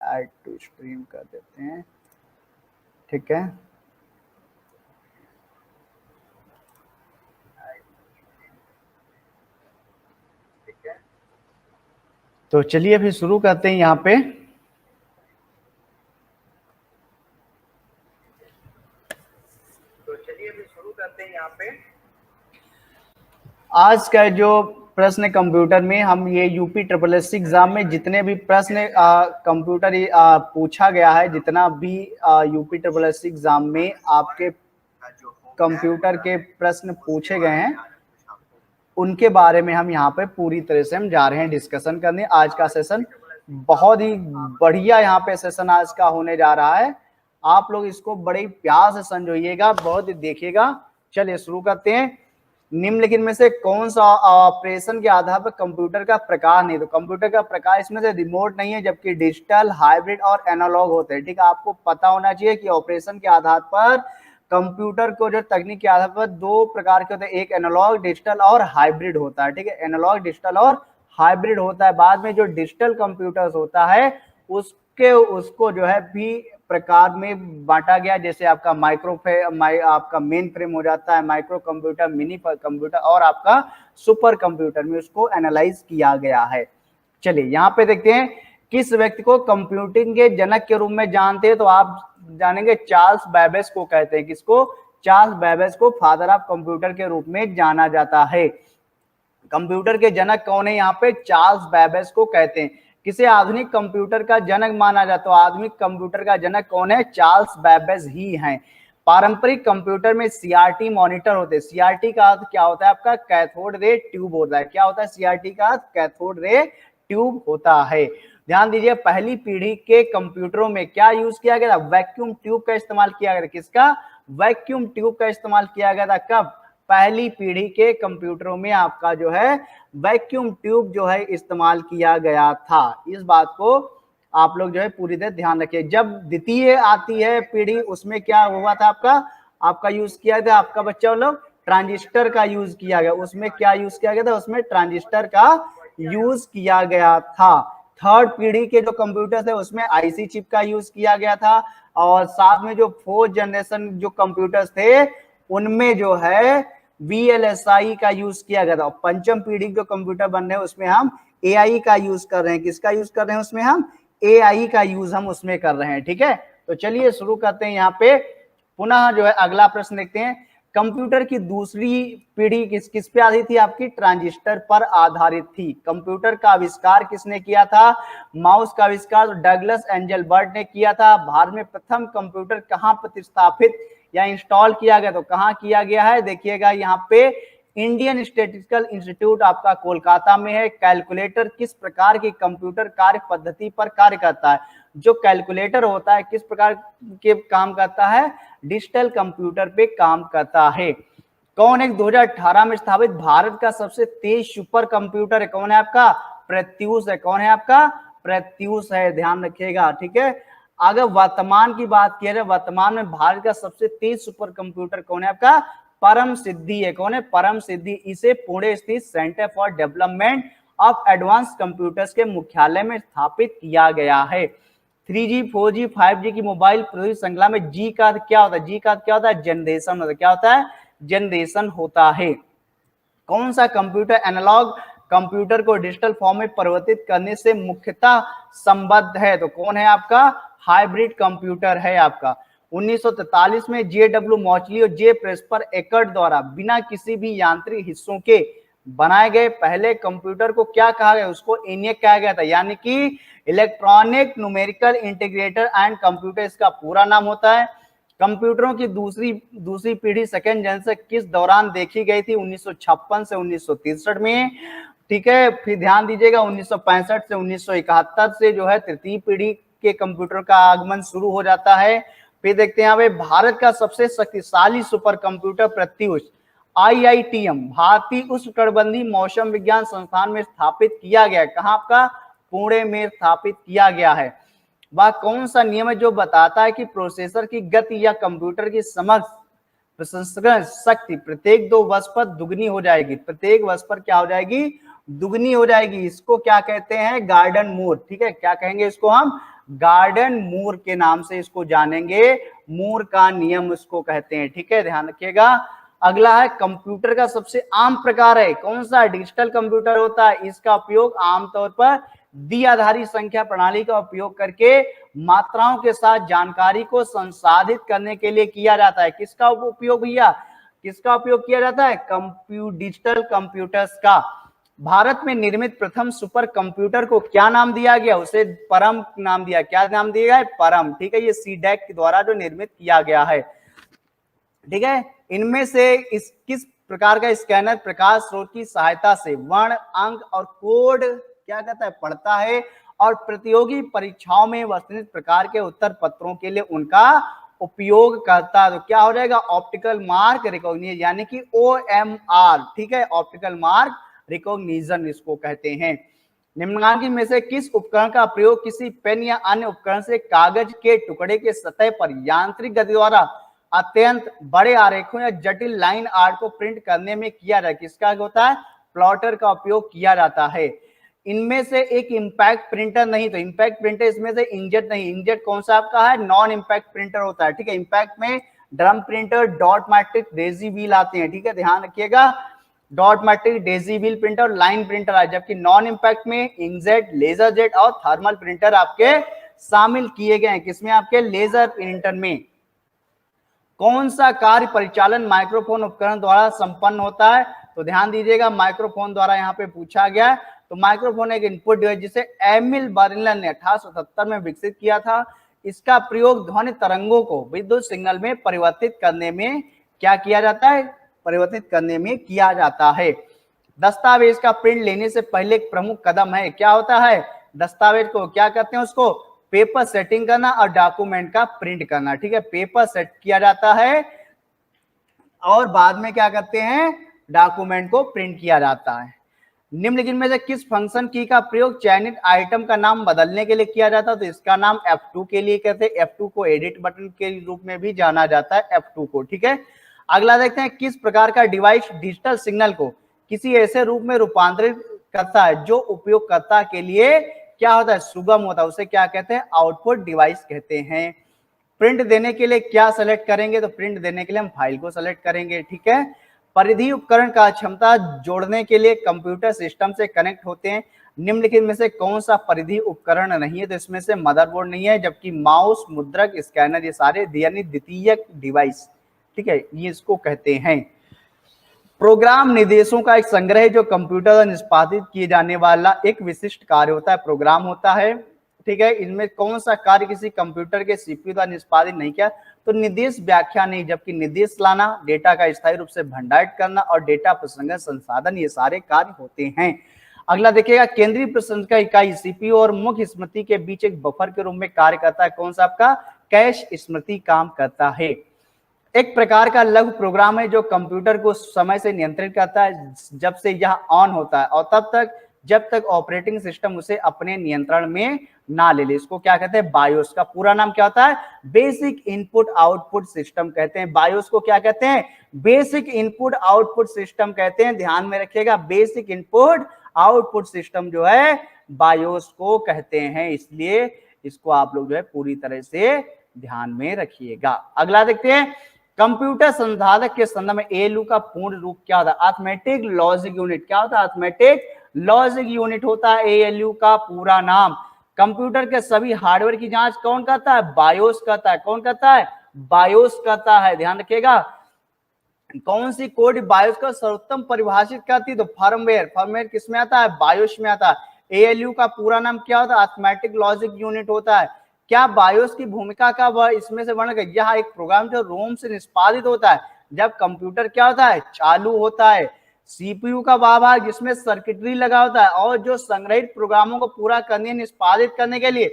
Add to stream कर देते हैं, ठीक है। तो चलिए फिर शुरू करते हैं यहाँ पे। आज का जो प्रश्न कंप्यूटर में हम ये यूपी ट्रिपल एस एग्जाम में जितने भी प्रश्न कंप्यूटर पूछा गया है, जितना भी यूपी ट्रिपल एस एग्जाम में आपके कंप्यूटर के प्रश्न पूछे गए हैं, उनके बारे में हम यहाँ पे पूरी तरह से हम जा रहे हैं डिस्कशन करने। आज का सेशन बहुत ही बढ़िया यहाँ पे सेशन आज का होने जा रहा है। आप लोग इसको बड़े प्यार से समझिएगा, बहुत देखिएगा। चलिए शुरू करते हैं। निम्नलिखित में से कौन सा ऑपरेशन के आधार पर कंप्यूटर का प्रकार नहीं? तो कंप्यूटर का प्रकार इसमें से रिमोट नहीं है, जबकि डिजिटल, हाइब्रिड और एनालॉग होते हैं, ठीक है। आपको पता होना चाहिए कि ऑपरेशन के आधार पर कंप्यूटर को जो तकनीक के आधार पर दो प्रकार के होते हैं, एक एनालॉग डिजिटल और हाइब्रिड होता है, ठीक है। एनालॉग डिजिटल और हाइब्रिड होता है। बाद में जो डिजिटल कंप्यूटर्स होता है उसको जो है भी प्रकार में बांटा गया, जैसे आपका आपका मेन फ्रेम हो जाता है, माइक्रो कंप्यूटर, मिनी कंप्यूटर और आपका सुपर कंप्यूटर में उसको एनालाइज किया गया है। चलिए यहाँ पे देखते हैं किस व्यक्ति को कंप्यूटिंग के जनक के रूप में जानते हैं। तो आप जानेंगे चार्ल्स बैबेज को कहते हैं। किसको? चार्ल्स बैबेज को फादर ऑफ कंप्यूटर के रूप में जाना जाता है। कंप्यूटर के जनक कौन है? यहाँ पे चार्ल्स बैबेज को कहते हैं। किसे आधुनिक कंप्यूटर का जनक माना जाता है? तो आधुनिक कंप्यूटर का जनक कौन है? चार्ल्स बैबेज ही हैं। पारंपरिक कंप्यूटर में सीआरटी मॉनिटर होते हैं। सीआरटी का अर्थ क्या होता है? आपका कैथोड रे ट्यूब होता है। क्या होता है सीआरटी का अर्थ? कैथोड रे ट्यूब होता है। ध्यान दीजिए, पहली पीढ़ी के कंप्यूटरों में क्या यूज किया गया था? वैक्यूम ट्यूब का इस्तेमाल किया गया था। किसका? वैक्यूम ट्यूब का इस्तेमाल किया गया था। कब? पहली पीढ़ी के कंप्यूटरों में आपका जो है वैक्यूम ट्यूब जो है इस्तेमाल किया गया था। इस बात को आप लोग जो है पूरी तरह ध्यान रखिए। जब द्वितीय आती है पीढ़ी, उसमें क्या हुआ था? आपका यूज किया था आपका बच्चा लोग ट्रांजिस्टर का यूज किया गया। उसमें क्या यूज किया गया था? उसमें ट्रांजिस्टर का यूज किया गया था। थर्ड पीढ़ी के जो कंप्यूटर थे उसमें आईसी चिप का यूज किया गया था। और साथ में जो फोर्थ जनरेशन जो कंप्यूटर्स थे उनमें जो है VLSI का यूज किया गया था। पंचम पीढ़ी जो कंप्यूटर बन रहे हैं उसमें हम AI का यूज कर रहे हैं। किसका यूज कर रहे हैं? उसमें हम AI का यूज हम उसमें कर रहे हैं, ठीक है। तो चलिए शुरू करते हैं। यहाँ पे पुनः जो है अगला प्रश्न देखते हैं। कंप्यूटर की दूसरी पीढ़ी किस पे आधारित थी? आपकी ट्रांजिस्टर पर आधारित थी। कंप्यूटर का आविष्कार किसने किया था? माउस का आविष्कार डगलस एंजल बर्ट ने किया था। भारत में प्रथम कंप्यूटर कहाँ प्रतिस्थापित या इंस्टॉल किया गया? तो कहाँ किया गया है? देखिएगा यहाँ पे इंडियन स्टैटिस्टिकल इंस्टीट्यूट आपका कोलकाता में है। कैलकुलेटर किस प्रकार की कंप्यूटर कार्य पद्धति पर कार्य करता है? जो कैलकुलेटर होता है किस प्रकार के काम करता है? डिजिटल कंप्यूटर पे काम करता है। कौन है 2018 में स्थापित भारत का सबसे तेज सुपर कंप्यूटर है? कौन है आपका? प्रत्यूष है। कौन है आपका? प्रत्यूष है, ध्यान रखिएगा, ठीक है। अगर वर्तमान की बात किया जाए, वर्तमान में भारत का सबसे तेज सुपर कंप्यूटर कौन है? आपका परम सिद्धि है। कौन है? परम सिद्धि। इसे पुणे स्थित centre for development of advance computers के मुख्यालय में स्थापित किया गया है। 3G, 4G, 5G की मोबाइल प्रौद्योगिकी श्रृंखला में जी का क्या होता है? जी का क्या होता है? जनरेशन होता है। क्या होता है? जनरेशन होता है। कौन सा कंप्यूटर एनालॉग कंप्यूटर को डिजिटल फॉर्म में परिवर्तित करने से मुख्यतः संबद्ध है? तो कौन है आपका? हाइब्रिड कंप्यूटर है आपका। 1943 में JW मॉचली और जे प्रेस्पर एकर्ट द्वारा बिना किसी भी यांत्रिक हिस्सों के बनाए गए पहले कंप्यूटर को क्या कहा गया? उसको ENIAC कहा गया था, यानी कि electronic numerical integrator and computer इसका पूरा नाम होता है। कंप्यूटरों की दूसरी पीढ़ी सेकेंड जनरेशन किस दौरान देखी गई थी? 1956 से 1963 में, ठीक है। फिर ध्यान दीजिएगा 1965 से 1971 से जो है तृतीय पीढ़ी के कंप्यूटर का आगमन शुरू हो जाता है। फिर देखते हैं यहाँ पे भारत का सबसे शक्तिशाली सुपर कंप्यूटर प्रत्यूष IITM भारतीय उष्णकटिबंधीय मौसम विज्ञान संस्थान में स्थापित किया गया है। कहाँ? आपका पुणे में स्थापित किया गया है। वह कौन सा नियम है जो बताता है कि प्रोसेसर की गति या कंप्यूटर की समग्र प्रसंस्करण शक्ति प्रत्येक 2 वर्ष पर दुगनी हो जाएगी? प्रत्येक वर्ष पर क्या हो जाएगी? दुगनी हो जाएगी। इसको क्या कहते हैं? गार्डन मोड, ठीक है। क्या कहेंगे इसको हम? गार्डन मूर के नाम से इसको जानेंगे, मूर का नियम इसको कहते हैं। ठीक है, ध्यान रखिएगा। अगला है कंप्यूटर का सबसे आम प्रकार है कौन सा? डिजिटल कंप्यूटर होता है। इसका उपयोग आमतौर पर द्विआधारी संख्या प्रणाली का उपयोग करके मात्राओं के साथ जानकारी को संसाधित करने के लिए किया जाता है। किसका उपयोग भैया? किसका उपयोग किया जाता है? डिजिटल कंप्यूटर्स का। भारत में निर्मित प्रथम सुपर कंप्यूटर को क्या नाम दिया गया? उसे परम नाम दिया। क्या नाम दिया गया है? परम। ठीक है, ये सीडैक के द्वारा जो निर्मित किया गया है। ठीक है, इनमें से किस प्रकार का स्कैनर प्रकाश स्रोत की सहायता से वर्ण, अंक और कोड क्या कहता है? पढ़ता है और प्रतियोगी परीक्षाओं में वस्तुनिष्ठ प्रकार के उत्तर पत्रों के लिए उनका उपयोग करता है। तो क्या हो जाएगा? ऑप्टिकल मार्क रिकॉग्निशन, यानी कि OMR। ठीक है, ऑप्टिकल मार्क रिकॉग्निशन इसको कहते हैं। निम्नलिखित में से किस उपकरण का प्रयोग किसी पेन या अन्य उपकरण से कागज के टुकड़े के सतह पर यांत्रिक गति द्वारा अत्यंत बड़े आरेखों या जटिल लाइन आर्ट को प्रिंट करने में किया जाए? किसका होता है? प्लॉटर का उपयोग किया जाता है। इनमें से एक इंपैक्ट प्रिंटर नहीं, तो इंपैक्ट प्रिंटर इसमें से इंकजेट नहीं। इंकजेट कौन सा आपका है? नॉन इंपैक्ट प्रिंटर होता है। ठीक है, इंपैक्ट में drum printer, dot matric, Daisy wheel आते हैं। ठीक है, ध्यान रखिएगा। Dot matric, Daisy wheel printer और लाइन प्रिंटर है, जबकि नॉन इंपैक्ट में इंकजेट, लेजर जेट और थर्मल प्रिंटर आपके शामिल किए गए हैं। किसमें? आपके लेजर प्रिंटर में। कौन सा कार्य परिचालन माइक्रोफोन उपकरण द्वारा संपन्न होता है? तो ध्यान दीजिएगा, माइक्रोफोन द्वारा यहाँ पे पूछा गया है। तो माइक्रोफोन एक इनपुट डिवाइस जिसे एमिल बर्नर ने 1877 में विकसित किया था। इसका प्रयोग ध्वनि तरंगों को विद्युत सिग्नल में परिवर्तित करने में क्या किया जाता है? परिवर्तित करने में किया जाता है। दस्तावेज का प्रिंट लेने से पहले एक प्रमुख कदम है, क्या होता है? दस्तावेज को क्या कहते हैं? उसको पेपर सेटिंग करना और डॉक्यूमेंट का प्रिंट करना। ठीक है, पेपर सेट किया जाता है और बाद में क्या करते हैं? डॉक्यूमेंट को प्रिंट किया जाता है। निम्नलिखित में से किस फंक्शन की का प्रयोग चयनित आइटम का नाम बदलने के लिए किया जाता है? तो इसका नाम F2 के लिए कहते हैं। F2 को एडिट बटन के रूप में भी जाना जाता है, F2 को। ठीक है, अगला देखते हैं किस प्रकार का डिवाइस डिजिटल सिग्नल को किसी ऐसे रूप में रूपांतरित करता है जो उपयोगकर्ता के लिए क्या होता है? सुगम होता है। उसे क्या कहते हैं? आउटपुट डिवाइस कहते हैं। प्रिंट देने के लिए क्या सेलेक्ट करेंगे? तो प्रिंट देने के लिए हम फाइल को सेलेक्ट करेंगे। ठीक है, परिधि उपकरण का क्षमता जोड़ने के लिए कंप्यूटर सिस्टम से कनेक्ट होते हैं। निम्नलिखित में से कौन सा परिधि उपकरण नहीं है? तो इसमें से मदरबोर्ड नहीं है, जबकि माउस, मुद्रक, स्कैनर ये सारे यानी द्वितीयक डिवाइस। ठीक है, ये इसको कहते हैं। प्रोग्राम निर्देशों का एक संग्रह जो कंप्यूटर द्वारा निष्पादित किए जाने वाला एक विशिष्ट कार्य होता है, प्रोग्राम होता है। ठीक है, इनमें कौन सा कार्य किसी कंप्यूटर के सीपीयू द्वारा निष्पादित नहीं किया? तो निर्देश व्याख्या नहीं, जबकि निर्देश लाना, डेटा का स्थायी रूप से भंडारित करना और डेटा प्रसंस्करण संसाधन ये सारे कार्य होते हैं। अगला देखिएगा, केंद्रीय प्रसंस्करण इकाई सीपीयू और मुख्य स्मृति के बीच एक बफर के रूप में कार्य करता है। कौन सा? आपका कैश स्मृति काम करता है। एक प्रकार का लघु प्रोग्राम है जो कंप्यूटर को समय से नियंत्रित करता है जब से यह ऑन होता है और तब तक जब तक ऑपरेटिंग सिस्टम उसे अपने नियंत्रण में ना ले ले। इसको क्या कहते हैं? बायोस। का पूरा नाम क्या होता है? बेसिक इनपुट आउटपुट सिस्टम कहते हैं। बायोस को क्या कहते हैं? बेसिक इनपुट आउटपुट सिस्टम कहते हैं। ध्यान में रखिएगा, बेसिक इनपुट आउटपुट सिस्टम जो है बायोस को कहते हैं। इसलिए इसको आप लोग जो है पूरी तरह से ध्यान में रखिएगा। अगला देखते हैं, कंप्यूटर संसाधक के संदर्भ में एएलयू का पूर्ण रूप क्या होता है? Arithmetic logic unit. क्या होता है? अर्थमेटिक लॉजिक यूनिट होता है एएलयू का पूरा नाम। कंप्यूटर के सभी हार्डवेयर की जांच कौन करता है? बायोस करता है। कौन करता है? बायोस करता है। ध्यान रखिएगा, कौन सी कोड बायोस का सर्वोत्तम परिभाषित करती है? तो फर्मवेयर। फर्मवेयर किस में आता है? बायोस में आता है। एएलयू का पूरा नाम क्या होता है? अर्थमेटिक लॉजिक यूनिट होता है। क्या बायोस की भूमिका का वह इसमें से वर्णन कर? यह एक प्रोग्राम जो रोम से निष्पादित होता है जब कंप्यूटर क्या होता है? चालू होता है। सीपीयू का वह भाग जिसमें सर्किटरी लगा होता है और जो संग्रहित प्रोग्रामों को पूरा करने निष्पादित करने के लिए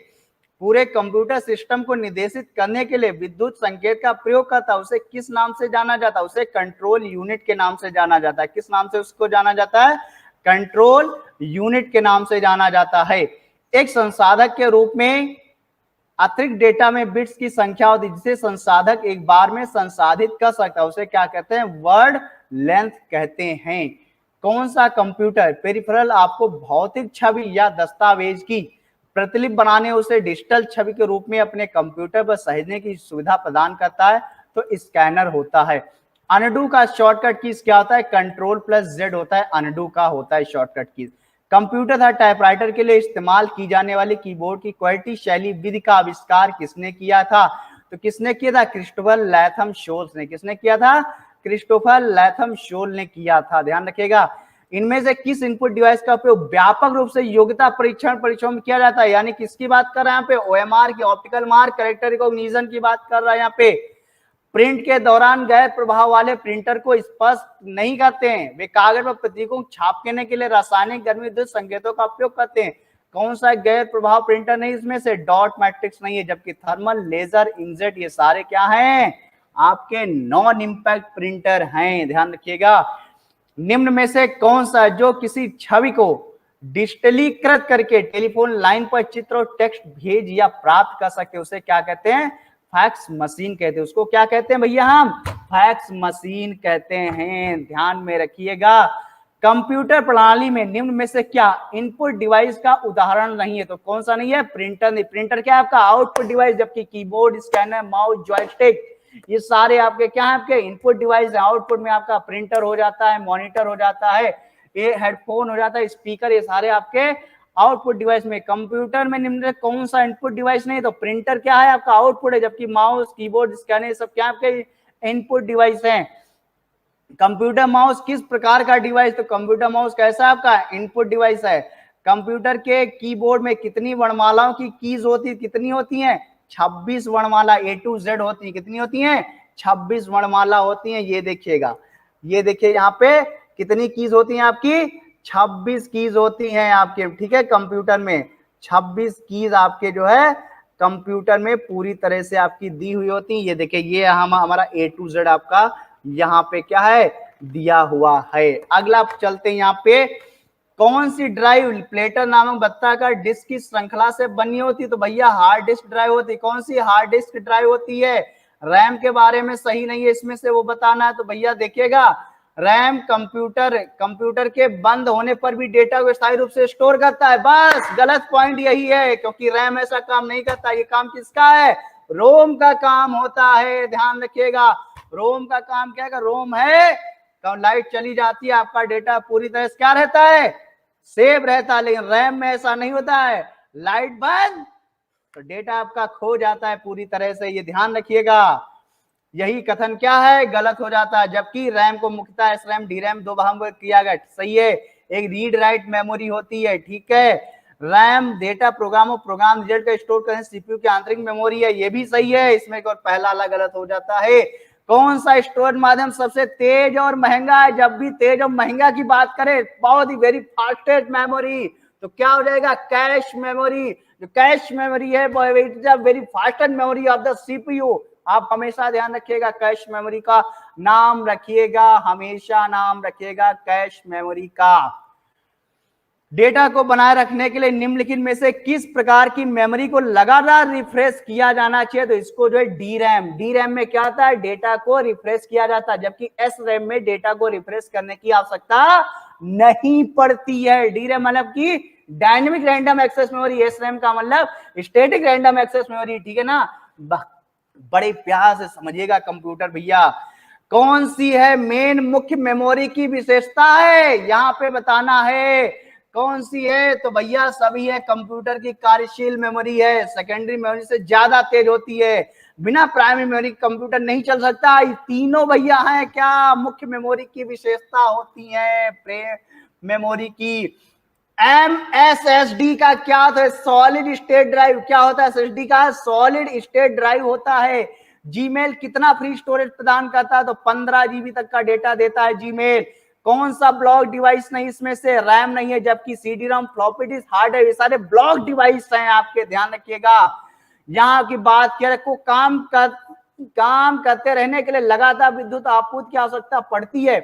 पूरे कंप्यूटर सिस्टम को निर्देशित करने के लिए विद्युत संकेत का प्रयोग करता है, उसे किस नाम से जाना जाता है? उसे कंट्रोल यूनिट के नाम से जाना जाता है। किस नाम से उसको जाना जाता है? कंट्रोल यूनिट के नाम से जाना जाता है। एक संसाधक के रूप में अतिरिक्त डेटा में बिट्स की संख्या होती है जिसे संसाधक एक बार में संसाधित कर सकता है, उसे क्या कहते हैं? वर्ड लेंथ कहते हैं। कौन सा कंप्यूटर पेरिफेरल आपको भौतिक छवि या दस्तावेज की प्रतिलिपि बनाने, उसे डिजिटल छवि के रूप में अपने कंप्यूटर पर सहेजने की सुविधा प्रदान करता है तो स्कैनर होता है। अनडू का शॉर्टकट कीज क्या होता है? Ctrl+Z होता है, अनडू का होता है शॉर्टकट कीज। कंप्यूटर तथा टाइपराइटर के लिए इस्तेमाल की जाने वाली कीबोर्ड की क्वालिटी शैली विधि का आविष्कार किसने किया था? तो किसने किया था? क्रिस्टोफर लैथम शोल्स ने। किसने किया था? क्रिस्टोफर लैथम शोल ने किया था। ध्यान रखिएगा। इनमें से किस इनपुट डिवाइस का उपयोग व्यापक रूप से योग्यता परीक्षण परीक्षाओं में किया जाता है? यानी किसकी बात कर रहे हैं यहाँ पे? ओएमआर की, ऑप्टिकल मार्क कैरेक्टर रिकॉग्निशन की बात कर रहा है यहाँ पे। प्रिंट के दौरान गैर प्रभाव वाले प्रिंटर को स्पष्ट नहीं करते हैं, वे कागज पर प्रतीकों को छापने के लिए रासायनिक गर्मी विद्युत संकेतों का उपयोग करते हैं। कौन सा गैर प्रभाव प्रिंटर नहीं इसमें से? डॉट मैट्रिक्स नहीं है, जबकि थर्मल, लेजर, इंकजेट ये सारे क्या हैं? आपके नॉन इंपैक्ट प्रिंटर हैं। ध्यान रखिएगा। निम्न में से कौन सा जो किसी छवि को डिजिटलीकृत करके टेलीफोन लाइन पर चित्र और टेक्स्ट भेज या प्राप्त कर सकते, उसे क्या कहते हैं? फैक्स मशीन कहते हैं। उसको क्या कहते हैं भैया? हम फैक्स मशीन कहते हैं। ध्यान में रखिएगा। कंप्यूटर प्रणाली में निम्न में से क्या इनपुट डिवाइस का उदाहरण नहीं है? तो कौन सा नहीं है? प्रिंटर नहीं। प्रिंटर क्या है आपका? आउटपुट डिवाइस, जबकि कीबोर्ड, स्कैनर, माउस, जॉयस्टिक ये सारे आपके क्या है? आपके इनपुट डिवाइस है। आउटपुट में आपका प्रिंटर हो जाता है, मॉनिटर हो जाता है, ये हेडफोन हो जाता है, स्पीकर, ये सारे आपके आउटपुट डिवाइस में। कंप्यूटर में निम्न कौन सा इनपुट डिवाइस नहीं? तो प्रिंटर क्या है? आपका आउटपुट है, जबकि माउस, कीबोर्ड, स्कैनर ये सब क्या आपके इनपुट डिवाइस हैं। कंप्यूटर माउस किस प्रकार का डिवाइस? तो कंप्यूटर माउस कैसा आपका? इनपुट डिवाइस है। कंप्यूटर के कीबोर्ड में कितनी वर्णमालाओं की कीज होती है? कितनी होती हैं? 26 वर्णमाला A to Z होती है। कितनी होती हैं? 26 वर्णमाला होती हैं। ये देखिएगा, ये देखिए यहाँ पे कितनी कीज होती हैं आपकी? 26 कीज होती हैं आपके, ठीक है। कंप्यूटर में 26 कीज आपके जो है कंप्यूटर में पूरी तरह से आपकी दी हुई होती है। ये देखिए, ये हमारा A to Z आपका यहाँ पे क्या है? दिया हुआ है। अगला चलते हैं यहाँ पे। कौन सी ड्राइव प्लेटर नामक वृत्ताकार डिस्क की श्रृंखला से बनी होती? तो भैया हार्ड डिस्क ड्राइव होती है। कौन सी हार्ड डिस्क ड्राइव होती है? रैम के बारे में सही नहीं है इसमें से, वो बताना है। तो भैया देखिएगा, रैम कंप्यूटर के बंद होने पर भी डेटा को स्थायी रूप से स्टोर करता है। बस गलत पॉइंट यही है, क्योंकि रैम ऐसा काम नहीं करता। ये काम किसका है? रोम का काम होता है। ध्यान रखिएगा, रोम का काम क्या है? रोम है, लाइट चली जाती है, आपका डेटा पूरी तरह से क्या रहता है? सेव रहता है। लेकिन रैम में ऐसा नहीं होता है, लाइट बंद तो डेटा आपका खो जाता है पूरी तरह से। ये ध्यान रखिएगा। यही कथन क्या है? गलत हो जाता है। जबकि रैम को मुख्यतः एसरैम, डीरैम दो भागों में किया गया। सही है। एक रीड राइट मेमोरी होती है, ठीक है। रैम डेटा प्रोग्राम रिजल्ट का स्टोर करने सीपीयू की आंतरिक मेमोरी है, ये भी सही है। इसमें एक और पहला अलग गलत हो जाता है। कौन सा स्टोरेज माध्यम सबसे तेज और महंगा है? जब भी तेज और महंगा की बात करें, बहुत ही वेरी फास्टेस्ट मेमोरी, तो क्या हो जाएगा? Cache memory. जो कैश मेमोरी है it is a very fastest memory of the CPU. आप हमेशा ध्यान रखिएगा, कैश मेमोरी का नाम रखिएगा, हमेशा नाम रखिएगा कैश मेमोरी का। डेटा को बनाए रखने के लिए निम्नलिखित में से किस प्रकार की मेमोरी को लगातार रिफ्रेश किया जाना चाहिए? तो इसको जो है डी रैम में क्या होता है? डेटा को रिफ्रेश किया जाता है, जबकि एस रैम में डेटा को रिफ्रेश करने की आवश्यकता नहीं पड़ती है। डी रैम मतलब की dynamic random access memory, S RAM का मतलब स्टैटिक रैंडम एक्सेस मेमोरी, ठीक है ना। बड़े प्यार से समझिएगा कंप्यूटर भैया। कौन सी है मेन मुख्य मेमोरी की विशेषता है? यहाँ पे बताना है कौन सी है। तो भैया सभी है। कंप्यूटर की कार्यशील मेमोरी है, सेकेंडरी मेमोरी से ज्यादा तेज होती है। बिना प्राइमरी मेमोरी कंप्यूटर नहीं चल सकता। ये तीनों भैया हैं क्या मुख्य मेमोरी की विशेषता होती है मेमोरी की। MSSD का क्या होता है? Solid state drive. क्या होता है? SSD का सॉलिड स्टेट ड्राइव होता है। जीमेल कितना फ्री स्टोरेज प्रदान करता है? तो 15 GB तक का डेटा देता है जीमेल। कौन सा ब्लॉक डिवाइस नहीं इसमें से? रैम नहीं है, जबकि CD ROM, floppy disk, hard drive ये सारे ब्लॉक डिवाइस हैं आपके। ध्यान रखिएगा। यहाँ की बात क्या रखो, काम करते रहने के लिए लगातार विद्युत आपूर्ति की आवश्यकता पड़ती है।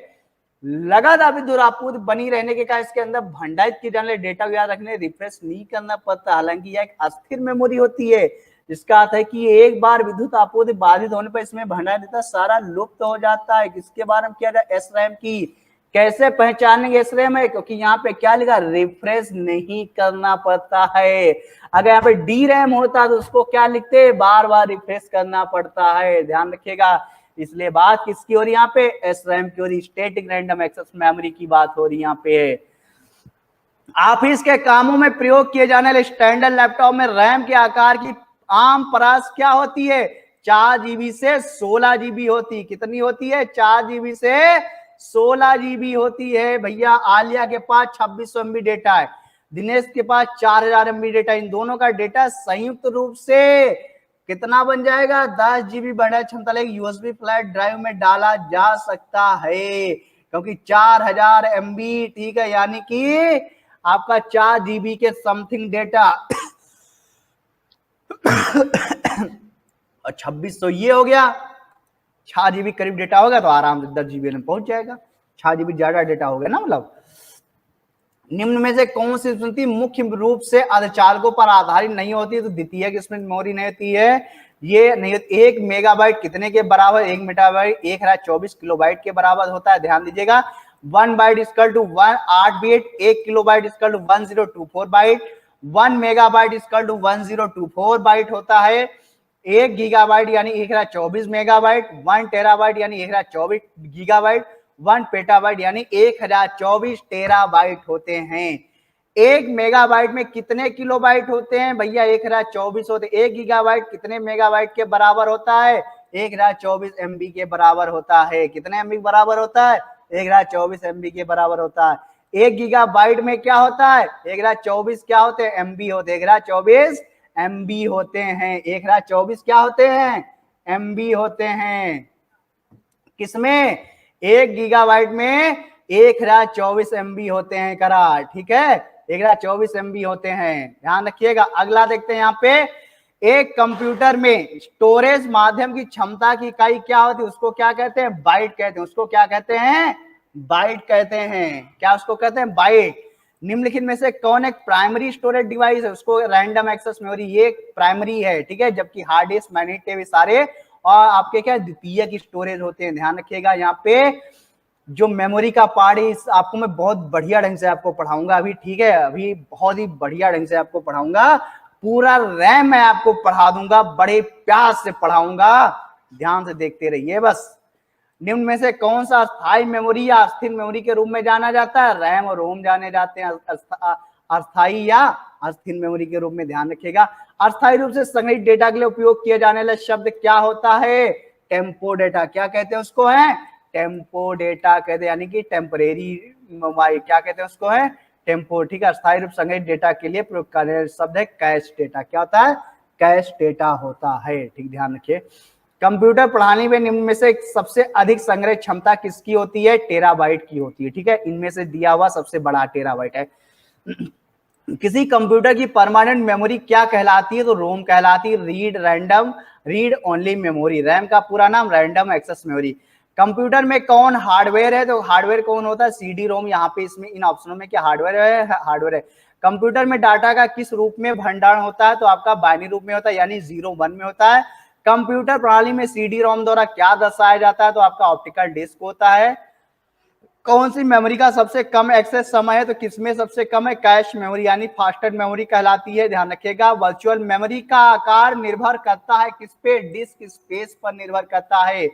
लगातार विद्युत आपूर्ति बनी रहने के कारण इसके अंदर भंडारित किए जाने डेटा को याद रखने रिफ्रेश नहीं करना पड़ता। हालांकि यह एक अस्थिर मेमोरी होती है, जिसका अर्थ है कि एक बार विद्युत आपूर्ति बाधित होने पर इसमें भंडारित डेटा सारा लुप्त हो जाता है। किसके बारे में किया जाए? एस रैम की। कैसे पहचानेंगे इस रैम है, क्योंकि यहाँ पे क्या लिखा, रिफ्रेश नहीं करना पड़ता है। अगर यहाँ पे डी रैम होता तो उसको क्या लिखते, बार बार रिफ्रेश करना पड़ता है, ध्यान रखिएगा। इसलिए बात किसकी हो रही है यहाँ पे, एस रैम की हो रही, स्टैटिक रैंडम एक्सेस मेमोरी की बात हो रही है यहाँ पे। ऑफिस के कामों में प्रयोग किए जाने वाले स्टैंडर्ड लैपटॉप में रैम के आकार की आम परास क्या होती है, 4 GB से 16 GB होती। कितनी होती है, 4 GB से 16 GB होती है भैया। आलिया के पास 2600 MB डेटा है, दिनेश के पास 4000 MB डेटा। इन दोनों का डेटा संयुक्त रूप से कितना बन जाएगा, 10 GB बढ़ा क्षमता लेगी यूएसबी फ्लैश ड्राइव में डाला जा सकता है, क्योंकि 4000 MB, ठीक है, यानी कि आपका 4 GB के समथिंग डेटा और 2600 ये हो गया, 6 GB करीब डेटा होगा तो आराम से 10 GB में पहुंच जाएगा। 6 GB ज्यादा डेटा हो गया ना। मतलब निम्न में से कौन सी स्मृति मुख्य रूप से अर्धचालकों पर आधारित नहीं होती, तो द्वितीयक स्मृति मेमोरी नहीं होती है। ये नहीं, 1 मेगाबाइट कितने के बराबर, 1 मेगाबाइट 1024 किलोबाइट के बराबर होता है, ध्यान दीजिएगा। 1 byte equal to 8 bit, 1 kilobyte equal to 1024 byte, 1 megabyte equal to 1024 byte होता है। 1 गीगाबाइट यानी 1024 मेगाबाइट, 1 टेराबाइट यानी 1024 गीगाबाइट, 1 पेटाबाइट यानी 1024 टेराबाइट होते हैं। 1 मेगाबाइट में कितने किलोबाइट होते हैं भैया, 1024 होते हैं। 1 गीगाबाइट कितने मेगाबाइट के बराबर होता है, 1024 MB के बराबर होता है। कितने MB बराबर होता है, 1024 MB के बराबर होता है। 1 गीगाबाइट में क्या होता है, 1024 क्या होते हैं, MB होते हैं, 1024 MB होते हैं। 1024 क्या होते हैं, MB होते हैं। किसमें, 1 गीगाबाइट में 1024 MB होते हैं करार, ठीक है, 1024 MB होते हैं, ध्यान रखिएगा। अगला देखते हैं यहाँ पे, एक कंप्यूटर में स्टोरेज माध्यम की क्षमता की इकाई क्या होती है, उसको क्या कहते हैं, बाइट कहते हैं। उसको क्या कहते हैं, बाइट कहते हैं। क्या उसको कहते हैं, बाइट। निम्नलिखित में से कौन एक प्राइमरी स्टोरेज डिवाइस है, उसको रैंडम एक्सेस मेमोरी, ये प्राइमरी है, ठीक है, जबकि हार्ड डिस्क, मैग्नेटिक सारे और आपके क्या द्वितीय की स्टोरेज होते हैं। ध्यान रखिएगा, यहाँ पे जो मेमोरी का पार्ट है आपको मैं बहुत बढ़िया ढंग से आपको पढ़ाऊंगा अभी, ठीक है, अभी बहुत ही बढ़िया ढंग से आपको पढ़ाऊंगा। पूरा रैम मैं आपको पढ़ा दूंगा, बड़े प्यार से पढ़ाऊंगा, ध्यान से देखते रहिए बस। निम्न में से कौन सा अस्थायी मेमोरी या अस्थिर मेमोरी के रूप में जाना जाता है, रैम और रोम जाने जाते हैं अस्थायी या अस्थिर मेमोरी के रूप में, ध्यान रखिएगा। अस्थायी रूप से संग्रहित डेटा के लिए उपयोग किए जाने वाला शब्द क्या होता है, टेम्पो डेटा। क्या कहते हैं उसको, है टेम्पो डेटा कहते हैं, यानी कि टेम्परेरी मोबाइल, क्या कहते हैं उसको, है टेम्पो, ठीक है। अस्थायी रूप संग्रहित डेटा के लिए प्रयोग करने शब्द है कैश डेटा। क्या होता है, कैश डेटा होता है, ठीक, ध्यान रखिए। कंप्यूटर प्रणाली में निम्न में से सबसे अधिक संग्रह क्षमता किसकी होती है, टेराबाइट की होती है, ठीक है, इनमें से दिया हुआ सबसे बड़ा टेराबाइट है। किसी कंप्यूटर की परमानेंट मेमोरी क्या कहलाती है, तो रोम कहलाती है, read random, read only memory. RAM का पूरा नाम रैंडम एक्सेस मेमोरी। कंप्यूटर में कौन हार्डवेयर है, तो हार्डवेयर कौन होता है, सीडी रोम। यहाँ पे इसमें इन ऑप्शनों में क्या हार्डवेयर है, हार्डवेयर है। कंप्यूटर में डाटा का किस रूप में भंडारण होता है, तो आपका बाइनरी रूप में होता है, यानी 0-1 में होता है। कंप्यूटर प्रणाली में सीडी रोम द्वारा क्या दर्शाया जाता है, तो आपका ऑप्टिकल डिस्क होता है। कौन सी मेमोरी का सबसे कम एक्सेस समय है, तो किसमें सबसे कम है, कैश मेमोरी, यानी फास्टेस्ट मेमोरी कहलाती है, ध्यान रखिएगा। वर्चुअल मेमोरी का आकार निर्भर करता है किस पे, डिस्क स्पेस पर निर्भर करता है।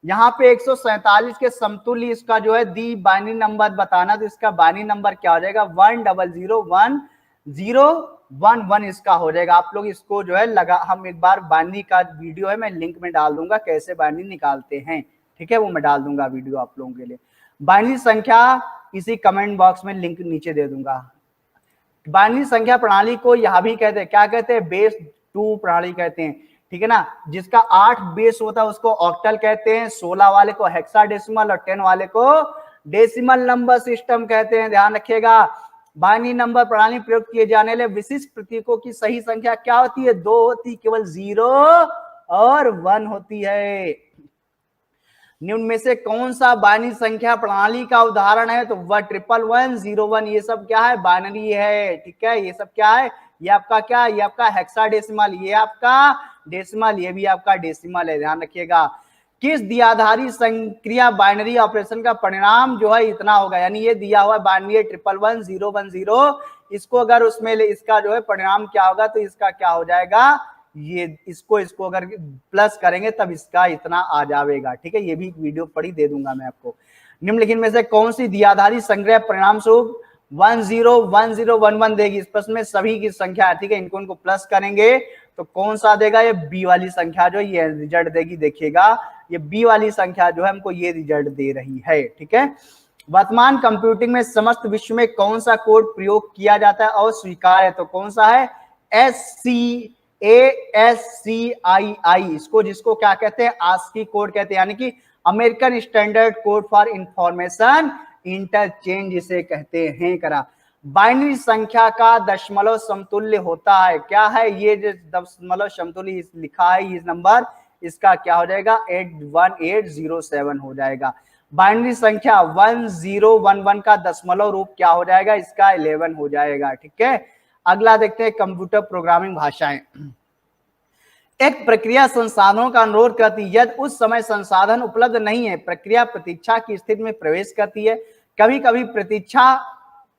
यहाँ पे 147 के समतुल्य इसका जो है दी बाइनरी नंबर बताना, तो इसका बाइनरी नंबर क्या हो जाएगा, 1001011 इसका हो जाएगा। आप लोग इसको जो है लगा, हम एक बार बाइनरी का वीडियो है, मैं लिंक में डाल दूंगा कैसे बाइनरी निकालते हैं, ठीक है, वो मैं डाल दूंगा वीडियो आप लोगों के लिए। बाइनरी संख्या इसी कमेंट बॉक्स में लिंक नीचे दे दूंगा। बाइनरी संख्या प्रणाली को यह भी कहते हैं, क्या कहते हैं, बेस 2 प्रणाली कहते हैं, ठीक है ना। जिसका 8 बेस होता है उसको ऑक्टल कहते हैं, 16 वाले को हेक्साडेसिमल और 10 वाले को डेसिमल नंबर सिस्टम कहते हैं, ध्यान रखिएगा। बाइनरी नंबर प्रणाली प्रयोग किए जाने वाले विशिष्ट प्रतीकों की सही संख्या क्या होती है, 2 होती, केवल 0 और 1 होती है। निम्न में से कौन सा बाइनरी संख्या प्रणाली का उदाहरण है, तो वह 11101 ये सब क्या है, बाइनरी है, ठीक है, ये सब क्या है, ये आपका क्या, ये आपका हेक्साडेसिमल, ये आपका डेसिमल, ये भी आपका डेसिमल है, ध्यान रखिएगा। किस द्विआधारी संक्रिया बाइनरी ऑपरेशन का परिणाम जो है इतना होगा, यानी ये दिया हुआ बाइनरी 111010, इसको अगर उसमें इसका जो है परिणाम क्या होगा, तो इसका क्या हो जाएगा, ये इसको अगर प्लस करेंगे तब इसका इतना आ जाएगा। ठीक है, ये भी वीडियो पढ़ी दे दूंगा मैं आपको। निम्नलिखित में से कौन सी द्विआधारी संक्रिया परिणाम स्वरूप 101011 देगी? इस प्रश्न में सभी की संख्या है, ठीक है, इनको प्लस करेंगे तो कौन सा देगा, ये बी वाली संख्या जो ये रिजल्ट देगी, देखिएगा ये बी वाली संख्या जो है हमको ये रिजल्ट दे रही है। ठीक है, वर्तमान कंप्यूटिंग में समस्त विश्व में कौन सा कोड प्रयोग किया जाता है और स्वीकार है, तो कौन सा है, ASCII, इसको जिसको क्या कहते हैं, आस्की कोड कहते हैं, यानी कि American standard code for information interchange जिसे कहते हैं। करा बाइनरी संख्या का दशमलव समतुल्य होता है, क्या है ये जो दशमलव समतुल्य लिखा है, इस नंबर इसका क्या हो जाएगा, 81807 हो जाएगा। बाइनरी संख्या 1011 का दशमलव रूप क्या हो जाएगा, इसका 11 हो जाएगा। ठीक है, अगला देखते हैं कंप्यूटर प्रोग्रामिंग भाषाएं। एक प्रक्रिया संसाधनों का अनुरोध करती है, यदि उस समय संसाधन उपलब्ध नहीं है, प्रक्रिया प्रतीक्षा की स्थिति में प्रवेश करती है। कभी कभी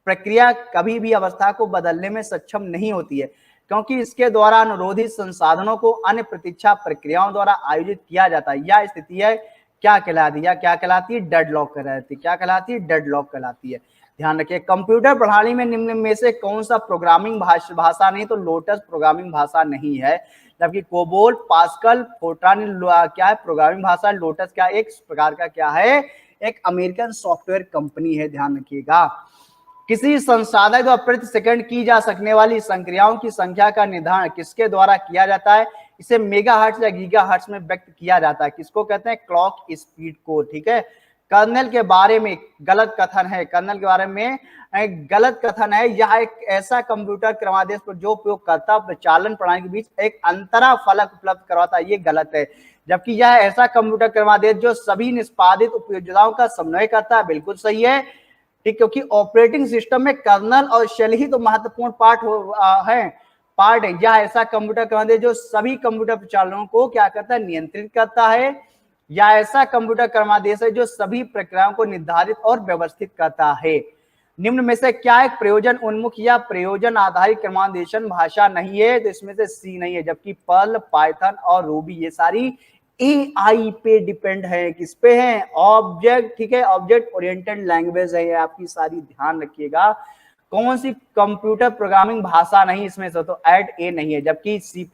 प्रक्रिया कभी भी अवस्था को बदलने में सक्षम नहीं होती है, क्योंकि इसके द्वारा अनुरोधित संसाधनों को अन्य प्रतीक्षा प्रक्रियाओं द्वारा आयोजित किया जाता है। यह स्थिति है क्या कहलाती है, क्या कहलाती है, डेडलॉक कहलाती है। क्या कहलाती है, डेडलॉक कहलाती है। ध्यान रखिए, कंप्यूटर प्रणाली में निम्न में से कौन सा प्रोग्रामिंग भाषा नहीं, तो लोटस प्रोग्रामिंग भाषा नहीं है, जबकि कोबोल, पास्कल, फोर्ट्रान क्या है, प्रोग्रामिंग भाषा। लोटस क्या एक प्रकार का क्या है, एक अमेरिकन सॉफ्टवेयर कंपनी है। ध्यान रखिएगा, किसी संसाधन द्वारा प्रति सेकंड की जा सकने वाली संक्रियाओं की संख्या का निर्धारण किसके द्वारा किया जाता है, इसे मेगाहर्ट्ज या गीगाहर्ट्ज में व्यक्त किया जाता है। किसको कहते हैं, क्लॉक स्पीड को। ठीक है, कर्नेल के बारे में गलत कथन है, कर्नेल के बारे में गलत कथन है, यह एक ऐसा कंप्यूटर क्रमादेश पर जो उपयोगकर्ता प्रचालन प्रणाली के बीच एक अंतरा फलक उपलब्ध करवाता है, ये गलत है। जबकि यह ऐसा कंप्यूटर क्रमादेश जो सभी निष्पादित उपयोगिताओं का समन्वय करता है, बिल्कुल सही है। ठीक, क्योंकि ऑपरेटिंग सिस्टम में कर्नल और शेल ही तो महत्वपूर्ण पार्ट है। यह ऐसा कंप्यूटर क्रमादेश जो सभी कंप्यूटर प्रचालनों को क्या करता है, नियंत्रित करता है। या ऐसा कंप्यूटर क्रमादेश है जो सभी प्रक्रियाओं को निर्धारित और व्यवस्थित करता है। निम्न में से क्या एक प्रयोजन उन्मुख या प्रयोजन आधारित क्रमादेशन भाषा नहीं है, तो इसमें से सी नहीं है। जबकि पर्ल, पाइथन और रूबी ये सारी एआई पे डिपेंड है। किस पे है, ऑब्जेक्ट। ठीक है, ऑब्जेक्ट ओरिएंटेड लैंग्वेज है ये आपकी सारी, ध्यान रखिएगा। कौन सी कंप्यूटर प्रोग्रामिंग भाषा नहीं इसमें से, तो एड ए नहीं है। जबकि C++,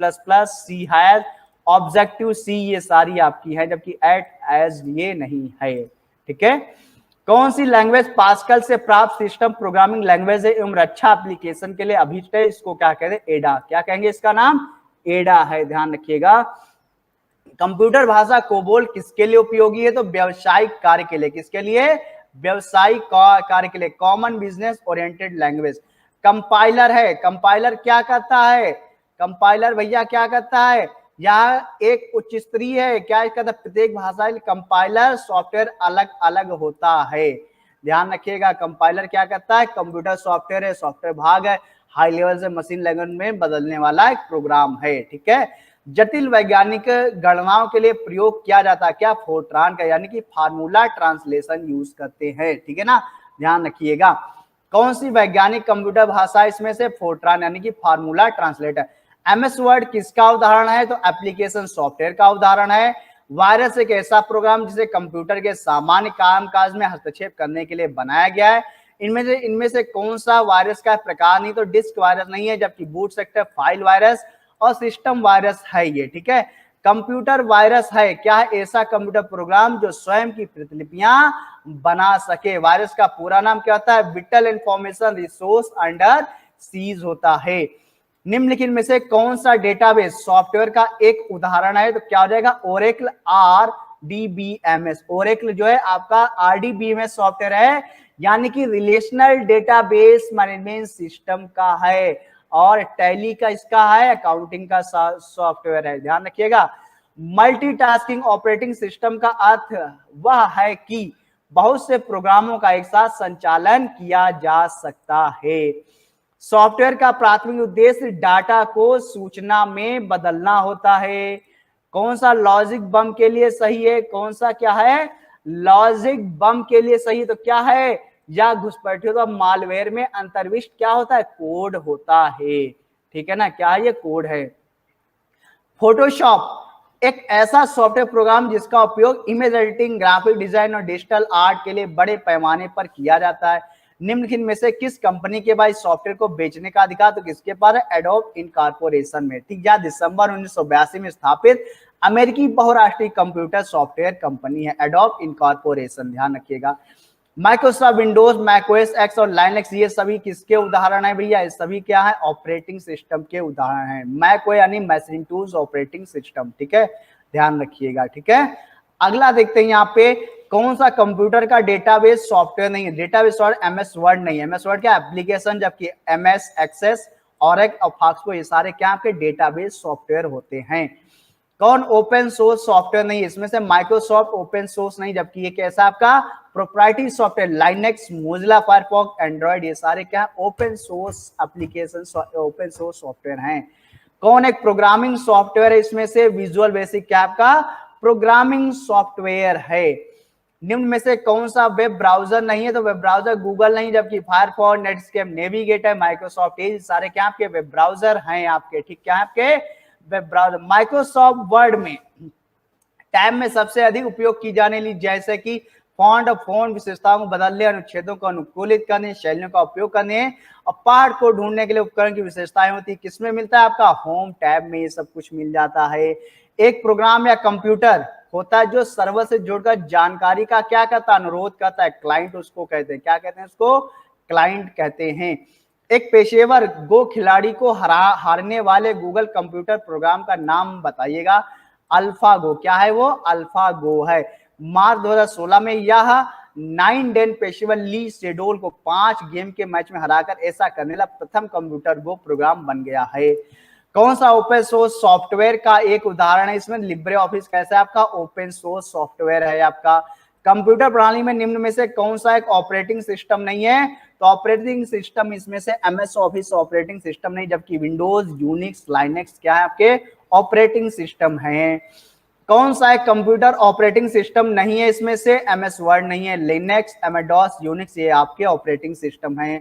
सी है, ऑब्जेक्टिव सी ये सारी आपकी है, जबकि एट एज ये नहीं है। ठीक है, कौन सी लैंग्वेज पास्कल से प्राप्त सिस्टम प्रोग्रामिंग लैंग्वेज है एवं रक्षा एप्लीकेशन के लिए अभिष्ट है, इसको क्या कहते हैं, एडा। क्या कहेंगे, इसका नाम एडा है। ध्यान रखिएगा, कंप्यूटर भाषा कोबोल किसके लिए उपयोगी है, तो व्यवसायिक कार्य के लिए। किसके लिए, व्यवसायिक कार्य के लिए, common business oriented language. Compiler है, कंपाइलर क्या करता है, कंपाइलर भैया क्या करता है, यह एक उच्च स्तरीय है। क्या कहता है, प्रत्येक भाषा कंपाइलर सॉफ्टवेयर अलग अलग होता है। ध्यान रखिएगा, कंपाइलर क्या करता है, कंप्यूटर सॉफ्टवेयर है, सॉफ्टवेयर भाग है, हाई लेवल से मशीन लैंग्वेज में बदलने वाला एक प्रोग्राम है। ठीक है, जटिल वैज्ञानिक गणनाओं के लिए प्रयोग किया जाता है क्या, फोर्ट्रान का, यानी कि फार्मूला ट्रांसलेशन यूज करते हैं। ठीक है ना, ध्यान रखिएगा। कौन सी वैज्ञानिक कंप्यूटर भाषा इसमें से, फोर्ट्रान, यानी कि फार्मूला ट्रांसलेटर। MS वर्ड किसका उदाहरण है, तो एप्लीकेशन सॉफ्टवेयर का उदाहरण है। वायरस एक ऐसा प्रोग्राम जिसे कंप्यूटर के सामान्य कामकाज में हस्तक्षेप करने के लिए बनाया गया है। इनमें से कौन सा वायरस का प्रकार नहीं, तो डिस्क वायरस नहीं है, जबकि बूट सेक्टर फाइल वायरस और सिस्टम वायरस है ये। ठीक है, कंप्यूटर वायरस है क्या है, ऐसा कंप्यूटर प्रोग्राम जो स्वयं की प्रतिलिपियां बना सके। वायरस का पूरा नाम क्या होता है, whittle information resource under seize होता है। निम्नलिखित में से कौन सा डेटाबेस सॉफ्टवेयर का एक उदाहरण है, तो क्या हो जाएगा, ओरेकल RDBMS। ओरेकल जो है आपका RDBMS सॉफ्टवेयर है, यानी कि रिलेशनल डेटाबेस मैनेजमेंट सिस्टम का है, और टैली का इसका है, अकाउंटिंग का सॉफ्टवेयर है। ध्यान रखिएगा, मल्टीटास्किंग ऑपरेटिंग सिस्टम का अर्थ वह है कि बहुत से प्रोग्रामों का एक साथ संचालन किया जा सकता है। सॉफ्टवेयर का प्राथमिक उद्देश्य डाटा को सूचना में बदलना होता है। कौन सा लॉजिक बम के लिए सही है, कौन सा क्या है लॉजिक बम के लिए सही, तो क्या है या घुसपैठियों का मालवेयर में अंतर्विष्ट क्या होता है, कोड होता है, ठीक है ना, क्या है ये कोड है। फोटोशॉप एक ऐसा सॉफ्टवेयर प्रोग्राम जिसका उपयोग इमेज एडिटिंग, ग्राफिक डिजाइन और डिजिटल आर्ट के लिए बड़े पैमाने पर किया जाता है। निम्नलिखित में से किस कंपनी के पास सॉफ्टवेयर को बेचने का अधिकार, तो किसके पास है, एडोब इनकॉर्पोरेशन में, ठीक है। दिसंबर 1982 में स्थापित अमेरिकी बहुराष्ट्रीय कंप्यूटर सॉफ्टवेयर कंपनी है एडोब इनकॉर्पोरेशन, ध्यान रखिएगा। माइक्रोसॉफ्ट विंडोज, मैकओएस एक्स और लाइनक्स ये सभी किसके उदाहरण है भैया, ये सभी क्या है ऑपरेटिंग सिस्टम के उदाहरण है। मैकओएस यानी मैकिन्टोश ऑपरेटिंग सिस्टम, ठीक है, ध्यान रखिएगा, ठीक है। अगला देखते हैं यहाँ पे कौन सा कंप्यूटर का डेटाबेस सॉफ्टवेयर नहीं है, डेटाबेस सॉफ्टवेयर एमएस वर्ड नहीं है, एमएस वर्ड क्या एप्लीकेशन, जबकि एमएस एक्सेस, ऑरेकल और फाक्सको ये सारे क्या आपके डेटाबेस सॉफ्टवेयर होते हैं। कौन ओपन सोर्स सॉफ्टवेयर नहीं, इसमें से माइक्रोसॉफ्ट ओपन सोर्स नहीं, जबकि ये कैसा आपका proprietary software, Linux, Mozilla Firefox, Android ये सारे क्या open source application, open source software हैं। कौन एक प्रोग्रामिंग सॉफ्टवेयर है, इसमें से विजुअल बेसिक क्या आपका प्रोग्रामिंग सॉफ्टवेयर है। निम्न में से कौन सा वेब ब्राउजर नहीं है, तो वेब ब्राउजर गूगल नहीं, जबकि Firefox, Netscape, navigator, Microsoft Edge सारे क्या आपके वेब ब्राउजर हैं आपके, ठीक, क्या आपके वेब ब्राउजर। माइक्रोसॉफ्ट वर्ड में टैब में सबसे अधिक उपयोग की जाने वाली जैसे कि फॉन्ट और फोन विशेषताओं को बदलने, अनुच्छेदों को अनुकूलित करने, शैलियों का उपयोग करने और पाठ को ढूंढने के लिए उपकरण की विशेषताएं होती है, किसमें मिलता है आपका होम टैब में ये सब कुछ मिल जाता है। एक प्रोग्राम या कंप्यूटर होता है जो सर्वर से जुड़कर जानकारी का क्या करता है, अनुरोध करता है, क्लाइंट उसको कहते हैं, क्या कहते हैं उसको, क्लाइंट कहते हैं। एक पेशेवर गो खिलाड़ी को हारने वाले गूगल कंप्यूटर प्रोग्राम का नाम बताइएगा, अल्फा गो, क्या है वो, अल्फा गो है। मार्च 2016 में यह 9 डेन पेशेवर ली सेडोल को 5 गेम के मैच में हराकर ऐसा करने वाला प्रथम कंप्यूटर गो प्रोग्राम बन गया है। कौन सा ओपन सोर्स सॉफ्टवेयर का एक उदाहरण है, इसमें लिब्रे ऑफिस कैसा है आपका ओपन सोर्स सॉफ्टवेयर है आपका। कंप्यूटर प्रणाली में निम्न में से कौन सा एक ऑपरेटिंग सिस्टम नहीं है, तो ऑपरेटिंग सिस्टम इसमें से एमएस ऑफिस ऑपरेटिंग सिस्टम नहीं, जबकि विंडोज, यूनिक्स, लाइनक्स क्या है आपके ऑपरेटिंग सिस्टम है। कौन सा एक कंप्यूटर ऑपरेटिंग सिस्टम नहीं है, इसमें से एमएस वर्ड नहीं है, लिनक्स, एमेडॉस, यूनिक्स ये आपके ऑपरेटिंग सिस्टम है।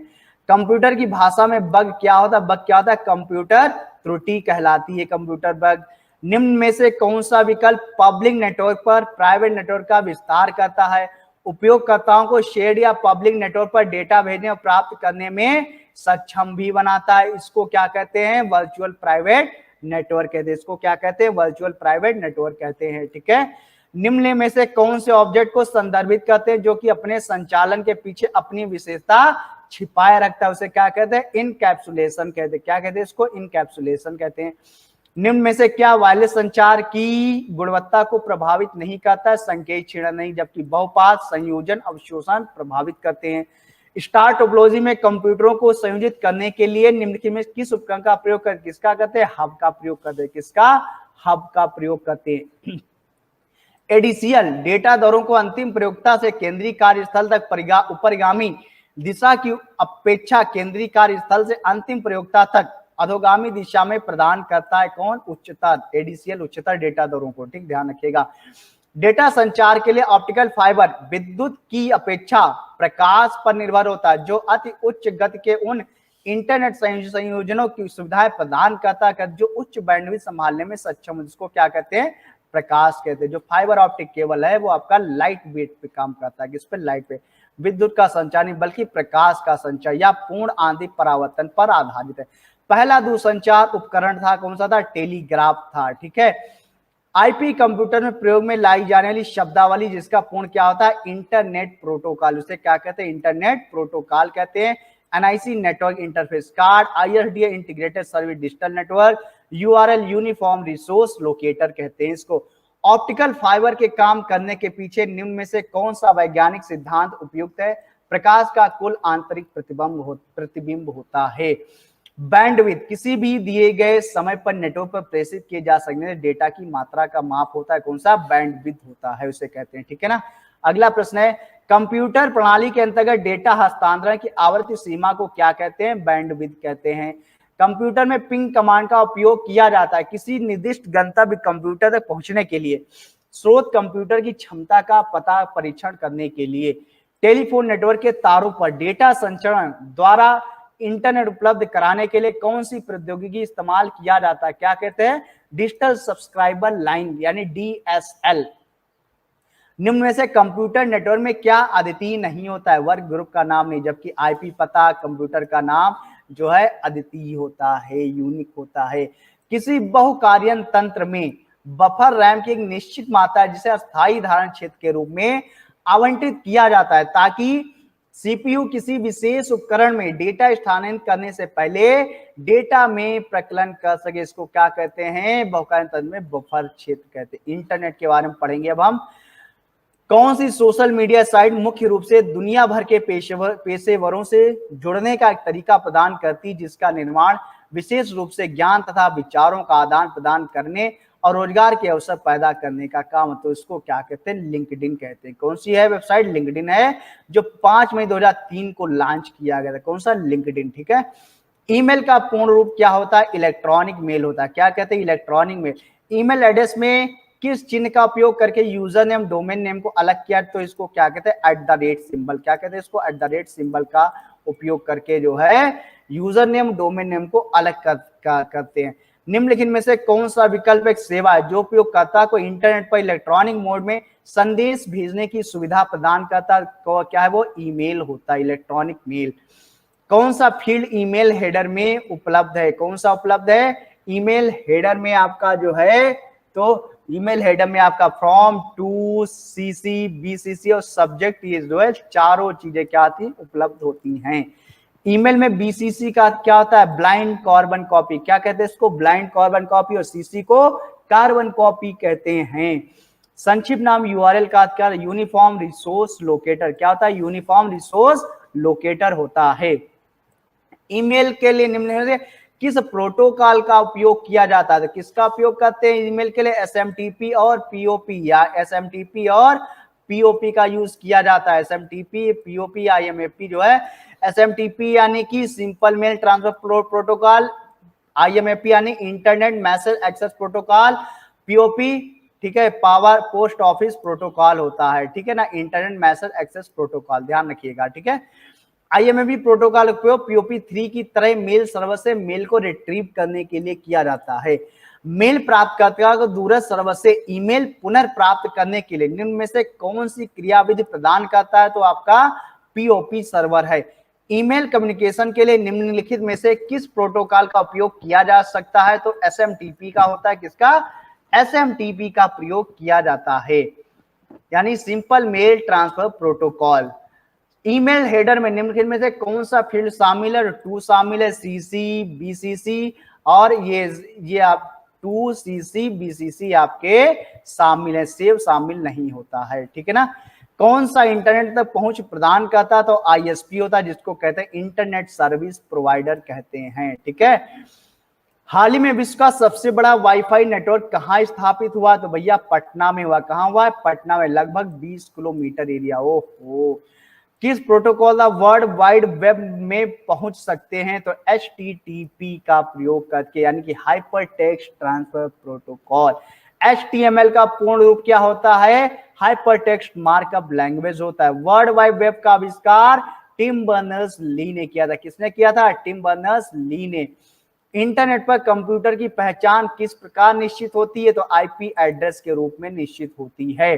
कंप्यूटर की भाषा में बग क्या होता है, बग क्या होता है, कंप्यूटर त्रुटि कहलाती है कंप्यूटर बग। निम्न में से कौन सा विकल्प पब्लिक नेटवर्क पर प्राइवेट नेटवर्क का विस्तार करता है, उपयोगकर्ताओं को शेयर्ड या पब्लिक नेटवर्क पर डेटा भेजने और प्राप्त करने में सक्षम भी बनाता है, इसको क्या कहते हैं, वर्चुअल प्राइवेट नेटवर्क कहते हैं, इसको क्या कहते हैं, वर्चुअल प्राइवेट नेटवर्क कहते हैं, ठीक है। निम्न में से कौन से ऑब्जेक्ट को संदर्भित करते हैं जो कि अपने संचालन के पीछे अपनी विशेषता छिपाए रखता है, उसे क्या कहते हैं, इनकैप्सुलेशन कहते हैं, क्या कहते हैं इसको, इनकैप्सुलेशन कहते हैं। निम्न में से क्या वायरलेस संचार की गुणवत्ता को प्रभावित नहीं करता है, संकेत छेड़न नहीं, जबकि बहुपात, संयोजन, अवशोषण प्रभावित करते हैं। स्टार टोपोलॉजी में कंप्यूटरों को संयोजित करने के लिए निम्नलिखित में किस उपकरण का प्रयोग करते, किसका करते हैं, हब का प्रयोग करते हैं, किसका, हब का प्रयोग करते हैं। एडीसीएल डेटा दरों को अंतिम प्रयोगता से केंद्रीय कार्यस्थल तक उपरिगामी दिशा की अपेक्षा केंद्रीय कार्यस्थल से अंतिम प्रयोगता तक अधोगामी दिशा में प्रदान करता है, कौन, उच्चतर, एडीसीएल उच्चतर डेटा दरों को, ठीक, ध्यान रखिएगा। डेटा संचार के लिए ऑप्टिकल फाइबर विद्युत की अपेक्षा प्रकाश पर निर्भर होता है, जो अति उच्च गति के उन इंटरनेट संयोजनों की सुविधाएं प्रदान करता है जो उच्च बैंडविड्थ संभालने में सक्षम है, जिसको क्या कहते हैं, प्रकाश कहते हैं। जो फाइबर ऑप्टिक केबल है वो आपका लाइट वेट पे काम करता है, किस पे, लाइट पे। विद्युत का संचार नहीं बल्कि प्रकाश का संचार या पूर्ण आंधी परावर्तन पर आधारित है। पहला दूरसंचार उपकरण था, कौन सा था, टेलीग्राफ था, ठीक है। आईपी कंप्यूटर में प्रयोग में लाई जाने वाली शब्दावली जिसका पूर्ण क्या होता है, इंटरनेट प्रोटोकॉल, उसे क्या कहते हैं, इंटरनेट प्रोटोकॉल कहते हैं। NIC network interface card, ISDA integrated service digital network, URL uniform resource locator कहते हैं इसको। ऑप्टिकल फाइबर के काम करने के पीछे निम्न में से कौन सा वैज्ञानिक सिद्धांत उपयुक्त है, प्रकाश का कुल आंतरिक प्रतिबिंब होता है। बैंडविड्थ किसी भी दिए गए समय पर नेटवर्क पर प्रेषित किए जा सकने डेटा की मात्रा का माप होता है, कौन सा, बैंडविड्थ होता है, उसे कहते हैं, ठीक है ना। अगला प्रश्न है, कंप्यूटर प्रणाली के अंतर्गत डेटा हस्तांतरण की आवृत्ति सीमा को क्या कहते हैं, बैंडविड्थ कहते हैं। कंप्यूटर में पिंग कमांड का उपयोग किया जाता है किसी निर्दिष्ट गंतव्य कंप्यूटर तक पहुंचने के लिए, स्रोत कंप्यूटर की क्षमता का पता परीक्षण करने के लिए, टेलीफोन नेटवर्क के तारों पर डेटा संचरण द्वारा इंटरनेट उपलब्ध कराने के लिए कौन सी प्रौद्योगिकी इस्तेमाल किया जाता है, क्या कहते हैं, डिजिटल सब्सक्राइबर लाइन यानी DSL। निम्न में से कंप्यूटर नेटवर्क में क्या अद्वितीय नहीं होता है, वर्क ग्रुप का नाम नहीं, जबकि आईपी पता कंप्यूटर का नाम जो है अद्वितीय होता है, यूनिक होता है। किसी बहुकार्यन तंत्र में बफर रैम की एक निश्चित मात्रा है जिसे अस्थायी धारण क्षेत्र के रूप में आवंटित किया जाता है ताकि सीपीयू किसी विशेष उपकरण में डेटा स्थानांतरित करने से पहले डेटा में प्रकलन कर सके। इसको क्या कहते हैं, बहुकार्यन तंत्र में बफर क्षेत्र कहते हैं। इंटरनेट के बारे में पढ़ेंगे अब हम। कौन सी सोशल मीडिया साइट मुख्य रूप से दुनिया भर के पेशेवरों से जुड़ने का एक तरीका प्रदान करती, जिसका निर्माण विशेष रूप से ज्ञान तथा विचारों का आदान प्रदान करने और रोजगार के अवसर पैदा करने का काम, तो इसको क्या कहते हैं, लिंक्डइन कहते हैं। कौन सी है वेबसाइट, लिंक्डइन है, जो 5 मई 2003 को लॉन्च किया गया था। कौन सा, लिंक्डइन, ठीक है। ईमेल का पूर्ण रूप क्या होता है, इलेक्ट्रॉनिक मेल होता है। क्या कहते हैं, इलेक्ट्रॉनिक मेल। ईमेल एड्रेस में किस चिन्ह का उपयोग करके यूजर नेम डोमेन नेम को अलग किया, तो इसको क्या कहते हैं, @ सिंबल। क्या कहते हैं इसको, @ सिंबल का उपयोग करके जो है यूजर नेम डोमेन नेम को अलग करते हैं। निम्नलिखित में से कौन सा विकल्प एक सेवा है जो उपयोगकर्ता को इंटरनेट पर इलेक्ट्रॉनिक मोड में संदेश भेजने की सुविधा प्रदान करता है, क्या है वो, ईमेल होता है, इलेक्ट्रॉनिक मेल। कौन सा फील्ड ईमेल हेडर में उपलब्ध है, कौन सा उपलब्ध है, ईमेल हेडर में आपका जो है, तो ईमेल हेडर में आपका फ्रॉम, टू, सीसी, बीसीसी और सब्जेक्ट, ये जो है चारों चीजें क्या आती, उपलब्ध होती हैं। ईमेल में बीसीसी का क्या होता है, ब्लाइंड कार्बन कॉपी। क्या कहते हैं इसको, ब्लाइंड कार्बन कॉपी, और सीसी को कार्बन कॉपी कहते हैं। संक्षिप्त नाम यूआरएल का क्या, यूनिफॉर्म रिसोर्स लोकेटर। क्या होता है, यूनिफॉर्म रिसोर्स लोकेटर होता है। ईमेल के लिए निम्न में किस प्रोटोकॉल का उपयोग किया जाता है, तो किसका उपयोग करते हैं ईमेल के लिए, एसएमटीपी और पीओपी, या एसएमटीपी और पीओपी का यूज किया जाता है। एसएमटीपी, पीओपी, आईएमएपी जो है, एसएमटीपी यानी कि simple mail transfer protocol, IMAP यानी internet message access protocol, POP, ठीक है, पावर पोस्ट ऑफिस प्रोटोकॉल होता है, ठीक है ना, इंटरनेट मैसेज एक्सेस प्रोटोकॉल, ध्यान रखिएगा, ठीक है। आईएमएपी प्रोटोकॉल उपयोग पीओपी 3 की तरह मेल सर्वर से मेल को रिट्रीव करने के लिए किया जाता है। मेल प्राप्तकर्ता को दूरस्थ सर्वर से ईमेल पुनर्प्राप्त करने के लिए निम्न में से कौन सी क्रियाविधि प्रदान करता है, तो आपका पीओपी सर्वर है। ईमेल कम्युनिकेशन के लिए निम्नलिखित में से किस प्रोटोकॉल का उपयोग किया जा सकता है, तो एसएमटीपी का होता है। किसका, एसएमटीपी का प्रयोग किया जाता है, यानी simple mail transfer protocol. Email header में निम्नलिखित में से कौन सा फील्ड शामिल है, टू शामिल है, सीसी, बीसीसी, और ये आप 2 सीसी बीसीसी आपके शामिल है, सेव शामिल नहीं होता है, ठीक है ना। कौन सा इंटरनेट तक पहुंच प्रदान करता है, तो आईएसपी होता है, जिसको कहते हैं इंटरनेट सर्विस प्रोवाइडर कहते हैं, ठीक है। हाल ही में विश्व का सबसे बड़ा वाईफाई नेटवर्क कहाँ स्थापित हुआ, तो भैया पटना में हुआ। कहाँ हुआ है, पटना में, लगभग 20 किलोमीटर एरिया। ओहो, किस प्रोटोकॉल वर्ल्ड वाइड वेब में पहुंच सकते हैं, तो HTTP का प्रयोग करके, यानी कि hyper text transfer protocol. HTML का पूर्ण रूप क्या होता है, हाइपर टेक्स्ट मार्कअप लैंग्वेज होता है। वर्ल्ड वाइड वेब का आविष्कार टिम बर्नर्स-ली ने किया था। किसने किया था, टिम बर्नर्स-ली ने। इंटरनेट पर कंप्यूटर की पहचान किस प्रकार निश्चित होती है, तो आईपी एड्रेस के रूप में निश्चित होती है।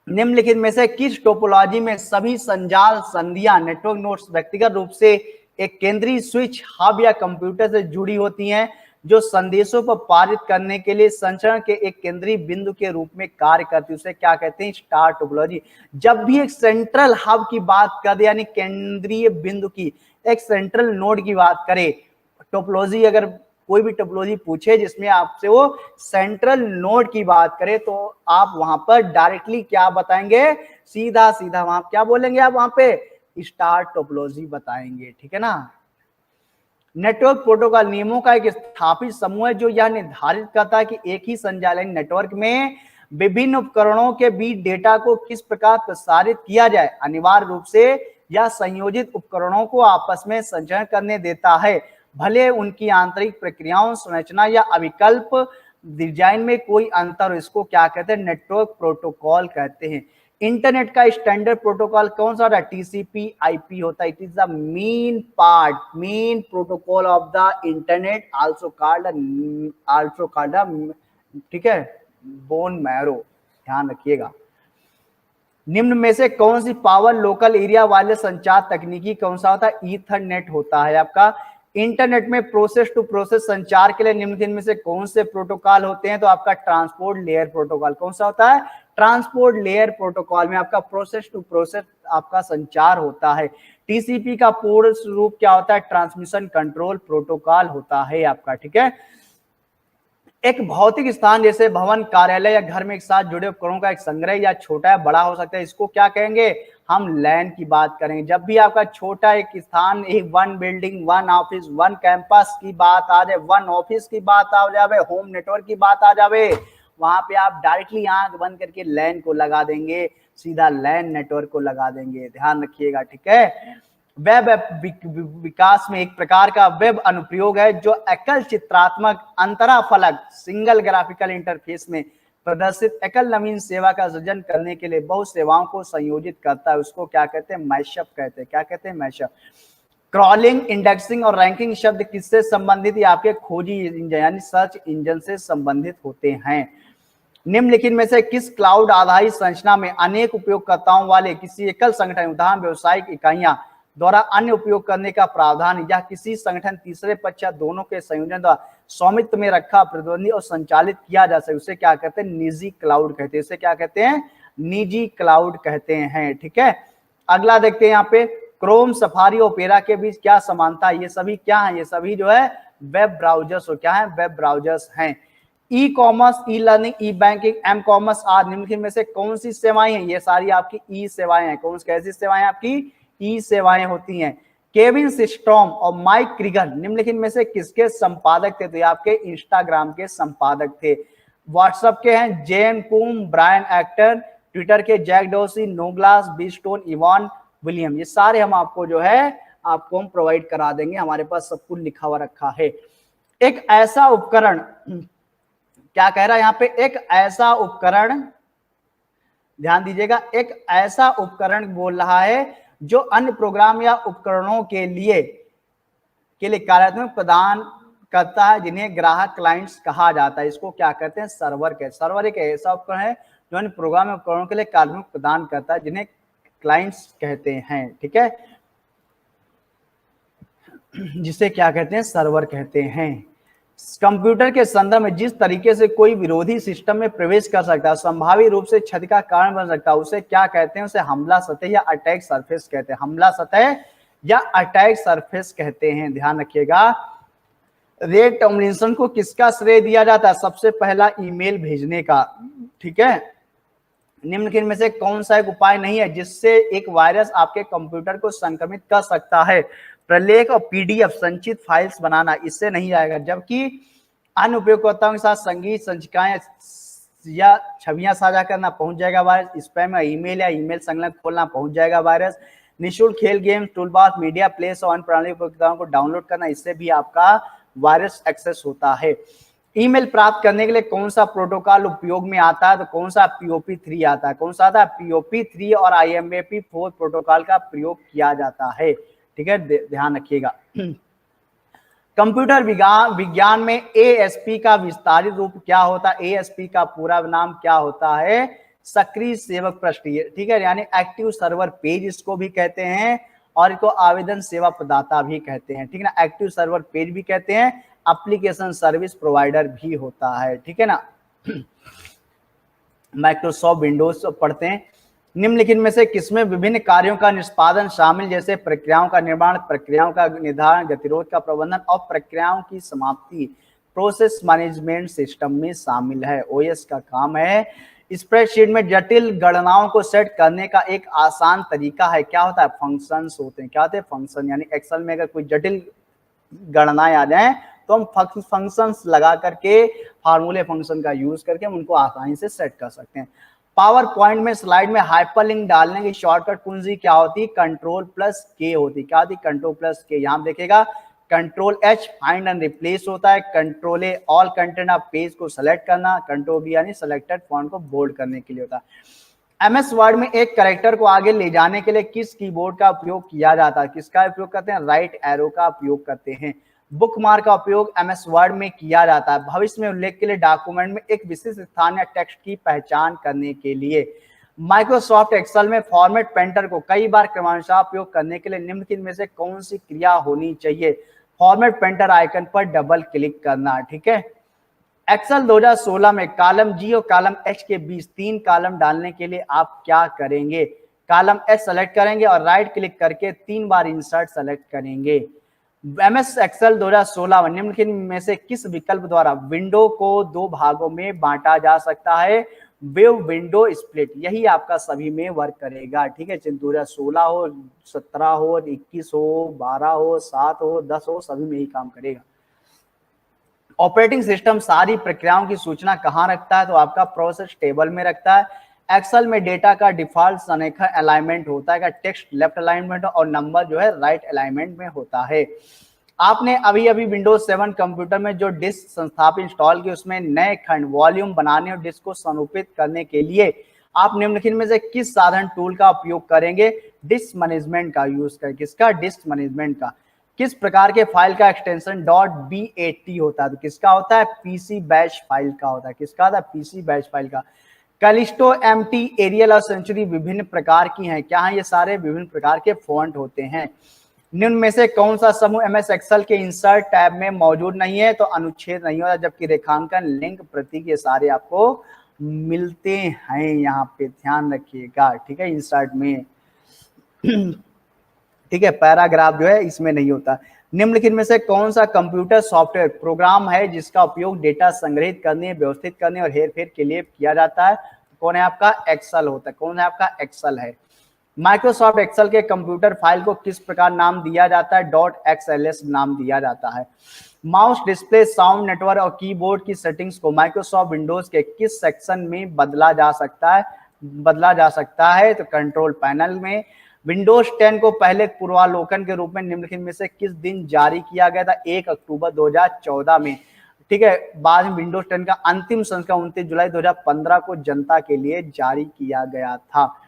निम्नलिखित में से किस टोपोलॉजी में सभी संजाल संधियां नेटवर्क नोड्स व्यक्तिगत रूप से एक केंद्रीय स्विच हब या कंप्यूटर से जुड़ी होती हैं, जो संदेशों पर पारित करने के लिए संचरण के एक केंद्रीय बिंदु के रूप में कार्य करती है, उसे क्या कहते हैं, स्टार टोपोलॉजी। जब भी एक सेंट्रल हब की बात करें, यानी केंद्रीय बिंदु की, एक सेंट्रल नोड की बात करें, टोपोलॉजी, अगर कोई भी टोपोलॉजी पूछे जिसमें आपसे वो सेंट्रल नोड की बात करे, तो आप वहां पर डायरेक्टली क्या बताएंगे, सीधा सीधा वहां क्या बोलेंगे, आप वहां पे स्टार टोपोलॉजी बताएंगे, ठीक है ना। नेटवर्क प्रोटोकॉल नियमों का एक स्थापित समूह है जो यह निर्धारित करता है कि एक ही संचालन नेटवर्क में विभिन्न उपकरणों के बीच डेटा को किस प्रकार प्रसारित किया जाए। अनिवार्य रूप से यह संयोजित उपकरणों को आपस में संचरण करने देता है। भले उनकी आंतरिक प्रक्रियाओं, संरचना या अविकल्प डिजाइन में कोई अंतर हो। इसको क्या कहते हैं? नेटवर्क प्रोटोकॉल कहते हैं। इंटरनेट का स्टैंडर्ड प्रोटोकॉल कौन सा होता है? टीसीपी आईपी होता है। It is the main part, main protocol of the internet, also called, ठीक है, बोन मैरो। ध्यान रखिएगा। निम्न में से कौन सी पावर लोकल एरिया वाले संचार तकनीकी कौन सा होता है? ईथरनेट होता है आपका। इंटरनेट में प्रोसेस टू प्रोसेस संचार के लिए निम्न में से कौन से प्रोटोकॉल होते हैं? तो आपका ट्रांसपोर्ट लेयर प्रोटोकॉल कौन सा होता है? ट्रांसपोर्ट लेयर प्रोटोकॉल में आपका प्रोसेस टू प्रोसेस आपका संचार होता है। टीसीपी का पूर्ण रूप क्या होता है? ट्रांसमिशन कंट्रोल प्रोटोकॉल होता है आपका, ठीक है। एक भौतिक स्थान जैसे भवन, कार्यालय या घर में एक साथ जुड़े उपकरणों का एक संग्रह या छोटा या बड़ा हो सकता है, इसको क्या कहेंगे? हम लैन की बात करेंगे। जब भी आपका छोटा एक स्थान, एक one building, one office, one campus की बात आ जाए, वन ऑफिस की बात आ जावे, होम नेटवर्क की बात आ जावे, वहां पे आप डायरेक्टली आंख बंद करके लैन को लगा देंगे, सीधा लैन नेटवर्क को लगा देंगे। ध्यान रखिएगा, ठीक है। वेब विकास में एक प्रकार का वेब अनुप्रयोग है जो एकल चित्रात्मक अंतरा फलक, सिंगल ग्राफिकल इंटरफेस में प्रदर्शित एकल नवीन सेवा का सृजन करने के लिए बहुत सेवाओं को संयोजित करता है। उसको क्या कहते हैं? मैशअप कहते हैं। क्या कहते हैं? मैशअप। क्रॉलिंग, इंडेक्सिंग और रैंकिंग शब्द किससे संबंधित? या आपके खोजी इंजन यानी सर्च इंजन से संबंधित होते हैं। निम्नलिखित में से किस क्लाउड आधारित संरचना में अनेक उपयोगकर्ताओं वाले किसी एकल संगठन, उदाहरण व्यावसायिक इकाइयां द्वारा अन्य उपयोग करने का प्रावधान, या किसी संगठन तीसरे पक्ष या दोनों के संयोजन द्वारा स्वामित्व में रखा, प्रतिबंधित और संचालित किया जा सके, उसे क्या कहते हैं? निजी क्लाउड कहते हैं। उसे क्या कहते हैं? निजी क्लाउड कहते हैं, ठीक है। अगला देखते हैं यहाँ पे, क्रोम, सफारी, ओपेरा के बीच क्या समानता है? ये सभी क्या है? ये सभी जो है वेब ब्राउजर्स, क्या है? वेब ब्राउजर्स हैं। ई कॉमर्स, ई लर्निंग, ई बैंकिंग, एम कॉमर्स आदि निम्नलिखित में से कौन सी सेवाएं हैं? ये सारी आपकी ई सेवाएं हैं। कौन सी, कैसी सेवाएं आपकी? ई सेवाएं होती हैं। केविन सिस्टॉम और माइक क्रिगर निम्नलिखित में से किसके संपादक थे? तो ये आपके इंस्टाग्राम के संपादक थे। व्हाट्सएप के हैं जेन कुम, ब्रायन एक्टर, ट्विटर के जैक डोर्सी, नोग्लास, बीस्टोन, इवान विलियम। ये सारे हम आपको जो है आपको हम प्रोवाइड करा देंगे, हमारे पास सब कुछ लिखा हुआ रखा है। एक ऐसा उपकरण, क्या कह रहा है यहाँ पे? एक ऐसा उपकरण, ध्यान दीजिएगा, एक ऐसा उपकरण बोल रहा है जो अन्य प्रोग्राम या उपकरणों के लिए कार्यात्मक प्रदान करता है, जिन्हें ग्राहक क्लाइंट्स कहा जाता है। इसको क्या कहते हैं? सर्वर कहते हैं। सर्वर एक ऐसा उपकरण है जो अन्य प्रोग्राम या उपकरणों के लिए कार्यात्मक प्रदान करता है, जिन्हें क्लाइंट्स कहते हैं, ठीक है, जिसे क्या कहते हैं? सर्वर कहते हैं। कंप्यूटर के संदर्भ में जिस तरीके से कोई विरोधी सिस्टम में प्रवेश कर सकता है, संभावित रूप से क्षति का कारण बन सकता है, उसे क्या कहते हैं? उसे हमला सतह या अटैक सरफेस कहते हैं। हमला सतह या अटैक सरफेस कहते हैं। ध्यान रखिएगा। रे टॉमलिंसन को किसका श्रेय दिया जाता है? सबसे पहला ईमेल भेजने का, ठीक है। निम्नलिखित में से कौन सा एक उपाय नहीं है जिससे एक वायरस आपके कंप्यूटर को संक्रमित कर सकता है? प्रलेख और पीडीएफ संचित फाइल्स बनाना, इससे नहीं आएगा। जबकि अन्य उपयोगकर्ताओं के साथ संगीत, संचिकाएं या छवियां साझा करना, पहुंच जाएगा वायरस। स्पैम या ईमेल संलग्न खोलना, पहुंच जाएगा वायरस। निःशुल्क खेल, गेम, टूलबार, मीडिया प्लेस और अन्य प्रणाली उपयोगकर्ताओं को डाउनलोड करना, इससे भी आपका वायरस एक्सेस होता है। ईमेल प्राप्त करने के लिए कौन सा प्रोटोकॉल उपयोग में आता है? तो कौन सा? POP3 आता है। कौन सा आता है? POP3 और IMAP4 प्रोटोकॉल का प्रयोग किया जाता है, ठीक है, ध्यान रखिएगा। कंप्यूटर विज्ञान में ASP का विस्तारित रूप क्या होता है? ASP का पूरा नाम क्या होता है? सक्रिय सेवक पृष्ठ, ठीक है, यानी एक्टिव सर्वर पेज इसको भी कहते हैं, और इसको आवेदन सेवा प्रदाता भी कहते हैं, ठीक है ना। एक्टिव सर्वर पेज भी कहते हैं, एप्लीकेशन सर्विस प्रोवाइडर भी होता है, ठीक है ना। माइक्रोसॉफ्ट विंडोज पढ़ते हैं। निम्नलिखित में से किसमें विभिन्न कार्यों का निष्पादन शामिल, जैसे प्रक्रियाओं का निर्माण, प्रक्रियाओं का निर्धारण, गतिरोध का प्रबंधन और प्रक्रियाओं की समाप्ति, प्रोसेस मैनेजमेंट सिस्टम में शामिल है। OS का काम है। स्प्रेडशीट में जटिल गणनाओं को सेट करने का एक आसान तरीका है, क्या होता है? फंक्शंस होते हैं। क्या होते हैं? फंक्शन। यानी एक्सेल में अगर कोई जटिल गणनाएं आ जाएं तो हम फंक्शंस लगा करके, फार्मूले फंक्शन का यूज करके हम उनको आसानी से सेट कर सकते हैं। पावर पॉइंट में स्लाइड में हाइपरलिंक डालने की शॉर्टकट कुंजी क्या होती है? Ctrl+K होती है। क्या होती है? Ctrl+K। यहाँ देखिएगा control H find and replace होता है, control A all content of page को सेलेक्ट करना, कंट्रोल बी यानी सेलेक्टेड फॉन्ट को बोल्ड करने के लिए होता है। एमएस वर्ड में एक कैरेक्टर को आगे ले जाने के लिए किस कीबोर्ड का उपयोग किया जाता है, किसका उपयोग करते हैं, राइट एरो का उपयोग करते हैं। बुकमार्क का उपयोग एमएस वर्ड में किया जाता है भविष्य में उल्लेख के लिए, डॉक्यूमेंट में एक विशिष्ट स्थान या टेक्स्ट की पहचान करने के लिए। माइक्रोसॉफ्ट एक्सेल में फॉर्मेट पेंटर को कई बार क्रमानुसार उपयोग करने के लिए निम्नलिखित में से कौन सी क्रिया होनी चाहिए, फॉर्मेट पेंटर आइकन पर डबल क्लिक करना। ठीक है, एक्सेल 2016 में कॉलम जी और कॉलम एच के बीच 3 कॉलम डालने के लिए आप क्या करेंगे, कॉलम एच सेलेक्ट करेंगे और राइट क्लिक करके 3 बार इंसर्ट सेलेक्ट करेंगे। एमएस एक्सेल 2016 में निम्नलिखित में से किस विकल्प द्वारा विंडो को 2 भागों में बांटा जा सकता है, वेव विंडो स्प्लिट, यही आपका सभी में वर्क करेगा। ठीक है, 2016 हो, 17 हो, 21 हो, 12 हो, 7 हो, 10 हो, सभी में ही काम करेगा। ऑपरेटिंग सिस्टम सारी प्रक्रियाओं की सूचना कहाँ रखता है, तो आपका प्रोसेस टेबल में रखता है। एक्सेल में डेटा का डिफॉल्ट संरेखण अलाइनमेंट होता है, टेक्स्ट लेफ्ट अलाइनमेंट और नंबर जो है राइट अलाइनमेंट में होता है। आपने अभी अभी विंडोज 7 कंप्यूटर में जो डिस्क संस्थापित इंस्टॉल की, उसमें नए खंड वॉल्यूम बनाने और डिस्क को संरूपित करने के लिए आप निम्नलिखित में से किस साधन टूल का उपयोग करेंगे, डिस्क मैनेजमेंट का यूज कर, किसका, डिस्क मैनेजमेंट का। किस प्रकार के फाइल का एक्सटेंशन .bat होता है, तो किसका होता है, पीसी बैश फाइल का होता है, किसका होता है, पीसी बैश फाइल का। कैलिस्टो, एमटी, एरियल और सेंचुरी विभिन्न प्रकार की हैं, क्या है, ये सारे विभिन्न प्रकार के फॉन्ट होते हैं। निम्न में से कौन सा समूह एमएस एक्सेल के इंसर्ट टैब में मौजूद नहीं है, तो अनुच्छेद नहीं होता, जबकि रेखांकन, लिंक, प्रतीक ये सारे आपको मिलते हैं, यहाँ पे ध्यान रखिएगा। ठीक है, इंसर्ट में ठीक है, पैराग्राफ जो है इसमें नहीं होता। निम्नलिखित में से कौन सा कंप्यूटर सॉफ्टवेयर प्रोग्राम है जिसका उपयोग डेटा संग्रहित करने, व्यवस्थित करने और हेरफेर के लिए किया जाता है, कौन है आपका, एक्सेल होता है। कौन है आपका, एक्सेल है। माइक्रोसॉफ्ट एक्सेल के कंप्यूटर फाइल को किस प्रकार नाम दिया जाता है, .xls नाम दिया जाता है। माउस, डिस्प्ले, साउंड नेटवर्क और कीबोर्ड की सेटिंग्स को माइक्रोसॉफ्ट विंडोज के किस सेक्शन में बदला जा सकता है, तो कंट्रोल पैनल में। विंडोज 10 को पहले पूर्वावलोकन के रूप में निम्नलिखित में से किस दिन जारी किया गया था, 1 अक्टूबर 2014 में। ठीक है, बाद में विंडोज 10 का अंतिम संस्करण 29 जुलाई 2015 को जनता के लिए जारी किया गया था।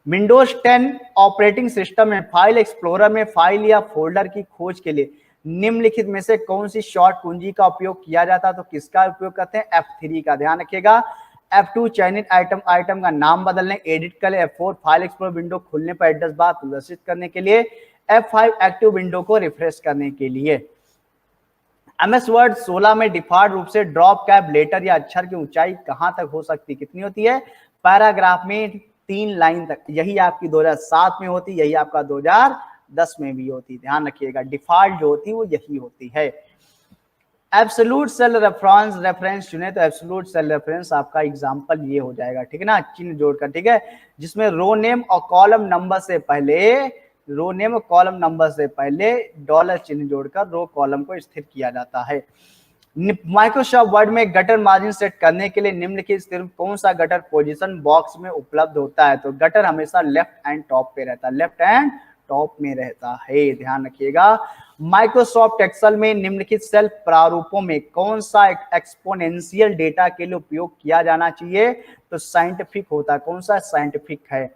विंडोज 10 ऑपरेटिंग सिस्टम में फाइल एक्सप्लोरर में फाइल या फोल्डर की खोज के लिए निम्नलिखित में से कौन सी शॉर्ट कुंजी का उपयोग किया जाता है, तो किसका उपयोग करते हैं, F3 का। ध्यान रखिएगा, F2 चयनित आइटम का नाम बदलने, एडिट कर ले, F4 फाइल एक्सप्लोरर विंडो खुलने पर एड्रेस बार प्रदर्शित करने के लिए, F5 एक्टिव विंडो को रिफ्रेश करने के लिए। एमएस वर्ड 16 में डिफॉल्ट रूप से ड्रॉप कैप लेटर या अक्षर की ऊंचाई कहां तक हो सकती, कितनी होती है, पैराग्राफ में 3 लाइन तक। यही आपकी 2007 में होती, यही आपका 2010 में भी होती। ध्यान रखिएगा, डिफॉल्ट जो होती है वो यही होती है। एब्सोल्यूट सेल रेफरेंस चुने, तो एब्सोल्यूट सेल रेफरेंस आपका एग्जांपल ये हो जाएगा। ठीक है ना, चिन्ह जोड़कर। ठीक है, जिसमें रो नेम और कॉलम नंबर से पहले डॉलर चिन्ह जोड़कर रो कॉलम को स्थिर किया जाता है। माइक्रोसॉफ्ट वर्ड में गटर मार्जिन सेट करने के लिए निम्नलिखित सिर्फ कौन सा गटर पोजीशन बॉक्स में उपलब्ध होता है, तो गटर हमेशा लेफ्ट हैंड टॉप पे रहता है, लेफ्ट हैंड टॉप में रहता है। ध्यान रखिएगा। माइक्रोसॉफ्ट एक्सेल में निम्नलिखित सेल प्रारूपों में कौन सा एक्सपोनेंशियल डेटा के लिए उपयोग किया जाना चाहिए, तो साइंटिफिक होता है। कौन सा, साइंटिफिक है।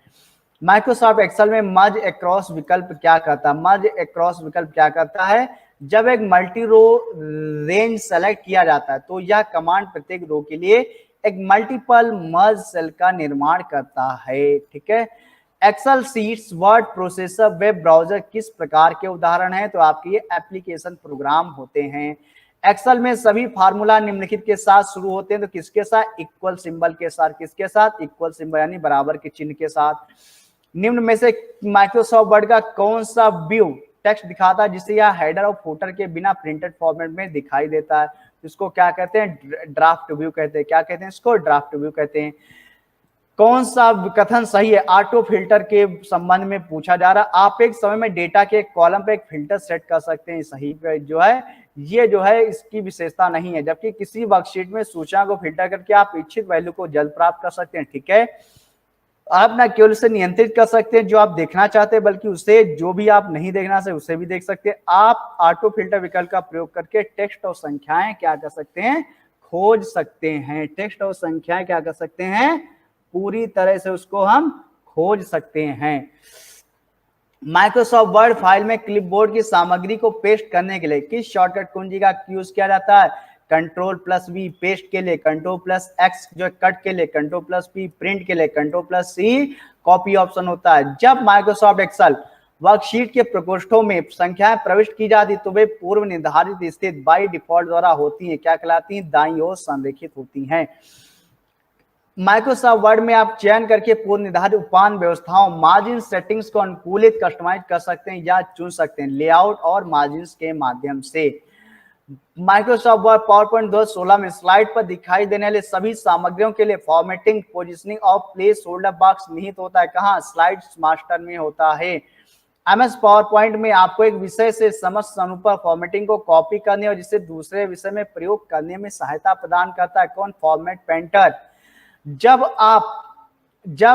माइक्रोसॉफ्ट एक्सेल में मर्ज अक्रॉस विकल्प क्या करता है, मर्ज अक्रॉस विकल्प क्या करता है, जब एक मल्टी रो रेंज सेलेक्ट किया जाता है तो यह कमांड प्रत्येक रो के लिए एक मल्टीपल मर्ज सेल का निर्माण करता है। ठीक है, Excel sheets, word processor, web browser किस प्रकार के उदाहरण हैं, तो आपके ये एप्लीकेशन प्रोग्राम होते हैं। एक्सेल में सभी फार्मूला निम्नलिखित के साथ शुरू होते हैं, तो किसके साथ, इक्वल सिंबल के साथ। किसके साथ, इक्वल सिंबल यानी बराबर के चिन्ह के साथ। निम्न में से माइक्रोसॉफ्ट वर्ड का कौन सा व्यू टेक्स्ट दिखाता है जिसे यह हेडर और फुटर के बिना प्रिंटेड फॉर्मेट में दिखाई देता है, इसको क्या कहते हैं, ड्राफ्ट व्यू कहते हैं। क्या कहते हैं इसको, ड्राफ्ट व्यू कहते हैं। कौन सा कथन सही है, ऑटो फिल्टर के संबंध में पूछा जा रहा है। आप एक समय में डेटा के एक कॉलम पे एक फिल्टर सेट कर सकते हैं, सही जो है ये जो है इसकी विशेषता नहीं है, जबकि किसी वर्कशीट में सूचना को फिल्टर करके आप इच्छित वैल्यू को जल्द प्राप्त कर सकते हैं। ठीक है, आप ना केवल उसे नियंत्रित कर सकते हैं जो आप देखना चाहते हैं, बल्कि उसे जो भी आप नहीं देखना चाहते उसे भी देख सकते हैं। आप ऑटो फिल्टर विकल्प का प्रयोग करके टेक्स्ट और संख्याएं क्या कर सकते हैं, खोज सकते हैं। टेक्स्ट और संख्याएं क्या कर सकते हैं, पूरी तरह से उसको हम खोज सकते हैं। माइक्रोसॉफ्ट वर्ड फाइल में क्लिपबोर्ड की सामग्री को पेस्ट करने के लिए किस शॉर्टकट कुंजी का यूज किया जाता है, Ctrl+V पेस्ट के लिए, Ctrl+X जो कट के लिए, Ctrl+P प्रिंट के लिए, Ctrl+C कॉपी ऑप्शन होता है। जब माइक्रोसॉफ्ट एक्सेल वर्कशीट के प्रकोष्ठों में संख्याएं प्रविष्ट की जाती तो वे पूर्व निर्धारित स्थित बाई डिफॉल्ट द्वारा होती हैं, क्या कहलाती हैं, दाईं ओर संरेखित होती हैं। माइक्रोसॉफ्ट वर्ड में आप चयन करके पूर्व निर्धारित उपान व्यवस्थाओं, मार्जिन सेटिंग्स को अनुकूलित कस्टमाइज कर सकते हैं या चुन सकते हैं लेआउट और मार्जिन के माध्यम से। माइक्रोसॉफ्ट वर्ड पावरपॉइंट 2016 में स्लाइड पर दिखाई देने वाले सभी सामग्रियों के लिए फॉर्मेटिंग, पोजिशनिंग और प्लेस होल्डर बॉक्स निहित होता है। कहाँ, स्लाइड मास्टर में होता है। एमएस पावर पॉइंट में आपको एक विषय से समस्त अनुपर फॉर्मेटिंग को कॉपी करने और जिसे दूसरे विषय में प्रयोग करने में सहायता प्रदान करता है। कौन, फॉर्मेट पेंटर। जब आप जो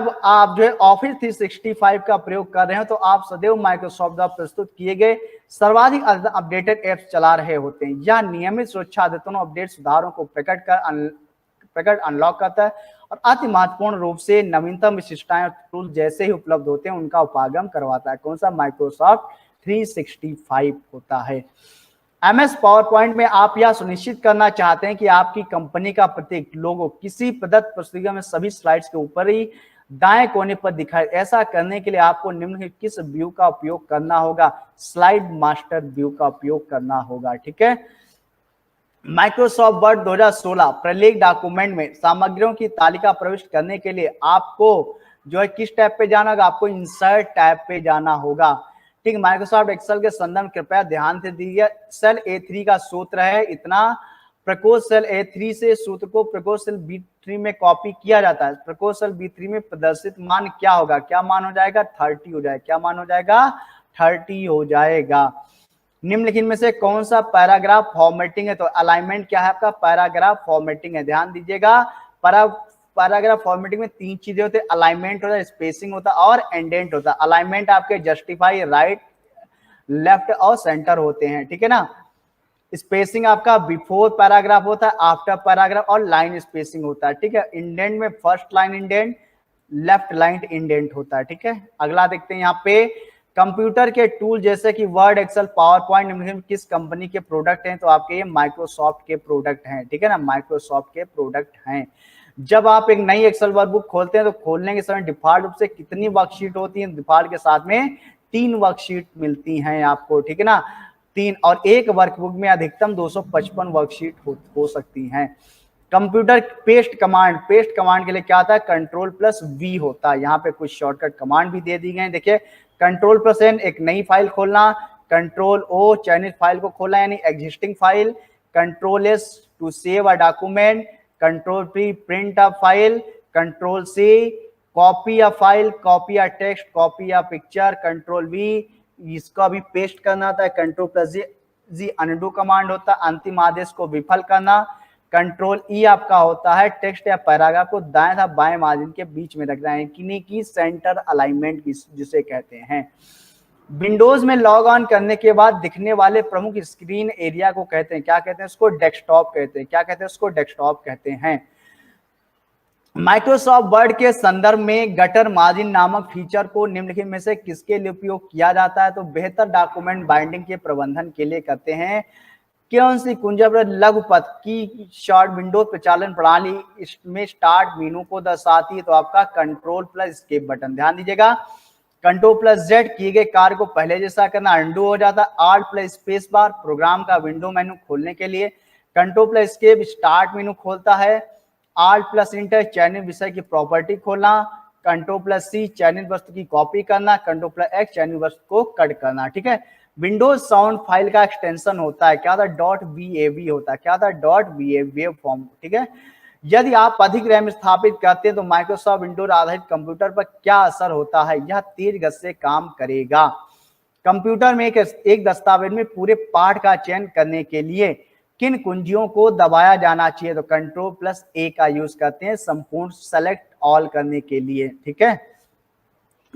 है ऑफिस 365 का प्रयोग कर रहे हैं तो आप सदैव माइक्रोसॉफ्ट द्वारा प्रस्तुत किए गए सर्वाधिक अपडेटेड एप्स चला रहे होते हैं। यह नियमित सुरक्षा आदतों अपडेट सुधारों को प्रकट अनलॉक करता है और अति महत्वपूर्ण रूप से नवीनतम विशिष्टताएं और टूल जैसे ही उपलब्ध होते हैं उनका उपागम करवाता है। कौन सा, माइक्रोसॉफ्ट 365 होता है। एमएस पावर पॉइंट में आप यह सुनिश्चित करना चाहते हैं कि आपकी कंपनी का प्रत्येक लोगो किसी प्रदत्त पुस्तिका में सभी स्लाइड्स के ऊपर ही दाएं कोने पर दिखाए। ऐसा करने के लिए आपको निम्नलिखित किस व्यू का उपयोग करना होगा, स्लाइड मास्टर व्यू का उपयोग करना होगा। ठीक है। माइक्रोसॉफ्ट वर्ड 2016 प्रलेख डॉक्यूमेंट में सामग्रियों की तालिका प्रविष्ट करने के लिए आपको जो है किस टैब पे जाना होगा, आपको इंसर्ट टैब पे जाना होगा। ठीक, माइक्रोसॉफ्ट एक्सेल के संदर्भ कृपया ध्यान से दीजिए। सेल A3 का सूत्र है इतना, प्रकोष्ठ सेल A3 से सूत्र को प्रकोष्ठ सेल B3 में कॉपी किया जाता है। प्रकोष्ठ सेल B3 में प्रदर्शित मान क्या होगा, क्या मान हो जाएगा, 30 हो जाएगा। क्या मान हो जाएगा, 30 हो जाएगा। निम्नलिखित में से कौन सा पैराग्राफ फॉर्मेटिंग है, तो अलाइनमेंट क्या है आपका, पैराग्राफ फॉर्मेटिंग है। ध्यान दीजिएगा, पैराग्राफ फॉर्मेटिंग में तीन चीजें होती है, अलाइनमेंट होता है, स्पेसिंग होता है और एंडेंट होता है। अलाइनमेंट आपके जस्टिफाई, राइट, लेफ्ट और सेंटर होते हैं। ठीक है ना। स्पेसिंग आपका बिफोर पैराग्राफ होता है, आफ्टर पैराग्राफ और लाइन स्पेसिंग होता है। ठीक है। इंडेंट में first line indent, left line indent होता है। ठीक है। अगला देखते हैं यहाँ पे, कंप्यूटर के टूल जैसे कि वर्ड, एक्सेल, पावर पॉइंट किस कंपनी के प्रोडक्ट हैं, तो आपके ये माइक्रोसॉफ्ट के प्रोडक्ट हैं। ठीक है ना, माइक्रोसॉफ्ट के प्रोडक्ट हैं। जब आप एक नई एक्सेल वर्कबुक खोलते हैं तो खोलने के समय डिफॉल्ट रूप से कितनी वर्कशीट होती है, डिफॉल्ट के साथ में 3 वर्कशीट मिलती हैं आपको। ठीक है ना, 3, और एक वर्कबुक में अधिकतम 255 वर्कशीट हो सकती हैं। कंप्यूटर पेस्ट कमांड के लिए क्या आता है, Ctrl+V होता है। यहाँ पे कुछ शॉर्टकट कमांड भी दे दी गए हैं। देखिए, Ctrl+N एक नई फाइल खोलना, Ctrl+O चयनित फाइल को खोलना यानी existing file, Ctrl+S to save a document, Ctrl+P print a file, Ctrl+C copy a file, copy a text, copy a picture, Ctrl+V इसका भी पेस्ट करना था, Ctrl+G अनडू कमांड होता है, अंतिम आदेश को विफल करना, Ctrl+E आपका होता है टेक्स्ट या पैराग्राफ को दाएं तथा बाएं मार्जिन के बीच में रखना है, की सेंटर अलाइनमेंट जिसे कहते हैं। विंडोज में लॉग ऑन करने के बाद दिखने वाले प्रमुख स्क्रीन एरिया को कहते हैं, क्या कहते हैं, उसको डेस्कटॉप कहते हैं। क्या कहते हैं, उसको डेस्कटॉप कहते हैं। माइक्रोसॉफ्ट वर्ड के संदर्भ में गटर मार्जिन नामक फीचर को निम्नलिखित में से किसके लिए उपयोग किया जाता है, तो बेहतर डॉक्यूमेंट बाइंडिंग के प्रबंधन के लिए करते हैं। कौन सी कुंजा लघुपथ की शॉर्ट विंडो प्रचालन प्रणाली इसमें स्टार्ट मेनू को दर्शाती है, तो आपका Ctrl+Escape बटन। ध्यान दीजिएगा, Ctrl+Z किए गए कार्य को पहले जैसा करना, अंडू हो जाता है। Alt+स्पेस बार प्रोग्राम का विंडो मेनू खोलने के लिए, Ctrl+Escape स्टार्ट मेनू खोलता है। Alt+Enter चयनित विषय की प्रॉपर्टी खोलना, Ctrl+C चयनित वस्तु की कॉपी करना, Ctrl+X चयनित वस्तु को कट करना। ठीक है। विंडोज साउंड फाइल का एक्सटेंशन होता है, क्या था, .wav होता है। क्या था, .wav फॉर्म। ठीक है। यदि आप अधिक रैम स्थापित करते हैं तो माइक्रोसॉफ्ट विंडोज आधारित कंप्यूटर पर क्या असर होता है, यह तेज गति से काम करेगा। कंप्यूटर में एक दस्तावेज में पूरे पाठ का चयन करने के लिए किन कुंजियों को दबाया जाना चाहिए, तो Ctrl+A का यूज करते हैं। संपूर्ण सेलेक्ट ऑल करने के लिए, ठीक है।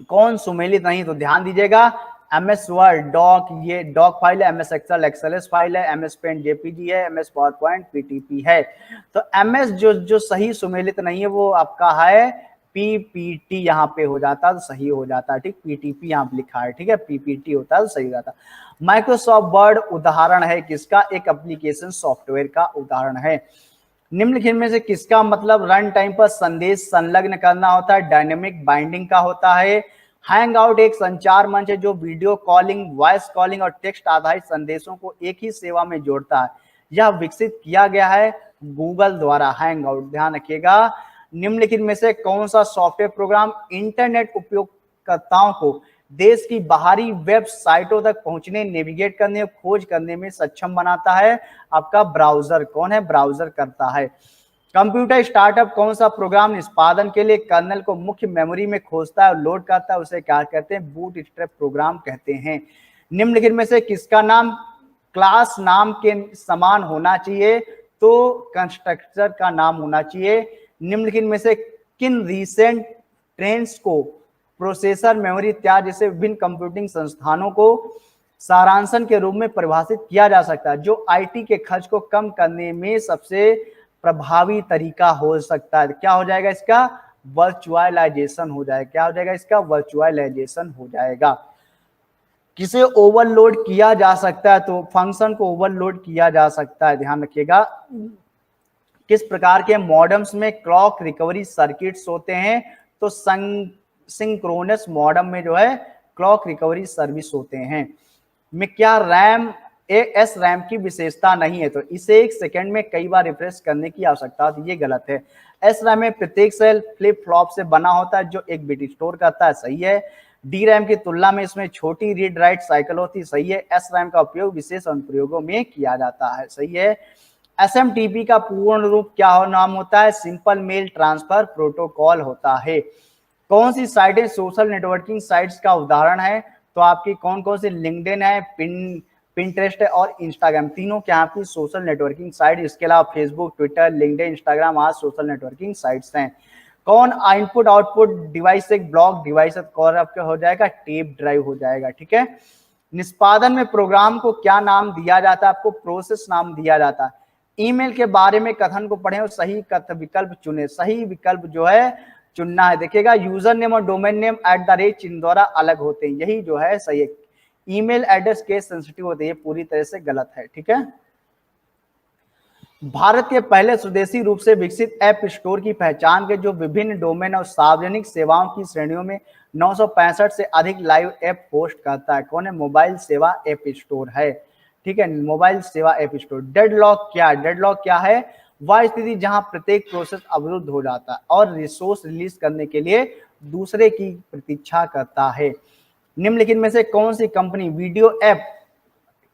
कौन सुमेलित नहीं, तो ध्यान दीजिएगा, MS वर्ड डॉक, ये डॉक फाइल है, MS एक्सेल XLS फाइल है, MS पेंट JPG है, MS पावर पॉइंट PTP है। तो MS जो सही सुमेलित नहीं है वो आपका है PPT, यहाँ पे हो जाता तो सही हो जाता, ठीक। PTP यहाँ पे लिखा है, ठीक है, PPT होता तो सही हो जाता। माइक्रोसॉफ्ट वर्ड उदाहरण है किसका, एक एप्लीकेशन सॉफ्टवेयर का उदाहरण है। निम्नलिखित में से किसका मतलब रन टाइम पर संदेश संलग्न करना होता है, डायनेमिक बाइंडिंग का होता है। हैंग आउट एक संचार मंच है जो वीडियो कॉलिंग, वॉइस कॉलिंग और टेक्स्ट आधारित संदेशों को एक ही सेवा में जोड़ता है। यह विकसित किया गया है गूगल द्वारा, हैंग आउट, ध्यान रखिएगा। निम्नलिखित में से कौन सा सॉफ्टवेयर प्रोग्राम इंटरनेट उपयोगकर्ताओं को देश की बाहरी वेबसाइटों तक पहुंचने, नेविगेट करने और खोज करने में सक्षम बनाता है, आपका ब्राउजर। कौन है, ब्राउजर करता है। कंप्यूटर स्टार्टअप कौन सा प्रोग्राम निष्पादन के लिए कर्नल को मुख्य मेमोरी में खोजता है और लोड करता है, उसे क्या कहते हैं, बूटस्ट्रैप प्रोग्राम कहते हैं। निम्नलिखित में से किसका नाम क्लास नाम के समान होना चाहिए, तो कंस्ट्रक्टर का नाम होना चाहिए। निम्नलिखित में से किन रीसेंट ट्रेंड्स को प्रोसेसर, मेमोरी इत्यादि जैसे विभिन्न कंप्यूटिंग संस्थानों को सारांशन के रूप में परिभाषित किया जा सकता है, जो IT के खर्च को कम करने में सबसे प्रभावी तरीका हो सकता है। क्या हो जाएगा इसका, वर्चुअलाइजेशन हो जाएगा। क्या हो जाएगा इसका, वर्चुअलाइजेशन हो जाएगा। किसे ओवरलोड किया जा सकता है, तो फंक्शन को ओवरलोड किया जा सकता है, ध्यान रखिएगा। किस प्रकार के मॉडम्स में क्लॉक रिकवरी सर्किट्स होते हैं, तो सिंक्रोनस मॉडम में जो है क्लॉक रिकवरी सर्विस होते हैं। में क्या रैम एस रैम की विशेषता नहीं है, तो इसे 1 सेकंड में कई बार रिफ्रेश करने की आवश्यकता, तो ये गलत है। एस रैम में प्रत्येक सेल फ्लिप फ्लॉप से बना होता है जो एक बिट स्टोर करता है, सही है। डी रैम की तुलना में इसमें छोटी रीड राइट साइकिल होती है, सही है। एस रैम का उपयोग विशेष अनुप्रयोगों में किया जाता है, सही है। SMTP का पूर्ण रूप क्या नाम होता है, सिंपल मेल ट्रांसफर प्रोटोकॉल होता है। कौन सी साइटें सोशल नेटवर्किंग साइट्स का उदाहरण है, तो आपकी कौन कौन सी, लिंक्डइन है, पिंटरेस्ट है और इंस्टाग्राम, तीनों क्या आपकी सोशल नेटवर्किंग साइट। इसके अलावा फेसबुक, ट्विटर, लिंक्डइन, इंस्टाग्राम आज सोशल नेटवर्किंग साइट्स हैं। कौन इनपुट आउटपुट डिवाइस एक ब्लॉक डिवाइस कौन आपका हो जाएगा, टेप ड्राइव हो जाएगा, ठीक है। निष्पादन में प्रोग्राम को क्या नाम दिया जाता है, आपको प्रोसेस नाम दिया जाता है। ईमेल के बारे में कथन को पढ़ें और सही कथ विकल्प चुने, सही विकल्प जो है चुनना है। देखिएगा, यूजर नेम और डोमेन नेम @ चिन्ह द्वारा अलग होते हैं, यही जो है सही है। ईमेल एड्रेस केस सेंसिटिव होते हैं, ये पूरी तरह से गलत है, ठीक है। भारत के पहले स्वदेशी रूप से विकसित ऐप स्टोर की पहचान के जो विभिन्न डोमेन और सार्वजनिक सेवाओं की श्रेणियों में 965 से अधिक लाइव ऐप होस्ट करता है, कौन है, मोबाइल सेवा ऐप स्टोर है, ठीक है, मोबाइल सेवा ऐप स्टोर। डेडलॉक क्या है, डेडलॉक क्या है, वह स्थिति जहां प्रत्येक प्रोसेस अवरुद्ध हो जाता है और रिसोर्स रिलीज करने के लिए दूसरे की प्रतीक्षा करता है। निम्नलिखित में से कौन सी कंपनी वीडियो ऐप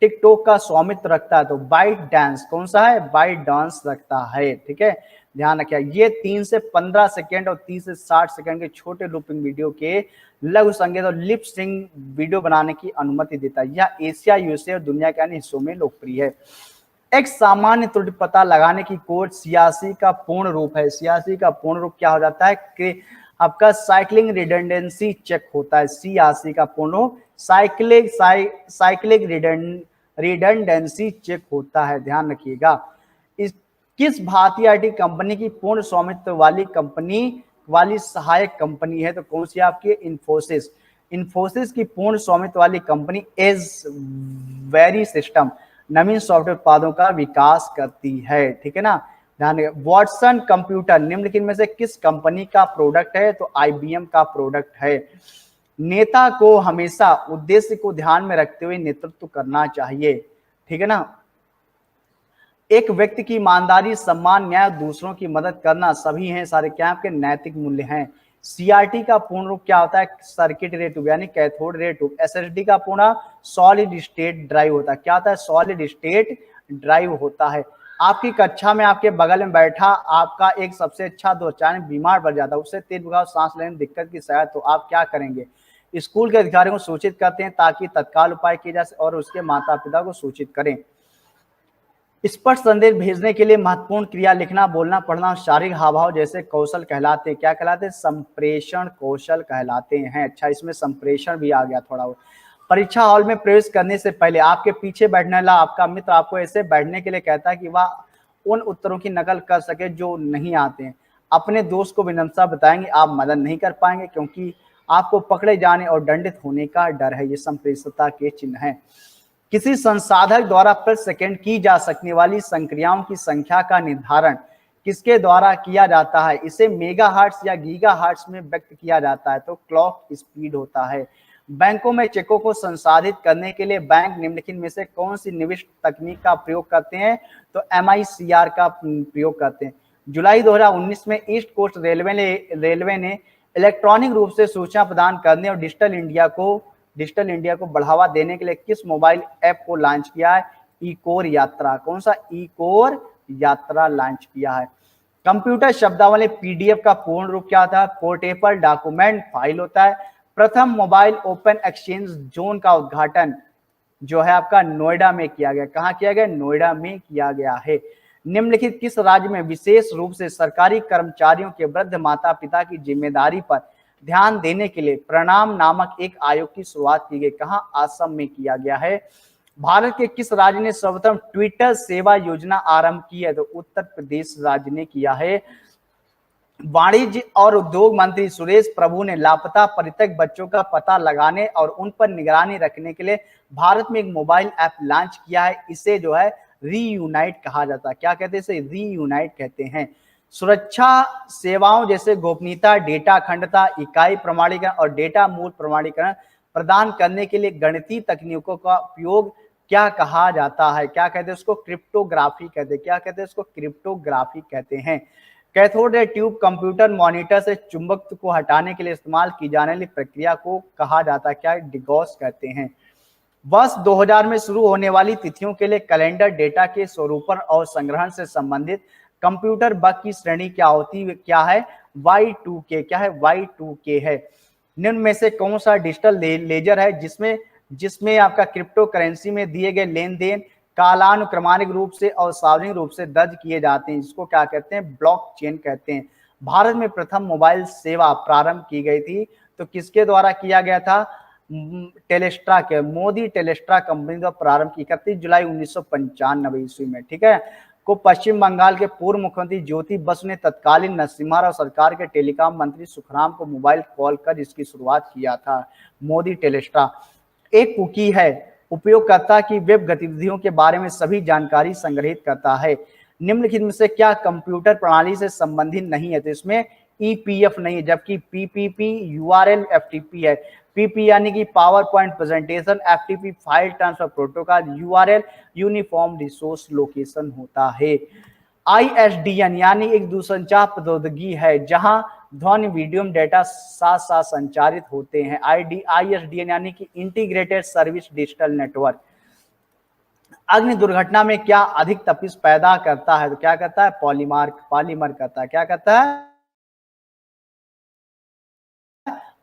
टिकटॉक का स्वामित्व रखता है, तो बाइट डांस, कौन सा है, बाइट डांस रखता है, ठीक है, ध्यान रखिए। ये 3 से 15 सेकंड और 30 से 60 सेकंड के छोटे लूपिंग वीडियो के लघु संगीत और लिप सिंग वीडियो बनाने की अनुमति देता है। यह एशिया, यूएसए और दुनिया के अन्य हिस्सों में लोकप्रिय है। एक सामान्य त्रुटि पता लगाने की कोड सियासी का पूर्ण रूप है, सियासी का पूर्ण रूप क्या हो जाता है कि आपका साइक्लिंग रिडंडेंसी चेक होता है, सियासी का पूर्ण रूप साइक्लिक रिडंडेंसी चेक होता है, ध्यान रखिएगा। इस किस भारतीय IT कंपनी की पूर्ण स्वामित्व वाली सहायक कंपनी है, तो कौन सी आपकी, इन्फोसिस। इन्फोसिस की पूर्ण स्वामित्व वाली कंपनी एज वेरी सिस्टम नवीन सॉफ्टवेयर उत्पादों का विकास करती है, ठीक है ना, ध्यान रखिए। वॉटसन कंप्यूटर निम्नलिखित में से किस कंपनी का प्रोडक्ट है, तो IBM का प्रोडक्ट है। नेता को हमेशा उद्देश्य को ध्यान में रखते हुए नेतृत्व करना चाहिए, ठीक है ना। एक व्यक्ति की ईमानदारी, सम्मान, न्याय, दूसरों की मदद करना सभी हैं सारे क्या आपके नैतिक मूल्य हैं। CRT का पूर्ण रूप क्या होता है, सर्किट रे ट्यूब यानी कैथोड रे ट्यूब। SSD का पूर्ण सॉलिड स्टेट ड्राइव होता है, क्या होता है, सॉलिड स्टेट ड्राइव होता है। आपकी कक्षा में आपके बगल में बैठा आपका एक सबसे अच्छा दोस्त अचानक बीमार पड़ जाता है, उससे तेज बुखार, सांस लेने में दिक्कत की शिकायत, तो आप क्या करेंगे, स्कूल के अधिकारियों को सूचित करते हैं ताकि तत्काल उपाय किए जा सके और उसके माता पिता को सूचित करें। स्पष्ट संदेश भेजने के लिए महत्वपूर्ण क्रिया लिखना, बोलना, पढ़ना, शारीरिक हाव भाव जैसे कौशल कहलाते हैं। क्या कहलाते हैं? संप्रेषण कौशल कहलाते हैं। अच्छा, इसमें संप्रेषण भी आ गया थोड़ा। परीक्षा हॉल में प्रवेश करने से पहले आपके पीछे बैठने वाला आपका मित्र आपको ऐसे बैठने के लिए कहता है कि वह उन उत्तरों की नकल कर सके जो नहीं आते हैं। अपने दोस्त को विनम्रता बताएंगे, आप मदद नहीं कर पाएंगे क्योंकि आपको पकड़े जाने और दंडित होने का डर है। ये संप्रेषणता के चिन्ह हैं। किसी संसाधक द्वारा प्रति सेकंड की जा सकने वाली संक्रियाओं की संख्या का निर्धारण किसके द्वारा किया जाता है? इसे मेगाहर्ट्ज या गीगाहर्ट्ज में व्यक्त किया जाता है, तो क्लॉक स्पीड होता है। बैंकों में चेकों को संसाधित करने के लिए बैंक निम्नलिखित में से कौन सी निविष्ट तकनीक का प्रयोग करते हैं? तो MICR का प्रयोग करते हैं। जुलाई 2019 में ईस्ट कोस्ट रेलवे ने इलेक्ट्रॉनिक रूप से सूचना प्रदान करने और डिजिटल इंडिया को बढ़ावा देने के लिए किस मोबाइल ऐप को लॉन्च किया है? इकोर यात्रा। कौन सा? इकोर यात्रा लॉन्च किया है। कंप्यूटर शब्दावली PDF का पूर्ण रूप क्या था? पोर्टेबल डॉक्यूमेंट फाइल होता है। प्रथम मोबाइल ओपन एक्सचेंज जोन का उद्घाटन जो है आपका नोएडा में किया गया। कहाँ किया गया? नोएडा में किया गया है। निम्नलिखित किस राज्य में विशेष रूप से सरकारी कर्मचारियों के वृद्ध माता पिता की जिम्मेदारी पर ध्यान देने के लिए प्रणाम नामक एक आयोग की शुरुआत की गई? कहाँ? असम में किया गया है। भारत के किस राज्य ने सर्वप्रथम ट्विटर सेवा योजना आरंभ की है? तो उत्तर प्रदेश राज्य ने किया है। वाणिज्य और उद्योग मंत्री सुरेश प्रभु ने लापता परित्यक्त बच्चों का पता लगाने और उन पर निगरानी रखने के लिए भारत में एक मोबाइल ऐप लॉन्च किया है। इसे जो है रीयूनाइट कहा जाता है। क्या कहते हैं? इसे रीयूनाइट कहते हैं। सुरक्षा सेवाओं जैसे गोपनीयता, डेटा अखंडता, इकाई प्रमाणीकरण और डेटा मूल प्रमाणीकरण प्रदान करने के लिए गणितीय तकनीकों का उपयोग क्या कहा जाता है? क्या कहते हैं? उसको क्रिप्टोग्राफी कहते हैं। क्या कहते हैं? उसको क्रिप्टोग्राफी कहते हैं। Cathode ray tube computer monitor से चुंबकत्व को हटाने के लिए इस्तेमाल की जाने वाली प्रक्रिया को कहा जाता है? क्या? डिगॉस कहते हैं। वर्ष 2000 में शुरू होने वाली तिथियों के लिए कैलेंडर डेटा के स्वरूपण और संग्रहण से संबंधित कंप्यूटर बग की श्रेणी क्या है? Y2K। क्या है? Y2K है। निम्न में से कौन सा डिजिटल लेजर है जिसमें आपका क्रिप्टो करेंसी में दिए गए लेन देन कालानुक्रमानिक रूप से और सार्वजनिक रूप से दर्ज किए जाते हैं? जिसको क्या कहते हैं? ब्लॉकचेन कहते हैं। भारत में प्रथम मोबाइल सेवा प्रारंभ की गई थी, तो किसके द्वारा किया गया था? टेलेस्ट्रा के, मोदी टेलेस्ट्रा कंपनी द्वारा प्रारंभ की 31 जुलाई 1995 ईस्वी में। ठीक है। को पश्चिम बंगाल के पूर्व मुख्यमंत्री ज्योति बसु ने तत्कालीन नरसिम्हा राव सरकार के टेलीकॉम मंत्री सुखराम को मोबाइल कॉल कर इसकी शुरुआत किया था। मोदी टेलेस्ट्रा एक कुकी है, उपयोगकर्ता की वेब गतिविधियों के बारे में सभी जानकारी संग्रहित करता है। निम्नलिखित में से क्या कंप्यूटर प्रणाली से संबंधित नहीं है? तो इसमें EPF नहीं है, जबकि PPP URL FTP है। PP यानी कि power point presentation, FTP file transfer protocol, URL uniform resource location होता है। ISDN यानी एक दूरसंचार प्रौद्योगिकी है जहां ध्वनि वीडियो डेटा साथ साथ संचारित होते हैं। ISDN यानी कि इंटीग्रेटेड सर्विस डिजिटल नेटवर्क। अग्नि दुर्घटना में क्या अधिक तपिश पैदा करता है? तो क्या करता है? पॉलीमर करता है। क्या करता है?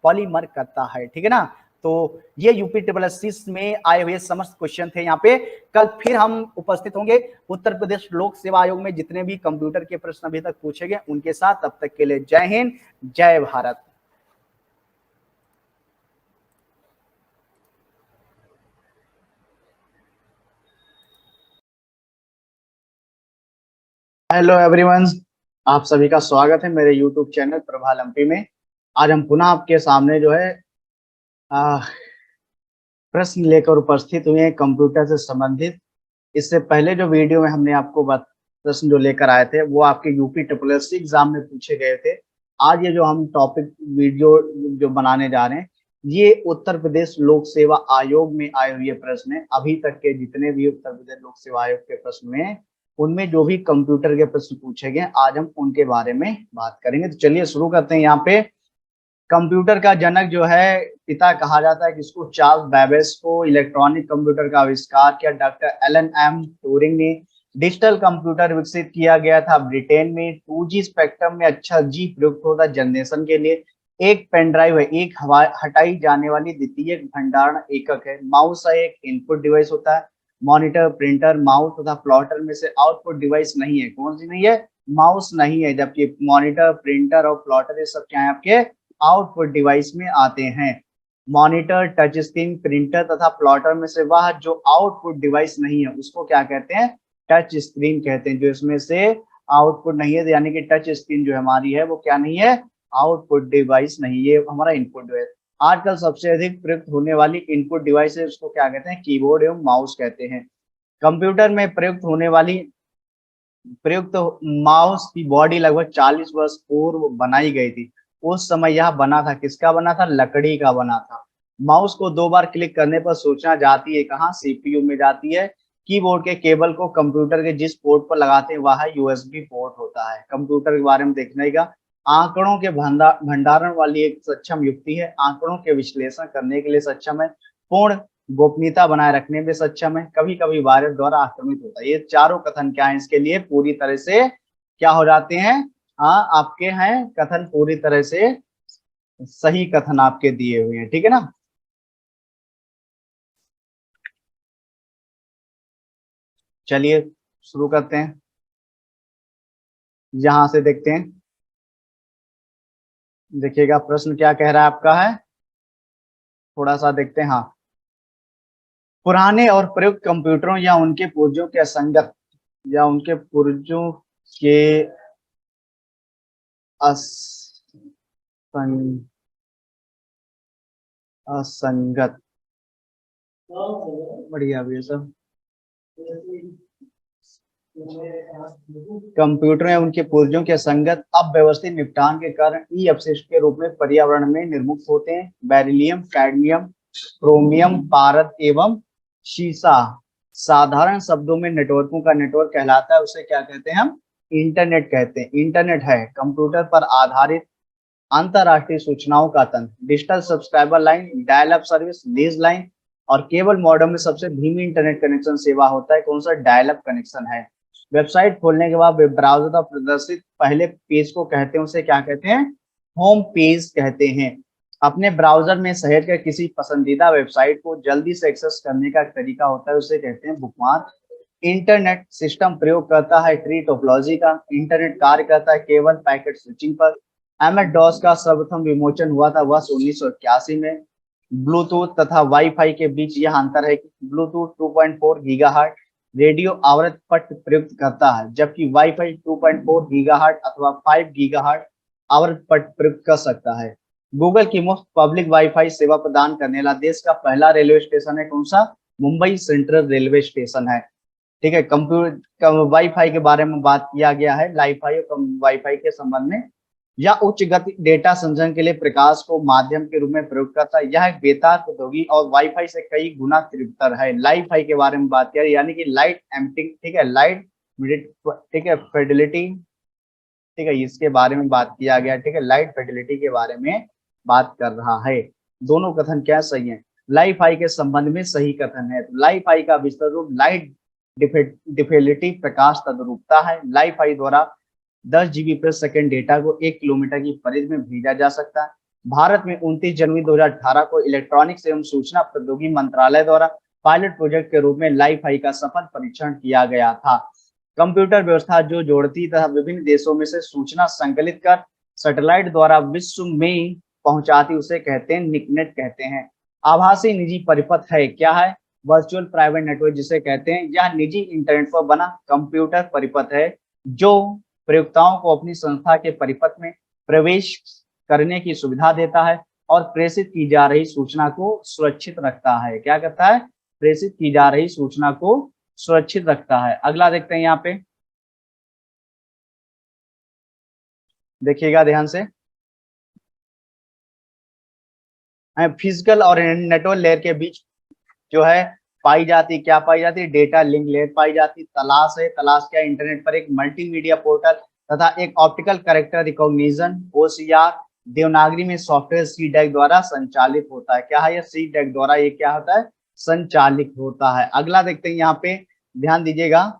पॉलीमर करता है। ठीक है ना। तो ये UPSSC में आए हुए समस्त क्वेश्चन थे यहाँ पे। कल फिर हम उपस्थित होंगे उत्तर प्रदेश लोक सेवा आयोग में जितने भी कंप्यूटर के प्रश्न अभी तक पूछे गए उनके साथ। तब तक के लिए जय हिंद, जय भारत। हेलो एवरीवन, आप सभी का स्वागत है मेरे YouTube चैनल प्रभा लंपी में। आज हम पुनः आपके सामने जो है प्रश्न लेकर उपस्थित हुए हैं कंप्यूटर से संबंधित। इससे पहले जो वीडियो में हमने आपको प्रश्न जो लेकर आए थे वो आपके UPSSC एग्जाम में पूछे गए थे। आज ये जो हम टॉपिक वीडियो जो बनाने जा रहे हैं ये उत्तर प्रदेश लोक सेवा आयोग में आए हुए प्रश्न है। अभी तक के जितने भी उत्तर प्रदेश लोक सेवा आयोग के प्रश्न में उनमें जो भी कंप्यूटर के प्रश्न पूछे गए आज हम उनके बारे में बात करेंगे। तो चलिए शुरू करते हैं। यहाँ पे कंप्यूटर का जनक जो है पिता कहा जाता है किसको? चार्ल्स बैबेज को। इलेक्ट्रॉनिक कंप्यूटर का आविष्कार किया डॉक्टर एलन एम ट्यूरिंग ने। डिजिटल कंप्यूटर विकसित किया गया था ब्रिटेन में। 2G स्पेक्ट्रम में अच्छा G प्रयुक्त होता जनरेशन के लिए। एक पेन ड्राइव है, एक हटाई जाने वाली द्वितीयक भंडारण एकक है। माउस है, एक इनपुट डिवाइस होता है। मॉनिटर, प्रिंटर, माउस तथा प्लॉटर में से आउटपुट डिवाइस नहीं है। कौन सी नहीं है? माउस नहीं है, जबकि मॉनिटर, प्रिंटर और प्लॉटर ये सब क्या है? आपके आउटपुट डिवाइस में आते हैं। मॉनिटर, टच स्क्रीन, प्रिंटर तथा प्लॉटर में से वह जो आउटपुट डिवाइस नहीं है उसको क्या कहते हैं? टच स्क्रीन कहते हैं। जो इसमें से आउटपुट नहीं है, यानी कि टच स्क्रीन जो हमारी है वो क्या नहीं है? आउटपुट डिवाइस नहीं, ये हमारा इनपुट डिवाइस। आजकल सबसे अधिक प्रयुक्त होने वाली इनपुट डिवाइस है उसको क्या कहते हैं? कीबोर्ड एवं माउस कहते हैं। कंप्यूटर में प्रयुक्त होने वाली प्रयुक्त माउस की बॉडी लगभग 40 वर्ष पूर्व बनाई गई थी। उस समय यह बना था, किसका बना था? लकड़ी का बना था। माउस को 2 बार क्लिक करने पर सूचना जाती है कहाँ? सीपीयू में जाती है। कीबोर्ड के केबल को कंप्यूटर के जिस पोर्ट पर लगाते हैं वह यूएसबी पोर्ट होता है। कंप्यूटर के बारे में देखने का, आंकड़ों के भंडारण वाली एक सक्षम युक्ति है। आंकड़ों के विश्लेषण करने के लिए सक्षम है। पूर्ण गोपनीयता बनाए रखने में सक्षम है। कभी कभी वायरस द्वारा आक्रमित होता है। ये चारों कथन क्या है? इसके लिए पूरी तरह से क्या हो जाते हैं? हाँ, आपके हैं कथन पूरी तरह से सही कथन आपके दिए हुए हैं, ठीक है ना। चलिए शुरू करते हैं, यहां से देखते हैं। देखिएगा प्रश्न क्या कह रहा है आपका है, थोड़ा सा देखते हैं। हाँ, पुराने और प्रयुक्त कंप्यूटरों या उनके पुर्जों के असंगत या उनके पुर्जों के असंग असंगत, बढ़िया भी है सब। कंप्यूटर या उनके पुर्जों के असंगत अव्यवस्थित निपटान के कारण ई अपशिष्ट के रूप में पर्यावरण में निर्मुक्त होते हैं। बेरिलियम, कैडमियम, क्रोमियम, पारद एवं शीशा साधारण शब्दों में नेटवर्कों का नेटवर्क कहलाता है। उसे क्या कहते हैं? हम इंटरनेट कहते हैं। इंटरनेट है कंप्यूटर पर आधारित अंतरराष्ट्रीय सूचनाओं का तंत्र। Digital subscriber line, dial up service, lease line और केबल मॉडेम में सबसे धीमी इंटरनेट कनेक्शन सेवा होता है। कौन सा? डायल अप कनेक्शन है। वेबसाइट खोलने के बाद वेब ब्राउजर पर प्रदर्शित पहले पेज को कहते हैं, उसे क्या कहते हैं? होम पेज कहते हैं। अपने ब्राउजर में शहर के किसी पसंदीदा वेबसाइट को जल्दी से एक्सेस करने का तरीका होता है, उसे कहते हैं बुकमार्क। इंटरनेट सिस्टम प्रयोग करता है ट्री टोपोलॉजी का। इंटरनेट कार्य करता है केवल पैकेट स्विचिंग पर। एमएस डॉस का सर्वप्रथम विमोचन हुआ था वर्ष 1981 में। ब्लूटूथ तथा वाईफाई के बीच यह अंतर है कि ब्लूटूथ 2.4 गीगाहर्ट्ज रेडियो आवृत्ति पट्ट प्रयुक्त करता है, जबकि वाईफाई 2.4 गीगाहर्ट्ज अथवा 5 गीगाहर्ट्ज आवृत्ति पट्ट प्रयुक्त कर सकता है। गूगल की मुफ्त पब्लिक वाईफाई सेवा प्रदान करने वाला देश का पहला रेलवे स्टेशन है। कौन सा? मुंबई सेंट्रल रेलवे स्टेशन है। ठीक है, कंप्यूटर वाईफाई के बारे में बात किया गया है। लाईफाई और वाईफाई के संबंध में, या उच्च गति डेटा संचरण के लिए प्रकाश को माध्यम के रूप में प्रयोग करता है। यह एक बेतार प्रौद्योगिकी और वाईफाई से कई गुना तीव्रतर है। लाईफाई के बारे में बात किया, यानी कि लाइट एमिटिंग, ठीक है, लाइट, ठीक है, फिडेलिटी, ठीक है, इसके बारे में बात किया गया। ठीक है, लाइट फिडेलिटी के बारे में बात कर रहा है। दोनों कथन क्या सही है? लाईफाई के संबंध में सही कथन है। लाईफाई का विस्तृत रूप लाइट डिफिडेलिटी, प्रकाश तद्रुपता है। लाईफाई द्वारा 10 जीबी प्रति सेकंड डेटा को 1 किलोमीटर की परिधि में भेजा जा सकता है। भारत में 29 जनवरी 2018 को इलेक्ट्रॉनिक्स एवं सूचना प्रौद्योगिकी मंत्रालय द्वारा पायलट प्रोजेक्ट के रूप में लाईफाई का सफल परीक्षण किया गया था। कंप्यूटर व्यवस्था जो जोड़ती तथा विभिन्न देशों में से सूचना संकलित कर सैटेलाइट द्वारा विश्व में पहुंचाती, उसे कहते हैं निकनेट कहते हैं। आभासी निजी परिपथ है, क्या है? वर्चुअल प्राइवेट नेटवर्क जिसे कहते हैं। यह निजी इंटरनेट पर बना कंप्यूटर परिपथ है जो प्रयोक्ताओं को अपनी संस्था के परिपथ में प्रवेश करने की सुविधा देता है और प्रेषित की जा रही सूचना को सुरक्षित रखता है। क्या करता है? प्रेषित की जा रही सूचना को सुरक्षित रखता है। अगला देखते हैं, यहाँ पे देखिएगा ध्यान से। फिजिकल और नेटवर्क लेयर के बीच जो है पाई जाती, क्या पाई जाती? डेटा लिंक लेयर पाई जाती। तलाश है, तलाश क्या? इंटरनेट पर एक मल्टीमीडिया पोर्टल तथा एक optical character recognition OCR Devanagari में सॉफ्टवेयर सी डेक द्वारा संचालित होता है। क्या है? ये सी डेक द्वारा ये क्या होता है? संचालित होता है। अगला देखते हैं, यहाँ पे ध्यान दीजिएगा।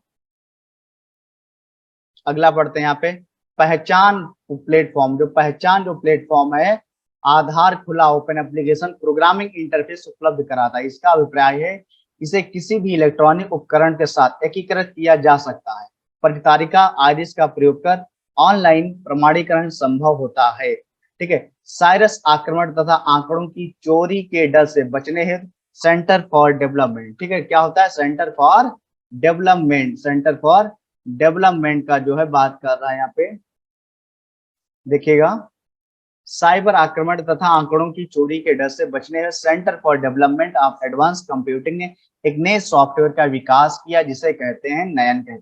अगला पढ़ते हैं यहाँ पे, पहचान प्लेटफॉर्म। जो पहचान जो प्लेटफॉर्म है, आधार खुला ओपन एप्लीकेशन प्रोग्रामिंग इंटरफेस उपलब्ध कराता है। इसका अभिप्राय है इसे किसी भी इलेक्ट्रॉनिक उपकरण के साथ एकीकृत किया जा सकता है। परितारिका आइरिस का प्रयोग कर ऑनलाइन प्रमाणीकरण संभव होता है। ठीक है। साइरस आक्रमण तथा आंकड़ों की चोरी के डर से बचने हेतु सेंटर फॉर डेवलपमेंट, ठीक है, क्या होता है, centre for development, centre for development का जो है बात कर रहा है यहाँ पे, देखिएगा, साइबर आक्रमण तथा आंकड़ों की चोरी के डर से बचने में centre for development of advance computing ने एक नए सॉफ्टवेयर का विकास किया जिसे कहते हैं नयन कहते हैं।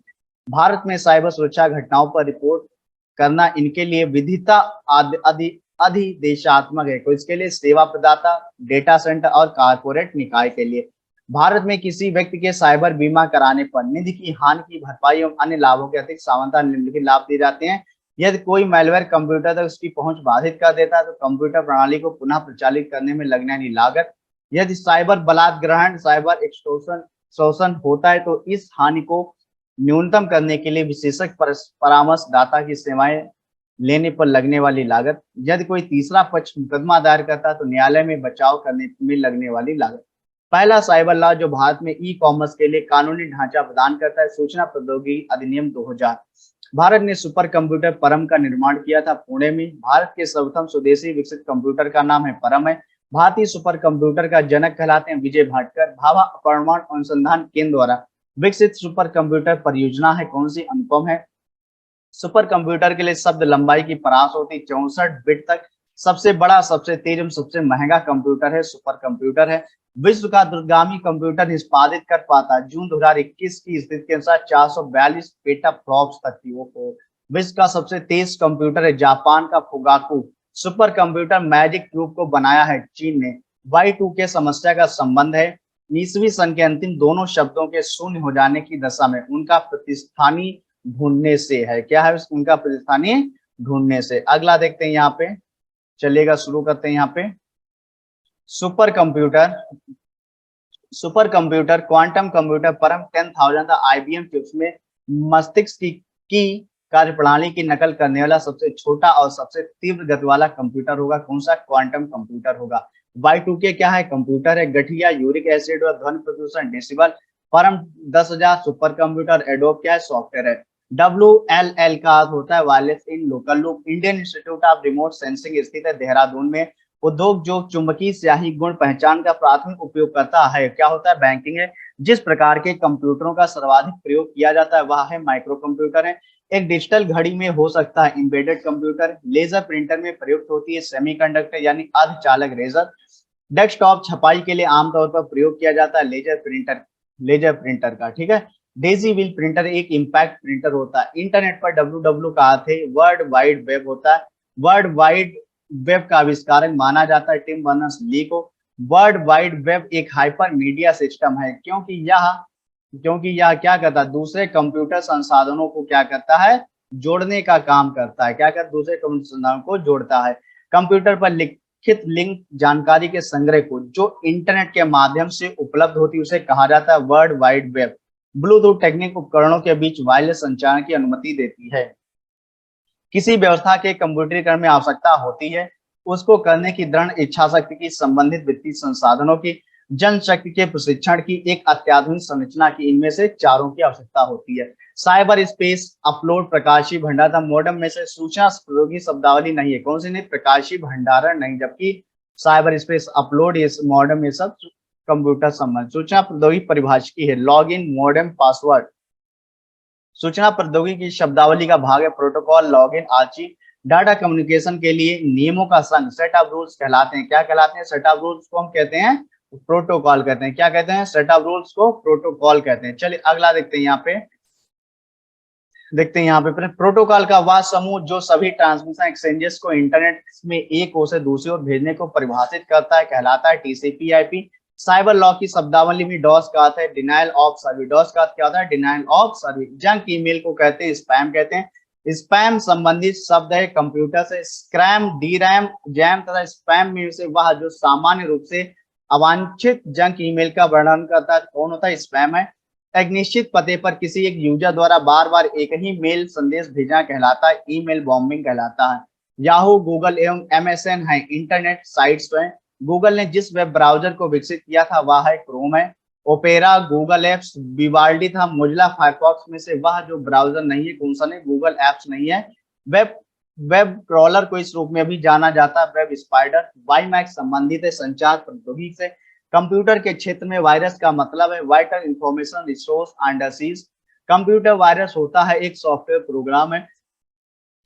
भारत में साइबर सुरक्षा घटनाओं पर रिपोर्ट करना इनके लिए विधिता अधिदेशात्मक है। इसके लिए सेवा प्रदाता, डेटा सेंटर और कारपोरेट निकाय के लिए भारत में किसी व्यक्ति के साइबर बीमा कराने पर निधि की हानि की भरपाई एवं अन्य लाभों के अतिरिक्त सामान्यतः निम्नलिखित लाभ दिए जाते हैं। यदि कोई मैलवेयर कंप्यूटर तक उसकी पहुंच बाधित कर देता है तो कंप्यूटर प्रणाली को पुनः प्रचालित करने में लगने वाली लागत, यदि साइबर बलात् ग्रहण, साइबर एक्सटॉर्शन होता है तो इस हानि को न्यूनतम करने के लिए विशेषज्ञ परामर्शदाता की सेवाएं लेने पर लगने वाली लागत, यदि कोई तीसरा पक्ष मुकदमा दायर करता है तो न्यायालय में बचाव करने में लगने वाली लागत। पहला साइबर लॉ जो भारत में ई कॉमर्स के लिए कानूनी ढांचा प्रदान करता है, सूचना प्रौद्योगिकी अधिनियम 2000। भारत ने सुपर कंप्यूटर परम का निर्माण किया था पुणे में। भारत के सर्वप्रथम स्वदेशी विकसित कंप्यूटर का नाम है परम है। भारतीय सुपर कंप्यूटर का जनक कहलाते हैं विजय भाटकर। भाभा परमाणु अनुसंधान केंद्र द्वारा विकसित सुपर कंप्यूटर परियोजना है कौन सी, अनुपम है। सुपर कंप्यूटर के लिए शब्द लंबाई की परास होती 64 बिट तक। सबसे बड़ा, सबसे तेज एवं सबसे महंगा कंप्यूटर है सुपर कंप्यूटर है। विश्व का दूरगामी कंप्यूटर निष्पादित कर पाता जून 2021 की स्थिति के अनुसार 442 पेटा फ्लॉप्स तक की वो। विश्व का सबसे तेज कंप्यूटर है जापान का Fugaku. Super computer magic cube को बनाया है चीन ने। Y2K समस्या का संबंध है ईसवी सन के अंतिम दोनों शब्दों के शून्य हो जाने की दशा में उनका प्रतिस्थानी ढूंढने से है। क्या है उनका प्रतिस्थानी ढूंढने से। अगला देखते हैं यहाँ पे, चलिएगा शुरू करते हैं यहाँ पे। सुपर कंप्यूटर क्वांटम कंप्यूटर परम 10,000 IBM चिप्स में मस्तिष्क की कार्यप्रणाली की नकल करने वाला सबसे छोटा और सबसे तीव्र गति वाला कंप्यूटर होगा। कौन सा, क्वांटम कंप्यूटर होगा। Y2K क्या है, कंप्यूटर है। गठिया, यूरिक एसिड और ध्वनि प्रदूषण डेसिबल। परम 10,000 सुपर कंप्यूटर। एडोब क्या है, सॉफ्टवेयर है। WLL का अर्थ होता है wireless in local loop. Indian institute of remote sensing स्थित है देहरादून में। उद्योग जो चुंबकीय स्याही गुण पहचान का प्राथमिक उपयोग करता है, क्या होता है, बैंकिंग है। जिस प्रकार के कंप्यूटरों का सर्वाधिक प्रयोग किया जाता है वह है माइक्रो कंप्यूटर है। एक डिजिटल घड़ी में हो सकता है एम्बेडेड कंप्यूटर। लेजर प्रिंटर में प्रयुक्त होती है सेमीकंडक्टर यानी अर्धचालक लेजर। डेस्कटॉप छपाई के लिए आमतौर पर प्रयोग किया जाता है लेजर प्रिंटर का, ठीक है। डेजी व्हील प्रिंटर एक इम्पैक्ट प्रिंटर होता है। इंटरनेट पर WW का अर्थ है वर्ल्ड वाइड वेब होता है। वर्ल्ड वाइड वेब का आविष्कारक माना जाता है टिम बर्नर्स ली को। वर्ल्ड वाइड वेब एक हाइपर मीडिया सिस्टम है क्योंकि यह क्या करता है, दूसरे कंप्यूटर संसाधनों को क्या करता है, जोड़ने का काम करता है। क्या करता है, दूसरे कंप्यूटर संसाधनों को जोड़ता है। कंप्यूटर पर लिखित लिंक जानकारी के संग्रह को जो इंटरनेट के माध्यम से उपलब्ध होती है उसे कहा जाता है world wide web. Bluetooth technique उपकरणों के बीच वायरलेस संचार की अनुमति देती है। किसी व्यवस्था के कंप्यूटरीकरण में आवश्यकता होती है उसको करने की दृढ़ इच्छा शक्ति की, संबंधित वित्तीय संसाधनों की, जनशक्ति के प्रशिक्षण की, एक अत्याधुनिक संरचना की, इनमें से चारों की आवश्यकता होती है। साइबर स्पेस अपलोड प्रकाशीय भंडारण मॉडर्न में से सूचना प्रौद्योगिकी शब्दावली नहीं है। कौन सी नहीं, प्रकाशीय भंडारण नहीं, जबकि साइबर स्पेस अपलोड ये मॉडर्न में सब कंप्यूटर संबंध। सूचना प्रौद्योगिकी परिभाषिकी है लॉग इन, मॉडर्न, पासवर्ड। सूचना प्रौद्योगिकी की शब्दावली का भाग है protocol, login, Archie. Data communication के लिए नियमों का संघ सेट ऑफ रूल्स कहलाते हैं। क्या कहलाते हैं, सेट ऑफ रूल्स को हम कहते हैं प्रोटोकॉल कहते हैं। क्या कहते हैं, सेट ऑफ रूल्स को प्रोटोकॉल कहते हैं। चलिए अगला देखते हैं यहाँ पे। प्रोटोकॉल का वह समूह जो सभी ट्रांसमिशन एक्सचेंजेस को इंटरनेट में एक ओर से दूसरी ओर भेजने को परिभाषित करता है कहलाता है TCP/IP। साइबर लॉ की शब्दावली में डॉस का अर्थ है डिनायल ऑफ सर्विस। डॉस का अर्थ क्या होता है, denial of service. Junk email को कहते हैं स्पैम कहते हैं। स्पैम संबंधित शब्द है कंप्यूटर से। स्क्रैम, डीरैम, जैम तथा स्पैम में से वह जो सामान्य रूप से अवांछित जंक ईमेल का वर्णन करता है कौन होता है, स्पैम है। एक निश्चित पते पर किसी एक यूजर द्वारा बार बार एक ही मेल संदेश भेजना कहलाता है ईमेल बॉम्बिंग कहलाता है। याहू, गूगल एवं MSN है इंटरनेट साइट्स हैं। गूगल ने जिस वेब ब्राउजर को विकसित किया था वह है क्रोम है। ओपेरा, गूगल एप्स, विवाल्डी था, मोजिला फायरफॉक्स में से वह जो ब्राउजर नहीं है, कौन सा नहीं, गूगल एप्स नहीं है। वेब वेब क्रॉलर को इस रूप में भी जाना जाता है, वेब स्पाइडर। वाईमैक्स संबंधित है संचार प्रौद्योगिकी से। कंप्यूटर के क्षेत्र में वायरस का मतलब है vital information resource under siege. Computer virus होता है एक सॉफ्टवेयर प्रोग्राम है।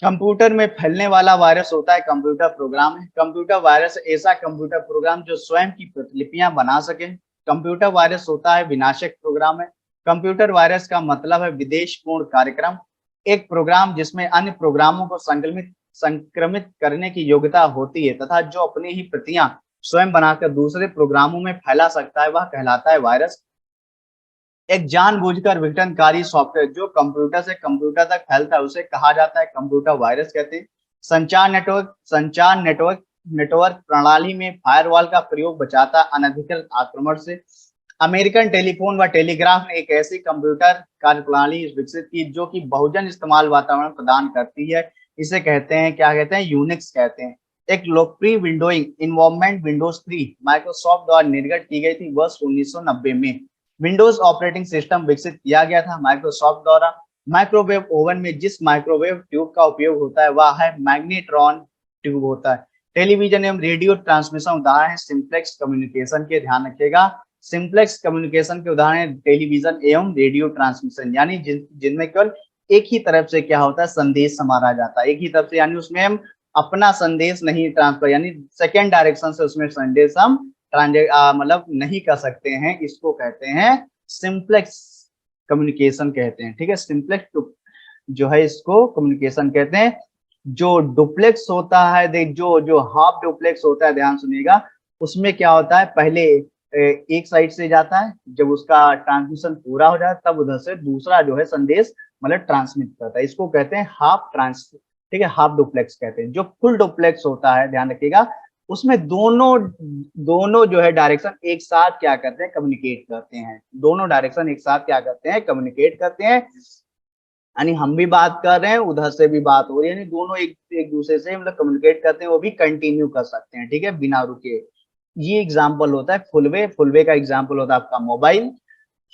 कंप्यूटर में फैलने वाला वायरस होता है कंप्यूटर प्रोग्राम है। कंप्यूटर वायरस ऐसा कंप्यूटर प्रोग्राम जो स्वयं की प्रतिलिपियां बना सके। कंप्यूटर वायरस होता है विनाशक प्रोग्राम है। कंप्यूटर वायरस का मतलब है विदेशपूर्ण कार्यक्रम, एक प्रोग्राम जिसमें अन्य प्रोग्रामों को संक्रमित करने की योग्यता होती है तथा जो अपनी ही प्रतियां स्वयं बनाकर दूसरे प्रोग्रामों में फैला सकता है, वह कहलाता है वायरस। एक जानबूझकर विघटनकारी सॉफ्टवेयर जो कंप्यूटर से कंप्यूटर तक फैलता है उसे कहा जाता है कंप्यूटर वायरस कहते हैं। संचार नेटवर्क नेटवर्क प्रणाली में फायरवॉल का प्रयोग बचाता है अनधिकृत आक्रमण से। अमेरिकन टेलीफोन व टेलीग्राफ ने एक ऐसी कंप्यूटर कार्यप्रणाली विकसित की जो कि बहुजन इस्तेमाल वातावरण प्रदान करती है। इसे कहते हैं, क्या कहते हैं, यूनिक्स कहते हैं। एक लोकप्रिय विंडोइंग इन्वायरमेंट विंडोज 3 माइक्रोसॉफ्ट द्वारा निर्गत की गई थी वर्ष 1990 में। विंडोज ऑपरेटिंग सिस्टम विकसित किया गया था माइक्रोसॉफ्ट द्वारा। माइक्रोवेव ओवन में जिस माइक्रोवेव ट्यूब का उपयोग होता है वह है मैग्नेट्रॉन ट्यूब होता है। टेलीविजन एवं रेडियो ट्रांसमिशन उदाहरण है सिंप्लेक्स कम्युनिकेशन के, ध्यान रखिएगा। सिंप्लेक्स कम्युनिकेशन के उदाहरण टेलीविजन एवं रेडियो ट्रांसमिशन, यानी जिनमें केवल एक ही तरफ से क्या होता है, संदेश हमारा जाता है एक ही तरफ से, यानी उसमें हम अपना संदेश नहीं ट्रांसफर, यानी सेकेंड डायरेक्शन से उसमें संदेश हम मतलब नहीं कर सकते हैं। इसको कहते हैं सिंप्लेक्स कम्युनिकेशन कहते हैं। ठीक है, सिंप्लेक्स जो है इसको कम्युनिकेशन कहते हैं। जो डुप्लेक्स होता है, देख जो जो हाफ डुप्लेक्स होता है, ध्यान सुनिएगा, उसमें क्या होता है, पहले एक साइड से जाता है, जब उसका ट्रांसमिशन पूरा हो जाए तब उधर से दूसरा जो है संदेश मतलब ट्रांसमिट करता है। इसको कहते हैं हाफ ट्रांस, ठीक है, हाफ डुप्लेक्स कहते हैं। जो फुल डुप्लेक्स होता है, ध्यान रखिएगा, उसमें दोनों दोनों जो है डायरेक्शन एक साथ क्या करते हैं, कम्युनिकेट करते हैं। दोनों डायरेक्शन एक साथ क्या करते हैं, कम्युनिकेट करते हैं। यानी हम भी बात कर रहे हैं, उधर से भी बात हो रही है, यानी दोनों एक एक दूसरे से मतलब कम्युनिकेट करते हैं, वो भी कंटिन्यू कर सकते हैं, ठीक है, बिना रुके। ये एग्जाम्पल होता है फुलवे। फुलवे का एग्जाम्पल होता है आपका मोबाइल।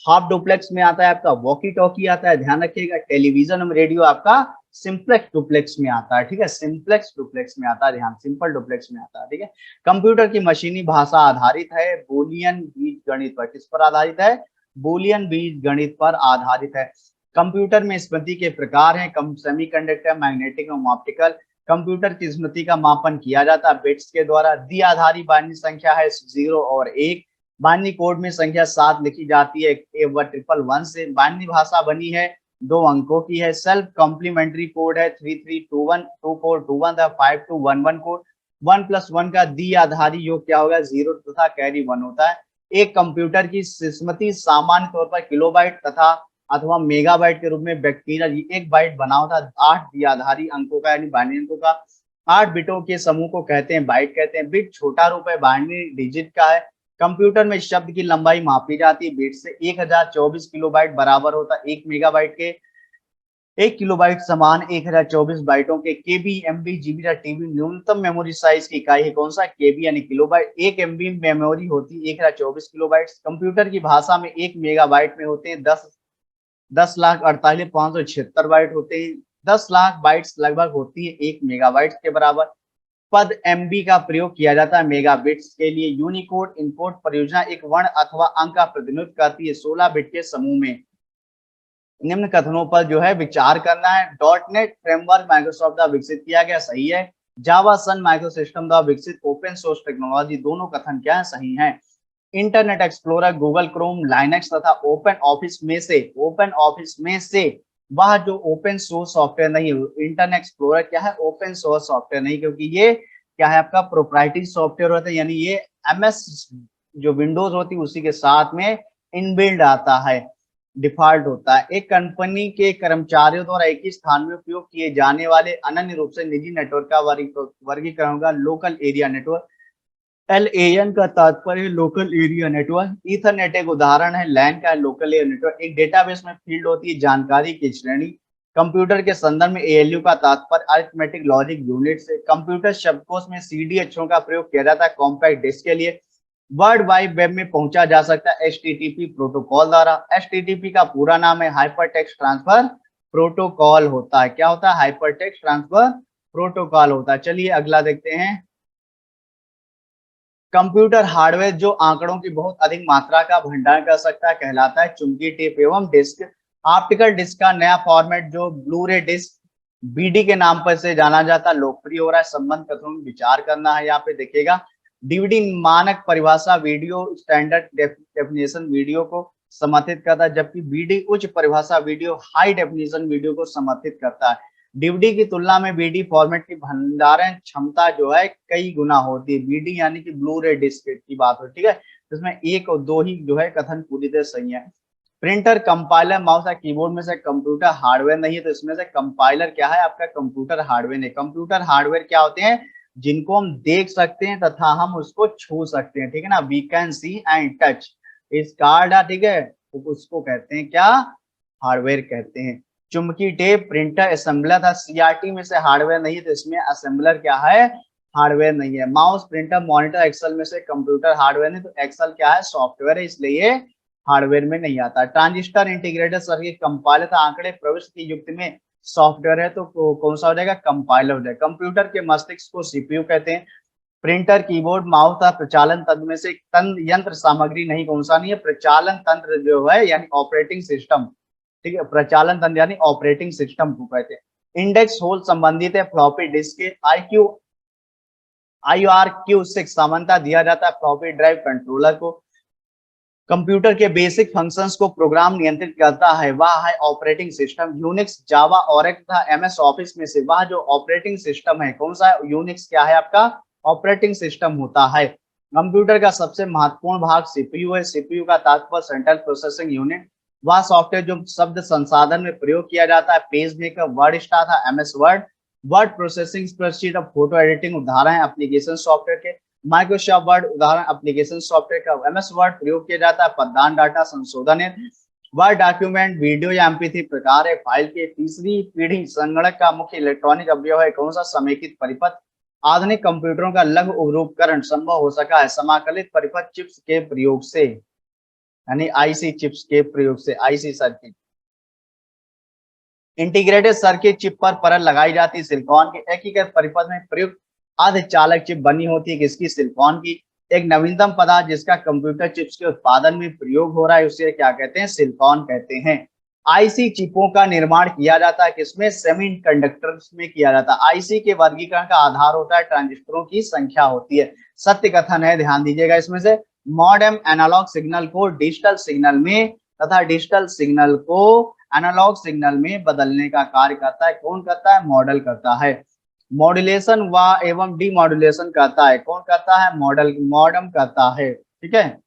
हाफ डुप्लेक्स में आता है आपका वॉकी टॉकी आता है, ध्यान रखिएगा। टेलीविजन और रेडियो आपका सिंप्लेक्स डुप्लेक्स में आता है, ठीक है, सिंप्लेक्स डुप्लेक्स में आता है, ध्यान, सिंपल डुप्लेक्स में आता है, ठीक है। कंप्यूटर की मशीनी भाषा आधारित है बूलियन बीज गणित पर। किस पर आधारित है, बूलियन बीज गणित पर आधारित है। कंप्यूटर में स्मृति के प्रकार हैं सेमीकंडक्टर, मैग्नेटिक और ऑप्टिकल। कंप्यूटर की स्मृति का मापन किया जाता है बिट्स के द्वारा। द्विआधारी बाइनरी संख्या है 0 और 1। बाइनरी कोड में संख्या 7 लिखी जाती है 111 से। बाइनरी भाषा बनी है 2 अंकों की है। सेल्फ कॉम्प्लीमेंट्री कोड है 3321 2421 5211 कोड। 1+1 का द्विआधारी योग क्या होगा, 0 तथा कैरी 1 होता है। एक कंप्यूटर की स्मृति सामान्य तौर पर किलोबाइट तथा अथवा मेगाबाइट के रूप में बैक्टीरिया एक बाइट बना होता है 8 द्विआधारी अंकों का, यानी बाइनरी अंकों का। 8 बिटों के समूह को कहते हैं बाइट कहते हैं। बिट छोटा रूप है बाइनरी डिजिट का है। कंप्यूटर में शब्द की लंबाई मापी जाती है बिट से। 1024 किलोबाइट बराबर होता है 1 मेगाबाइट के। 1 किलोबाइट समान 1024 बाइटों के। केबी, एमबी, जीबी या टीबी न्यूनतम मेमोरी साइज की इकाई है कौन सा, केबी यानी किलोबाइट। 1 एमबी मेमोरी होती है 1024 किलोबाइट। कंप्यूटर की भाषा में 1 मेगाबाइट में होते हैं 10,48,576 बाइट होते हैं। 10 लाख बाइट्स लगभग होती है 1 मेगाबाइट के बराबर। पद एमबी का प्रयोग किया जाता है मेगाबिट्स के लिए। यूनिकोड इनकोड परियोजना एक वर्ण अथवा अंक का प्रतिनिधित्व करती है 16 बिट के समूह में। निम्न कथनों पर जो है विचार करना है। डॉटनेट फ्रेमवर्क माइक्रोसॉफ्ट द्वारा विकसित किया गया, सही है। जावा सन माइक्रोसिस्टम द्वारा विकसित ओपन सोर्स टेक्नोलॉजी, दोनों कथन क्या है, सही है। Internet explorer, Google Chrome, Linux तथा ओपन ऑफिस में से वह जो ओपन सोर्स सॉफ्टवेयर नहीं है। इंटरनेट एक्सप्लोरर क्या है, ओपन सोर्स सॉफ्टवेयर नहीं, क्योंकि ये क्या है, आपका प्रोप्राइटरी सॉफ्टवेयर होता है, यानी ये एमएस जो विंडोज होती है उसी के साथ में इनबिल्ड आता है, डिफॉल्ट होता है। एक कंपनी के कर्मचारियों द्वारा एक ही स्थान में उपयोग किए जाने वाले अनन्य रूप से निजी नेटवर्क का वर्गीकरण होगा लोकल एरिया नेटवर्क। LAN का तात्पर्य लोकल एरिया नेटवर्क। ईथरनेट एक उदाहरण है लैन का लोकल एरिया नेटवर्क। एक डेटाबेस में फील्ड होती है जानकारी की श्रेणी। कंप्यूटर के संदर्भ में ALU का तात्पर्य अरिथमेटिक लॉजिक यूनिट से। कंप्यूटर शब्दकोश में CD अक्षरों का प्रयोग किया जाता है कॉम्पैक्ट डिस्क के लिए। वर्ल्ड वाइड वेब में पहुंचा जा सकता है एचटीटीपी प्रोटोकॉल द्वारा। एचटीटीपी का पूरा नाम है हाइपर टेक्स्ट ट्रांसफर प्रोटोकॉल होता है। क्या होता है? हाइपर टेक्स्ट ट्रांसफर प्रोटोकॉल होता है। चलिए अगला देखते हैं। कंप्यूटर हार्डवेयर जो आंकड़ों की बहुत अधिक मात्रा का भंडारण कर सकता है कहलाता है चुंबकीय टेप एवं डिस्क। ऑप्टिकल डिस्क का नया फॉर्मेट जो ब्लू रे डिस्क बीडी के नाम पर से जाना जाता है लोकप्रिय हो रहा है। संबंध कथनों में विचार करना है। यहाँ पे देखिएगा डीवीडी मानक परिभाषा वीडियो स्टैंडर्ड डेफिनेशन वीडियो को समर्थित करता है, जबकि बीडी उच्च परिभाषा वीडियो हाई डेफिनेशन वीडियो को समर्थित करता है। डीवीडी की तुलना में बीडी फॉर्मेट की भंडारण क्षमता जो है कई गुना होती है। बीडी यानी कि ब्लू रे डिस्क की बात हो, ठीक है, इसमें एक और दो ही जो है कथन पूरी तरह सही है। प्रिंटर, कंपाइलर, माउस या कीबोर्ड में से कंप्यूटर हार्डवेयर नहीं है, तो इसमें से कंपाइलर क्या है? आपका कंप्यूटर हार्डवेयर नहीं। कंप्यूटर हार्डवेयर क्या होते हैं? जिनको हम देख सकते हैं तथा हम उसको छू सकते हैं, ठीक है ना, we can see and touch इस कार्ड, ठीक है, तो उसको कहते हैं क्या? हार्डवेयर कहते हैं। चुंबकीय टेप प्रिंटर असेंबलर था, सीआरटी में से हार्डवेयर नहीं है, तो इसमें असेंबलर क्या है? हार्डवेयर नहीं है। माउस, प्रिंटर, मॉनिटर, एक्सेल में से कंप्यूटर हार्डवेयर नहीं, तो एक्सेल क्या है? सॉफ्टवेयर है, इसलिए ये हार्डवेयर में नहीं आता। ट्रांजिस्टर, इंटीग्रेटेड सर्किट, कंपाइलर था, आंकड़े प्रविष्टि की युक्ति में सॉफ्टवेयर है, तो कौन सा हो जाएगा? कंपाइलर हो जाएगा। कंप्यूटर के मस्तिष्क को सीपीयू कहते हैं। प्रिंटर, कीबोर्ड, माउस था प्रचालन तंत्र में से यंत्र सामग्री नहीं, कौन सा नहीं है? प्रचालन तंत्र जो है यानी ऑपरेटिंग सिस्टम, ठीक है, प्रचालन तंत्र यानी ऑपरेटिंग सिस्टम को कहते हैं। इंडेक्स होल संबंधित है फ्लॉपी डिस्क के। IRQ6 सामान्यतः दिया जाता है फ्लॉपी ड्राइव कंट्रोलर को। कंप्यूटर के बेसिक फंक्शंस को प्रोग्राम नियंत्रित करता है, वह है ऑपरेटिंग सिस्टम। यूनिक्स, जावा, ओरेकल तथा एमएस ऑफिस में से वह जो ऑपरेटिंग सिस्टम है कौन सा है? यूनिक्स क्या है? आपका ऑपरेटिंग सिस्टम होता है। कंप्यूटर का सबसे महत्वपूर्ण भाग सीपीयू है। सीपीयू का तात्पर्य सेंट्रल प्रोसेसिंग यूनिट। वह सॉफ्टवेयर जो शब्द संसाधन में प्रयोग किया जाता है। पेज मेकर, वर्ड स्टार था MS word. Word processing, spreadsheet और फोटो एडिटिंग उदाहरण है एप्लीकेशन सॉफ्टवेयर के। माइक्रोसॉफ्ट वर्ड उदाहरण एप्लीकेशन सॉफ्टवेयर का। एमएस वर्ड प्रयोग किया जाता है पदनाम डाटा संशोधन है। वर्ड डॉक्यूमेंट, वीडियो या एमपी3 प्रकार है फाइल के। तीसरी पीढ़ी संगणक का मुख्य इलेक्ट्रॉनिक अवयव है कौन सा? समेकित परिपथ। आधुनिक कंप्यूटरों का लघु उपरूपकरण संभव हो सका है समाकलित परिपथ चिप्स के प्रयोग से, यानी आईसी चिप्स के प्रयोग से, IC circuit. Integrated circuit chip पर परत लगाई जाती है सिलिकॉन के। एकीकृत परिपथ में प्रयुक्त अर्धचालक चिप बनी होती है किसकी? सिलिकॉन की। एक नवीनतम पदार्थ जिसका कंप्यूटर चिप्स के उत्पादन में प्रयोग हो रहा है उसे क्या कहते हैं? सिलिकॉन कहते हैं। आईसी चिपों का निर्माण किया जाता है किसमें? सेमीकंडक्टर्स में किया जाता है। आईसी के वर्गीकरण का आधार होता है ट्रांजिस्टरों की संख्या होती है। सत्य कथन है, ध्यान दीजिएगा इसमें से। मॉडेम एनालॉग सिग्नल को डिजिटल सिग्नल में तथा डिजिटल सिग्नल को एनालॉग सिग्नल में बदलने का कार्य करता है। कौन करता है? मॉडल करता है। मॉड्यूलेशन व एवं डीमॉड्यूलेशन करता है। कौन करता है? मॉडम करता है, ठीक है।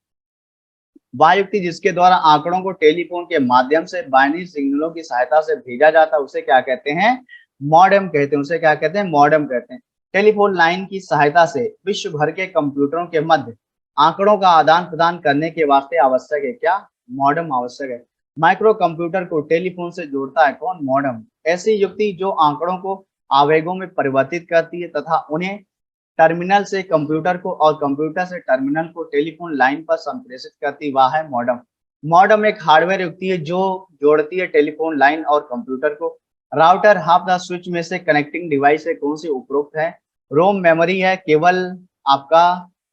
वह युक्ति जिसके द्वारा आंकड़ों को टेलीफोन के माध्यम से बाइनरी सिग्नलों की सहायता से भेजा जाता है उसे क्या कहते हैं? मॉडेम कहते हैं। उसे क्या कहते हैं? मॉडेम कहते हैं। टेलीफोन लाइन की सहायता से विश्व भर के कंप्यूटरों के मध्य आंकड़ों का आदान प्रदान करने के वास्ते आवश्यक है क्या? मॉडेम आवश्यक है। माइक्रो कंप्यूटर को टेलीफोन से जोड़ता है कौन? मॉडेम। ऐसी युक्ति जो आंकड़ों को आवेगों में परिवर्तित करती है तथा उन्हें टर्मिनल से कंप्यूटर को और कंप्यूटर से टर्मिनल को टेलीफोन लाइन पर संप्रेषित करती, वह है मॉडेम। मॉडेम एक हार्डवेयर युक्ति है जो जोड़ती है टेलीफोन लाइन और कंप्यूटर को। राउटर, हब द स्विच में से कनेक्टिंग डिवाइस है कौन सी उपरोक्त है? रोम मेमोरी है। केवल आपका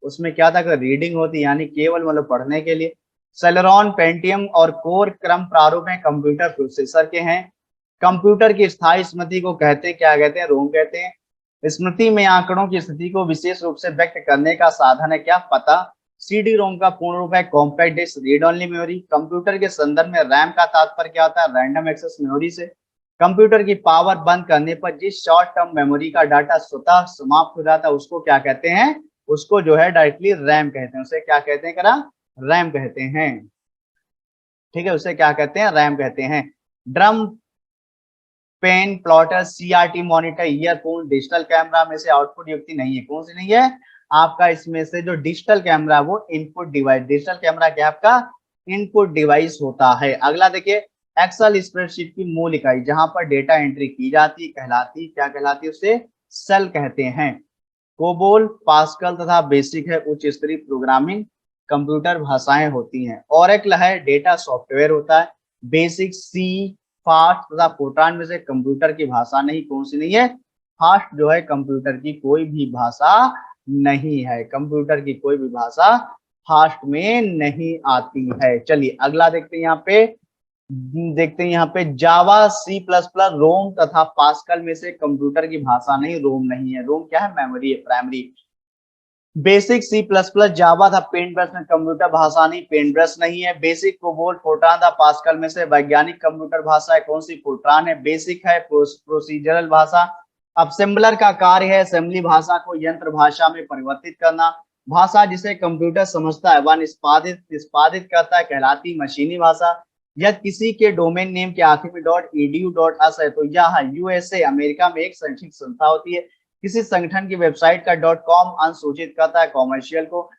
उसमें क्या था? रीडिंग होती यानी केवल मतलब पढ़ने के लिए। सेलेरॉन, पेंटियम और कोर क्रम प्रारूप में कंप्यूटर प्रोसेसर के हैं। कंप्यूटर की स्थायी स्मृति को कहते हैं क्या? कहते हैं रोम कहते हैं। स्मृति में आंकड़ों की स्थिति को विशेष रूप से व्यक्त करने का साधन है क्या? पता। सीडी रोम का पूर्ण रूप है compact disc read only memory. Computer के संदर्भ में रैम का तात्पर्य क्या होता है? रैंडम एक्सेस मेमोरी से। कंप्यूटर की पावर बंद करने पर जिस शॉर्ट टर्म मेमोरी का डाटा स्वतः समाप्त हो जाता है उसको क्या कहते हैं? उसको जो है डायरेक्टली रैम कहते हैं। उसे क्या कहते हैं? करा रैम कहते हैं, ठीक है, उसे क्या कहते हैं? रैम कहते हैं। Drum, pen, plotter, CRT monitor, earphone, digital camera में से आउटपुट युक्ति नहीं है। कौन सी नहीं है? आपका इसमें से जो डिजिटल कैमरा वो इनपुट डिवाइस। डिजिटल कैमरा क्या आपका? इनपुट डिवाइस होता है। अगला देखिए, एक्सेल स्प्रेडशीट की मूल इकाई जहां पर डेटा एंट्री की जाती कहलाती क्या कहलाती? उसे सेल कहते हैं। कोबोल, पास्कल तथा बेसिक है उच्च स्तरीय प्रोग्रामिंग कंप्यूटर भाषाएं होती हैं। ओरेकल है, डेटा सॉफ्टवेयर होता है। बेसिक, सी, फास्ट तथा फोर्ट्रान में से कंप्यूटर की भाषा नहीं, कौन सी नहीं है? फास्ट जो है कंप्यूटर की कोई भी भाषा नहीं है, कंप्यूटर की कोई भी भाषा फास्ट में नहीं आती है। चलिए अगला देखते हैं यहाँ पे जावा, सी प्लस प्लस, रोम तथा पास्कल में से कंप्यूटर की भाषा नहीं, रोम नहीं है। रोम क्या है? मेमोरी है, primary. Basic, C plus plus, Java था, पेंट ब्रश में कंप्यूटर भाषा नहीं, पेंट ब्रश नहीं है। बेसिक, कोबोल, फोर्ट्रान था, पास्कल में से वैज्ञानिक कंप्यूटर भाषा है, कौन सी? फोर्ट्रान है। बेसिक है प्रोसीजरल भाषा। असेंबलर का कार्य है असेंबली भाषा को यंत्र भाषा में परिवर्तित करना। भाषा जिसे कंप्यूटर समझता है वह निष्पादित करता है कहलाती मशीनी भाषा। यह किसी के डोमेन नेम के आखिर में .edu.us है तो यह यूएसए अमेरिका में एक शैक्षिक संस्था होती है। किसी संगठन की वेबसाइट का .com अंश सूचित करता है कॉमर्शियल को।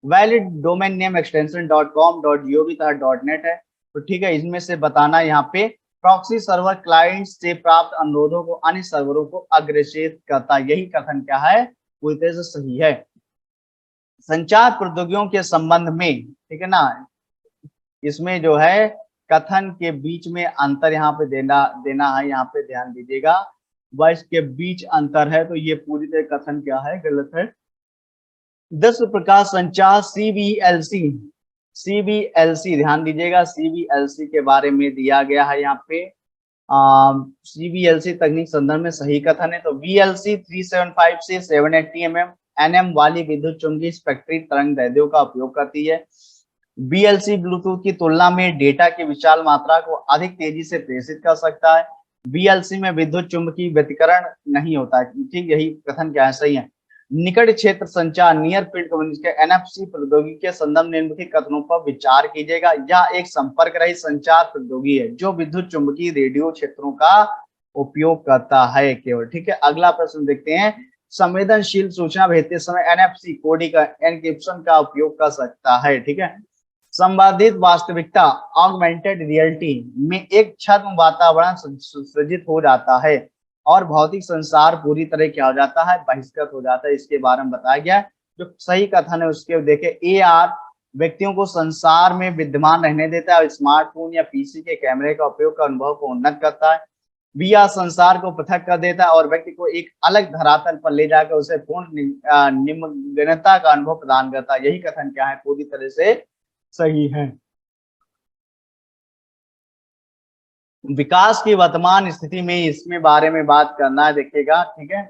Valid domain name extension .com, .gov तथा .net है। तो ठीक है, इसमें से बताना यहाँ पे प्रॉक्सी सर्वर क्लाइंट से प्राप्त अनुरोधों को अन्य सर्वरों को अग्रेषित करता है। यही कथन क्या है? पूरी तरह से सही है। संचार प्रौद्योगिकियों के संबंध में, ठीक है ना, इसमें जो है कथन के बीच में अंतर यहाँ पे देना है, यहाँ पे ध्यान दीजिएगा। वर्ष के बीच अंतर है तो ये पूरी तरह कथन क्या है? गलत है। 10 प्रकार संचार सीबीएलसी ध्यान दीजिएगा, सीबीएलसी के बारे में दिया गया है यहाँ पे। सीबीएलसी तकनीक संदर्भ में सही कथन है। तो वीएलसी 375 से 780 एनएम वाली विद्युत चुम्बकीय स्पेक्ट्री तरंग दैर्ध्यों का उपयोग करती है। बीएलसी ब्लूटूथ की तुलना में डेटा की विशाल मात्रा को अधिक तेजी से प्रेषित कर सकता है। बीएलसी में विद्युत चुम्बकीय व्यतिकरण नहीं होता है। ठीक, यही कथन क्या है? सही है। निकट क्षेत्र संचार नियर फील्ड कम्युनिकेशन एनएफसी प्रौद्योगिकी के संदर्भ निम्नलिखित कथनों पर विचार कीजिएगा। यह एक संपर्क रहित संचार प्रौद्योगिकी है जो विद्युत चुम्बकीय रेडियो क्षेत्रों का उपयोग करता है केवल। ठीक है, अगला प्रश्न देखते हैं। संवेदनशील सूचना भेजते समय एनएफसी कोडिंग का एनक्रिप्शन का उपयोग कर सकता है। ठीक है, संवर्धित वास्तविकता ऑगमेंटेड रियलिटी में एक छद्म वातावरण सृजित हो जाता है और भौतिक संसार पूरी तरह क्या हो जाता है? बहिष्कृत हो जाता है। इसके बारे में बताया गया है। जो सही कथन है उसके देखे। एआर व्यक्तियों को संसार में विद्यमान रहने देता है और स्मार्टफोन या पीसी के कैमरे का उपयोग कर अनुभव को उन्नत करता है। वीआर संसार को पृथक कर देता है और व्यक्ति को एक अलग धरातल पर ले जाकर उसे पूर्ण निमग्नता का अनुभव प्रदान करता है। यही कथन क्या है? पूरी तरह से सही है। विकास की वर्तमान स्थिति में इसमें बारे में बात करना है, देखिएगा। ठीक है,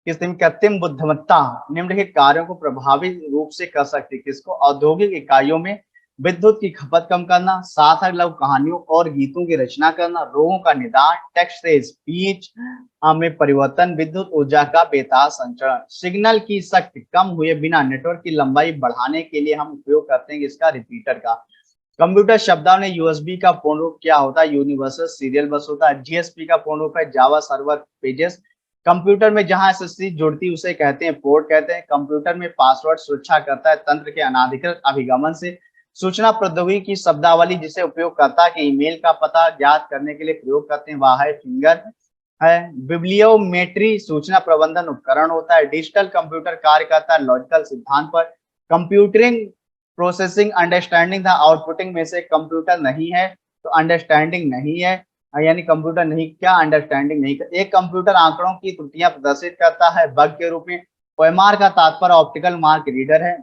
कृत्रिम बुद्धिमत्ता निम्नलिखित कार्यों को प्रभावी रूप से कर सकती है। किसको? औद्योगिक इकाइयों में विद्युत की खपत कम करना, सार्थक लघु कहानियों और गीतों की रचना करना, रोगों का निदान, टेक्स्ट से स्पीच में परिवर्तन, विद्युत ऊर्जा का बेतार संचरण। सिग्नल की शक्ति कम हुए बिना नेटवर्क की लंबाई बढ़ाने के लिए हम उपयोग करते हैं इसका रिपीटर का। कंप्यूटर शब्दावली यूएसबी का पूर्ण रूप क्या होता है? यूनिवर्सल सीरियल बस होता है। जीएसपी का पूर्ण रूप है जावा सर्वर पेजेस। कंप्यूटर में जहां एसएसडी जुड़ती उसे कहते हैं पोर्ट कहते हैं। कंप्यूटर में पासवर्ड सुरक्षा करता है तंत्र के अनाधिकृत अभिगमन से। सूचना प्रौद्योगिकी की शब्दावली जिसे उपयोगकर्ता के ईमेल का पता ज्ञात करने के लिए प्रयोग करते हैं वह है फिंगर है। बिब्लियोमेट्री सूचना प्रबंधन उपकरण होता है। डिजिटल कंप्यूटर कार्य करता है लॉजिकल सिद्धांत पर। कंप्यूटरिंग प्रोसेसिंग अंडरस्टैंडिंग था आउटपुटिंग में से कंप्यूटर नहीं है तो अंडरस्टैंडिंग नहीं है, यानी कंप्यूटर नहीं, क्या अंडरस्टैंडिंग नहीं। एक कंप्यूटर आंकड़ों की त्रुटियां प्रदर्शित करता है बग के रूप में। ओएमआर का तात्पर्य ऑप्टिकल मार्क रीडर है।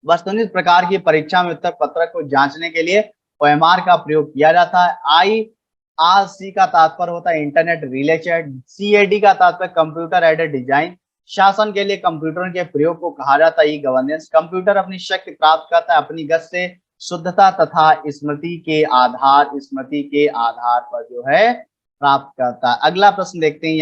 वस्तुनिष्ठ प्रकार की परीक्षा में उत्तर पत्रक को जांचने के लिए ओएमआर का प्रयोग किया जाता है। आईआरसी का तात्पर्य होता है इंटरनेट रिले चैट। सीएडी का तात्पर्य कंप्यूटर एडेड डिजाइन। शासन के लिए कंप्यूटर के प्रयोग को कहा जाता है ई गवर्नेंस। कंप्यूटर अपनी शक्ति प्राप्त करता है अपनी गति से, शुद्धता तथा स्मृति के आधार पर जो है प्राप्त करता है। अगला प्रश्न देखते हैं,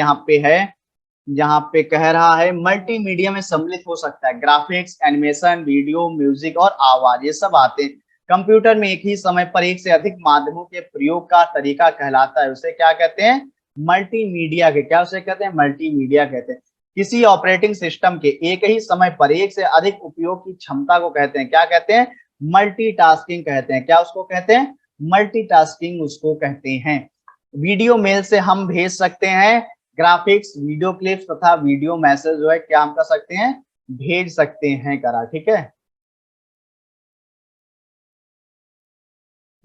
यहाँ पे कह रहा है मल्टीमीडिया में सम्मिलित हो सकता है ग्राफिक्स, एनिमेशन, वीडियो, म्यूजिक और आवाज, ये सब आते हैं। कंप्यूटर में एक ही समय पर एक से अधिक माध्यमों के प्रयोग का तरीका कहलाता है, उसे क्या कहते हैं? मल्टीमीडिया के, क्या उसे कहते हैं? मल्टीमीडिया कहते हैं। किसी ऑपरेटिंग सिस्टम के एक ही समय पर एक से अधिक उपयोग की क्षमता को कहते हैं, क्या कहते हैं? मल्टीटास्किंग कहते हैं। क्या उसको कहते हैं? मल्टीटास्किंग उसको कहते हैं। वीडियो मेल से हम भेज सकते हैं ग्राफिक्स, वीडियो क्लिप्स तथा वीडियो मैसेज जो है क्या हम कर सकते हैं? भेज सकते हैं करा। ठीक है,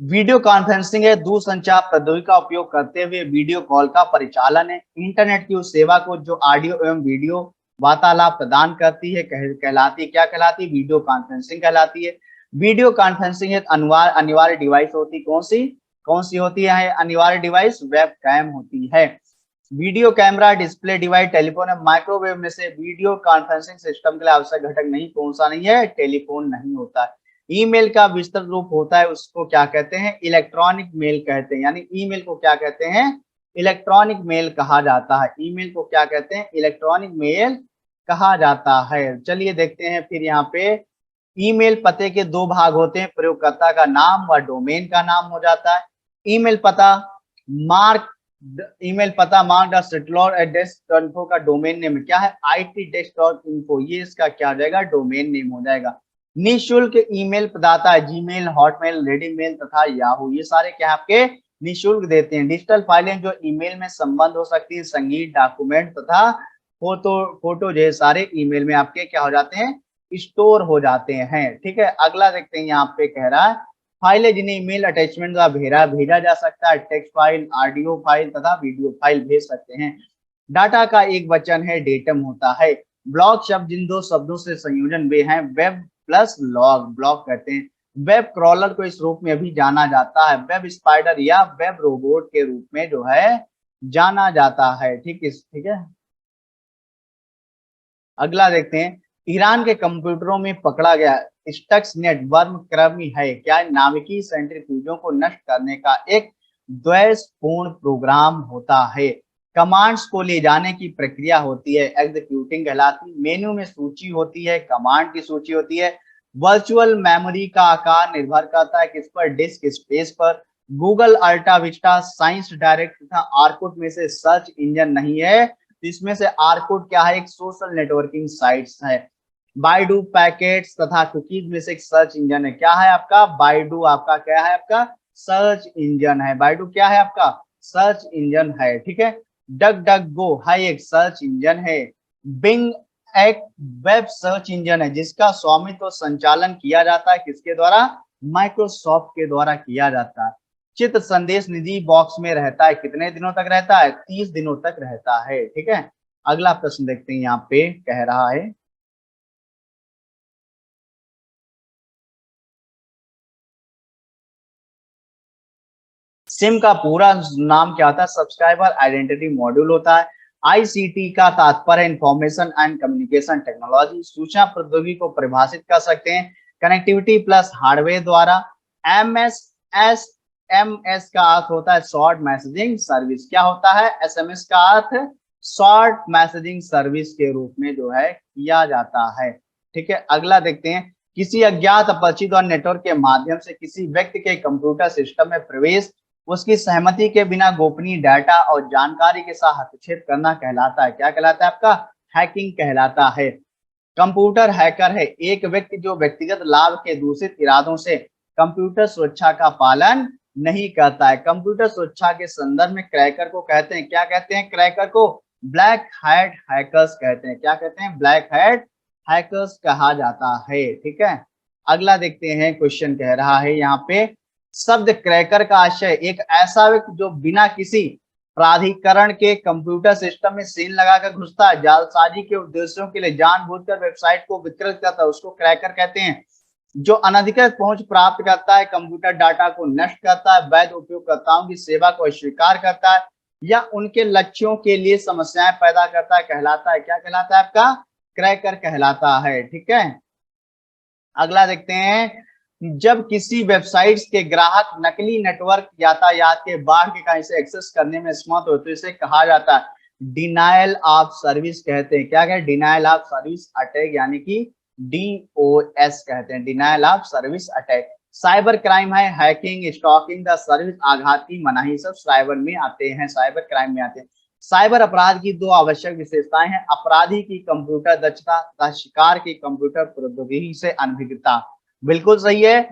वीडियो कॉन्फ्रेंसिंग है दूरसंचार प्रौद्योगिकी का उपयोग करते हुए वीडियो कॉल का परिचालन है। इंटरनेट की उस सेवा को जो ऑडियो एवं वीडियो वार्तालाप प्रदान करती है कहलाती है, क्या कहलाती है? वीडियो कॉन्फ्रेंसिंग कहलाती है। वीडियो कॉन्फ्रेंसिंग एक अनिवार्य डिवाइस होती, कौन सी होती है अनिवार्य डिवाइस? वेब कैम होती है। Video camera, display device, telephone है। माइक्रोवेव में से वीडियो कॉन्फ्रेंसिंग सिस्टम के लिए आवश्यक घटक नहीं, कौन सा नहीं है? टेलीफोन नहीं होता है। ईमेल का विस्तृत रूप होता है, उसको क्या कहते हैं? इलेक्ट्रॉनिक मेल कहते हैं। यानी ईमेल को क्या कहते हैं? इलेक्ट्रॉनिक मेल कहा जाता है। ईमेल को क्या कहते हैं? इलेक्ट्रॉनिक मेल कहा जाता है। चलिए देखते हैं फिर यहाँ पे ईमेल पते के दो भाग होते हैं, प्रयोगकर्ता का नाम व डोमेन का नाम हो जाता है। ईमेल पता mark mark the settler address info का डोमेन नेम क्या है? itdesk.info, ये इसका क्या हो जाएगा? डोमेन नेम हो जाएगा। निःशुल्क ईमेल प्रदाता है जीमेल, हॉटमेल, रेडीमेल तथा याहू, ये सारे क्या आपके निःशुल्क देते हैं। डिजिटल फाइलें जो ईमेल में संबंध हो सकती है, संगीत, डॉक्यूमेंट तथा फोटो जो सारे ईमेल में आपके क्या हो जाते हैं? स्टोर हो जाते हैं। ठीक है, अगला देखते हैं। यहाँ पे कह रहा है फाइलें जिन्हें ईमेल अटैचमेंट द्वारा भेजा जा सकता है, टेक्स्ट फाइल, ऑडियो फाइल तथा वीडियो फाइल भेज सकते हैं। डाटा का एक वचन है डेटम होता है। ब्लॉग शब्द जिन दो शब्दों से संयोजन वे हैं, वेब प्लस लॉग, ब्लॉग कहते हैं। वेब क्रॉलर को इस रूप में भी जाना जाता है, वेब स्पाइडर या वेब रोबोट के रूप में जो है जाना जाता है। ठीक है, अगला देखते हैं। ईरान के कंप्यूटरों में पकड़ा गया स्टक्सनेट वर्म कृमि है क्या? नाभिकीय सेंट्रीफ्यूजों को नष्ट करने का एक द्वेषपूर्ण प्रोग्राम होता है। कमांड्स को ले जाने की प्रक्रिया होती है, एग्जीक्यूटिंग कहलाती। मेन्यू में सूची होती है, कमांड की सूची होती है। वर्चुअल मेमोरी का आकार निर्भर करता है किस पर? डिस्क स्पेस पर। गूगल अल्टा विस्टा, साइंस डायरेक्ट तथा आर्कुट में से सर्च इंजन नहीं है, इसमें से आर्कुट क्या है? एक सोशल नेटवर्किंग साइट्स है। बाइडू पैकेट्स तथा कुकीज में से एक सर्च इंजन है, क्या है आपका? बाइडू आपका क्या है? आपका सर्च इंजन है। बाइडू क्या है? आपका सर्च इंजन है। ठीक है, डक डक गो है एक सर्च इंजन है। बिंग एक वेब सर्च इंजन है जिसका स्वामित्व और संचालन किया जाता है किसके द्वारा? माइक्रोसॉफ्ट के द्वारा किया जाता है। चित्र संदेश निधि बॉक्स में रहता है, कितने दिनों तक रहता है? 30 दिनों तक रहता है। ठीक है, अगला प्रश्न देखते हैं। यहाँ पे कह रहा है सिम का पूरा नाम क्या होता है? सब्सक्राइबर आइडेंटिटी मॉड्यूल होता है। आईसीटी का तात्पर्य इंफॉर्मेशन एंड कम्युनिकेशन टेक्नोलॉजी, सूचना प्रौद्योगिकी को परिभाषित कर सकते हैं कनेक्टिविटी प्लस हार्डवेयर द्वारा। एमएस का अर्थ होता है शॉर्ट मैसेजिंग सर्विस, क्या होता है? एसएमएस का अर्थ शॉर्ट मैसेजिंग सर्विस के रूप में जो है किया जाता है। ठीक है, अगला देखते हैं। किसी अज्ञात अपरिचित और नेटवर्क के माध्यम से किसी व्यक्ति के कंप्यूटर सिस्टम में प्रवेश, उसकी सहमति के बिना गोपनीय डाटा और जानकारी के साथ हस्तक्षेप करना कहलाता है, क्या कहलाता है? आपका हैकिंग कहलाता है। कंप्यूटर हैकर है एक व्यक्ति जो व्यक्तिगत लाभ के दूषित इरादों से कंप्यूटर सुरक्षा का पालन नहीं करता है। कंप्यूटर सुरक्षा के संदर्भ में क्रैकर को कहते हैं, क्या कहते हैं? क्रैकर को ब्लैक हैट हैकर्स कहते हैं, क्या कहते हैं? ब्लैक हैट हैकर्स कहा जाता है। ठीक है, अगला देखते हैं। क्वेश्चन कह रहा है यहाँ पे शब्द क्रैकर का आशय एक ऐसा व्यक्ति जो बिना किसी प्राधिकरण के कंप्यूटर सिस्टम में सील लगाकर घुसता है, जालसाजी के उद्देश्यों के लिए जानबूझकर वेबसाइट को विकृत करता है, उसको क्रैकर कहते हैं। जो अनधिकृत पहुंच प्राप्त करता है, कंप्यूटर डाटा को नष्ट करता है, वैध उपयोगकर्ताओं की सेवा को अस्वीकार करता है या उनके लक्ष्यों के लिए समस्याएं पैदा करता है, कहलाता है, क्या कहलाता है? आपका क्रैकर कहलाता है। ठीक है, अगला देखते हैं। जब किसी वेबसाइट के ग्राहक नकली नेटवर्क यातायात के बाढ़ के कारण से एक्सेस करने में समर्थ हो तो इसे कहा जाता है डिनायल ऑफ सर्विस कहते हैं, क्या कहते हैं? डिनायल ऑफ सर्विस अटैक, यानी कि डीओएस कहते हैं, denial of service attack. Cyber crime है हैकिंग, स्टॉकिंग द सर्विस, आघाती, मनाही, सब साइबर में आते हैं, साइबर क्राइम में आते हैं। साइबर अपराध की दो आवश्यक विशेषताएं हैं, अपराधी की कंप्यूटर दक्षता तथा शिकार की कंप्यूटर प्रौद्योगिकी से अनभिज्ञता। बिल्कुल सही है,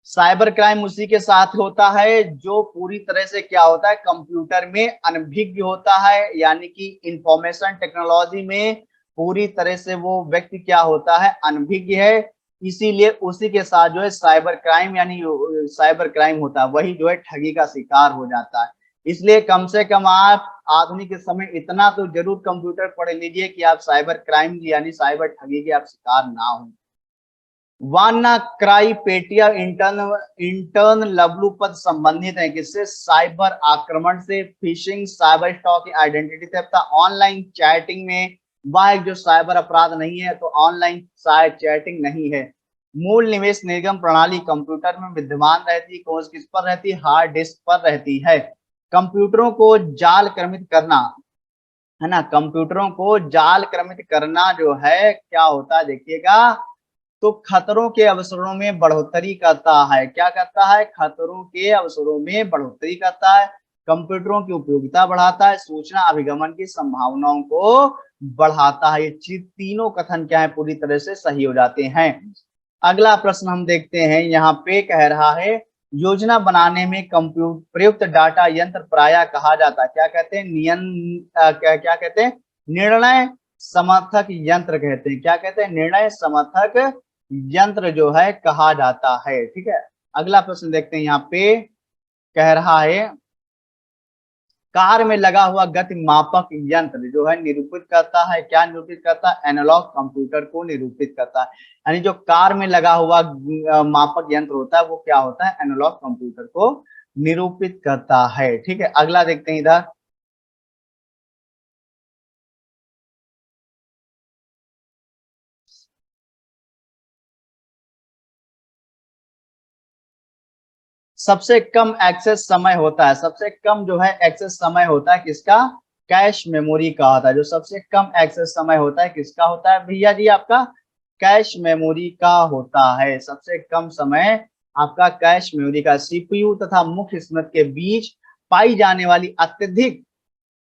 साइबर क्राइम उसी के साथ होता है जो पूरी तरह से क्या होता है? कंप्यूटर में अनभिज्ञ होता है, यानी कि इंफॉर्मेशन टेक्नोलॉजी में पूरी तरह से वो व्यक्ति क्या होता है? अनभिज्ञ है। इसीलिए उसी के साथ जो है साइबर क्राइम यानी साइबर क्राइम होता है, वही जो है ठगी का शिकार हो जाता है। इसलिए कम से कम आप आधुनिक समय इतना तो जरूर कंप्यूटर पढ़ लीजिए कि आप साइबर क्राइम यानी साइबर ठगी के आप शिकार ना हो। वाना क्राई पेटिया इंटर्न लवलू पद संबंधित है किससे? साइबर आक्रमण से, fishing, cyber stock, identity theft. Online chatting में वह एक जो साइबर अपराध नहीं है, तो ऑनलाइन चैटिंग नहीं है। मूल निवेश निगम प्रणाली कंप्यूटर में विद्यमान रहती है, कौन किस पर रहती है? हार्ड डिस्क पर रहती है। कंप्यूटरों को जाल क्रमित करना, है ना, कंप्यूटरों को जाल क्रमित करना जो है क्या होता है देखिएगा, तो खतरों के अवसरों में बढ़ोतरी करता है। क्या करता है? खतरों के अवसरों में बढ़ोतरी करता है, कंप्यूटरों की उपयोगिता बढ़ाता है, सूचना अभिगमन की संभावनाओं को बढ़ाता है। ये तीनों कथन क्या है? पूरी तरह से सही हो जाते हैं। अगला प्रश्न हम देखते हैं, यहाँ पे कह रहा है योजना बनाने में कंप्यूटर प्रयुक्त डाटा यंत्र प्रायः कहा जाता है, क्या कहते हैं? क्या क्या कहते हैं? निर्णय समर्थक यंत्र कहते हैं। क्या कहते हैं? निर्णय समर्थक यंत्र जो है कहा जाता है। ठीक है, अगला प्रश्न देखते हैं, यहाँ पे कह रहा है कार में लगा हुआ गति मापक यंत्र जो है निरूपित करता है, क्या निरूपित करता है? एनालॉग कंप्यूटर को निरूपित करता है। यानी जो कार में लगा हुआ मापक यंत्र होता है वो क्या होता है? एनालॉग कंप्यूटर को निरूपित करता है। ठीक है, अगला देखते हैं इधर, सबसे कम एक्सेस समय होता है, सबसे कम जो है एक्सेस समय होता है किसका? कैश मेमोरी का होता है। जो सबसे कम एक्सेस समय होता है किसका होता है भैया जी? आपका कैश मेमोरी का होता है। सबसे कम समय आपका कैश मेमोरी का। सीपीयू तथा मुख्य स्मृति के बीच पाई जाने वाली अत्यधिक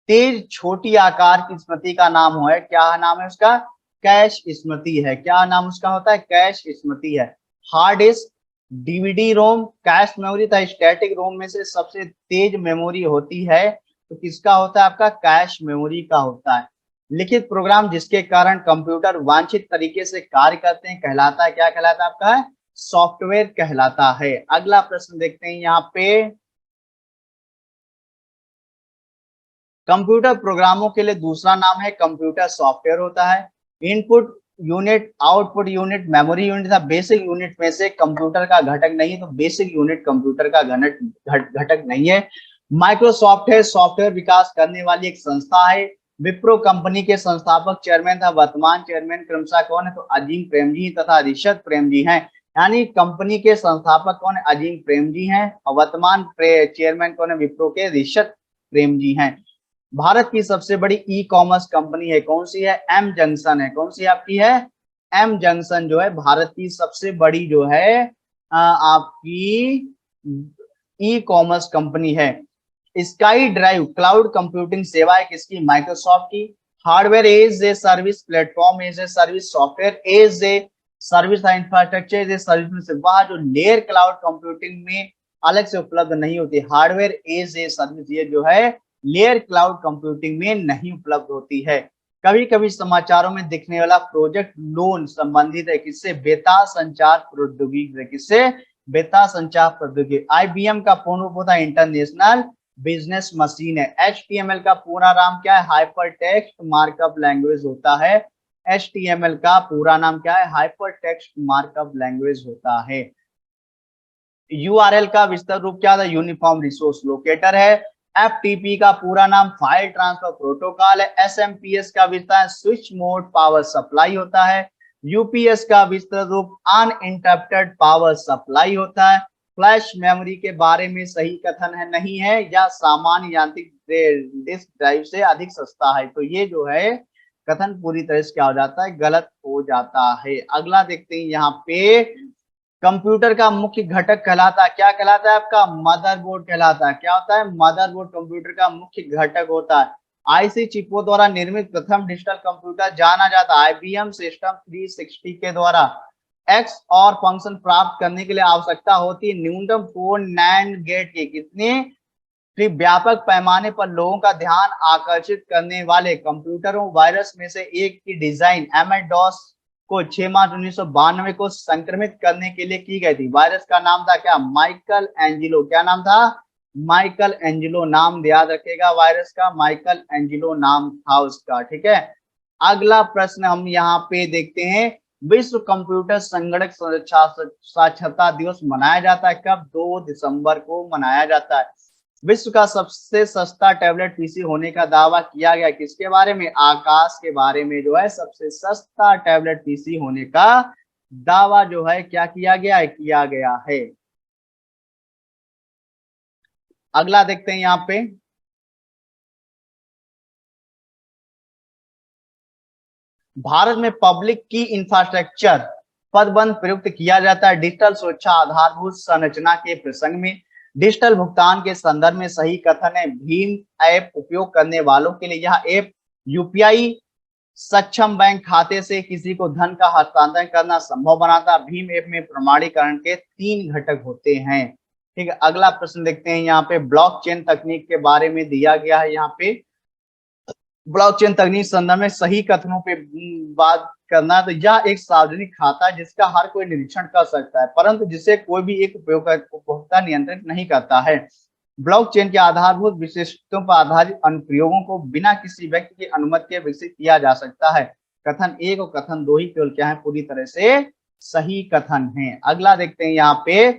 तेज छोटी आकार की स्मृति का नाम है, क्या नाम है उसका? कैश स्मृति है। क्या नाम उसका होता है? कैश स्मृति है। हार्ड डिस्क, डीवीडी रोम, कैश मेमोरी तथा स्टैटिक रोम में से सबसे तेज मेमोरी होती है, तो किसका होता है? आपका कैश मेमोरी का होता है। लिखित प्रोग्राम जिसके कारण कंप्यूटर वांछित तरीके से कार्य करते हैं कहलाता है, क्या कहलाता है? आपका है सॉफ्टवेयर कहलाता है। अगला प्रश्न देखते हैं, यहाँ पे कंप्यूटर प्रोग्रामों के लिए दूसरा नाम है कंप्यूटर सॉफ्टवेयर होता है। Input unit, output unit, memory unit था बेसिक यूनिट में से कंप्यूटर का घटक नहीं, तो बेसिक यूनिट कंप्यूटर का घटक नहीं है। माइक्रोसॉफ्ट है सॉफ्टवेयर विकास करने वाली एक संस्था है। विप्रो कंपनी के संस्थापक चेयरमैन था, वर्तमान चेयरमैन क्रमशः कौन है? तो अजीम प्रेमजी तथा रिशद प्रेमजी हैं। यानी कंपनी के संस्थापक कौन है? अजीम प्रेमजी हैं, और वर्तमान चेयरमैन कौन है? विप्रो के रिशद प्रेमजी हैं। भारत की सबसे बड़ी ई कॉमर्स कंपनी है, कौन सी है? एम जंक्शन है। कौन सी आपकी है? एम जंक्शन जो है भारत की सबसे बड़ी जो है आपकी ई कॉमर्स कंपनी है। स्काई ड्राइव क्लाउड कंप्यूटिंग सेवा है किसकी? माइक्रोसॉफ्ट की। Hardware as a service, platform as a service, software as a service, infrastructure as a service में से वह जो लेयर क्लाउड कंप्यूटिंग में अलग से उपलब्ध नहीं होती, हार्डवेयर एज ए सर्विस, ये जो है लेयर क्लाउड कंप्यूटिंग में नहीं उपलब्ध होती है। कभी कभी समाचारों में दिखने वाला प्रोजेक्ट लोन संबंधित है किससे? बेतार संचार प्रौद्योगिकी से। किससे? बेतार संचार प्रौद्योगिकी। आईबीएम का पूर्ण रूप होता है इंटरनेशनल बिजनेस मशीन है। एचटीएमएल का पूरा नाम क्या है? हाइपर टेक्स्ट मार्कअप लैंग्वेज होता है। एचटीएमएल का पूरा नाम क्या है? हाइपर टेक्स्ट मार्कअप लैंग्वेज होता है। यूआरएल का विस्तार रूप क्या था? यूनिफॉर्म रिसोर्स लोकेटर है। एफटीपी का पूरा नाम फाइल ट्रांसफर प्रोटोकॉल है। एसएमपीएस का विस्तार स्विच मोड पावर सप्लाई होता है। यूपीएस का विस्तृत रूप अनइंटरप्टेड पावर सप्लाई होता है। फ्लैश मेमोरी के बारे में सही कथन है नहीं है, या सामान्य यांत्रिक डिस्क ड्राइव से अधिक सस्ता है, तो ये जो है कथन पूरी तरह से क्या हो जाता है? गलत हो जाता है। अगला देखते हैं, यहाँ पे कंप्यूटर का मुख्य घटक कहलाता है, क्या कहलाता है? आपका मदरबोर्ड कहलाता है। क्या होता है? मदरबोर्ड कंप्यूटर का मुख्य घटक होता है। आईसी चिपों द्वारा निर्मित प्रथम डिजिटल कंप्यूटर जाना जाता है आईबीएम सिस्टम 360 के द्वारा। एक्स और फंक्शन प्राप्त करने के लिए आवश्यकता होती है न्यूनतम 4 नैंड गेट की। कितने? फिर व्यापक पैमाने पर लोगों का ध्यान आकर्षित करने वाले कंप्यूटरों वायरस में से एक की डिजाइन एमएस डॉस को 6 मार्च 1992 को संक्रमित करने के लिए की गई थी। वायरस का नाम था क्या? Michael Angelo. क्या नाम था? माइकल एंजिलो नाम याद रखेगा वायरस का, माइकल एंजिलो नाम था उसका। ठीक है, अगला प्रश्न हम यहाँ पे देखते हैं, विश्व कंप्यूटर संगणक साक्षरता दिवस मनाया जाता है कब? 2 दिसंबर को मनाया जाता है। विश्व का सबसे सस्ता टैबलेट पीसी होने का दावा किया गया किसके बारे में? आकाश के बारे में जो है सबसे सस्ता टैबलेट पीसी होने का दावा जो है क्या किया गया है? किया गया है। अगला देखते हैं यहाँ पे, भारत में पब्लिक की इंफ्रास्ट्रक्चर पदबंध प्रयुक्त किया जाता है डिजिटल सुरक्षा आधारभूत संरचना के प्रसंग में। डिजिटल भुगतान के संदर्भ में सही कथन है, भीम ऐप उपयोग करने वालों के लिए यह ऐप यूपीआई सक्षम बैंक खाते से किसी को धन का हस्तांतरण करना संभव बनाता। भीम ऐप में प्रमाणीकरण के 3 घटक होते हैं। ठीक है, अगला प्रश्न देखते हैं यहाँ पे, ब्लॉकचेन तकनीक के बारे में दिया गया है यहाँ पे। ब्लॉकचेन तकनीक संदर्भ में सही कथनों पे बात करना, तो यह एक सार्वजनिक खाता है जिसका हर कोई निरीक्षण कर सकता है, परंतु जिसे कोई भी एक उपभोक्ता नियंत्रित नहीं करता है। ब्लॉकचेन के आधारभूत विशेषताओं पर आधारित अनुप्रयोगों को बिना किसी व्यक्ति की अनुमति के विकसित किया जा सकता है। कथन 1 और कथन 2 ही केवल क्या है? पूरी तरह से सही कथन है। अगला देखते हैं यहाँ पे,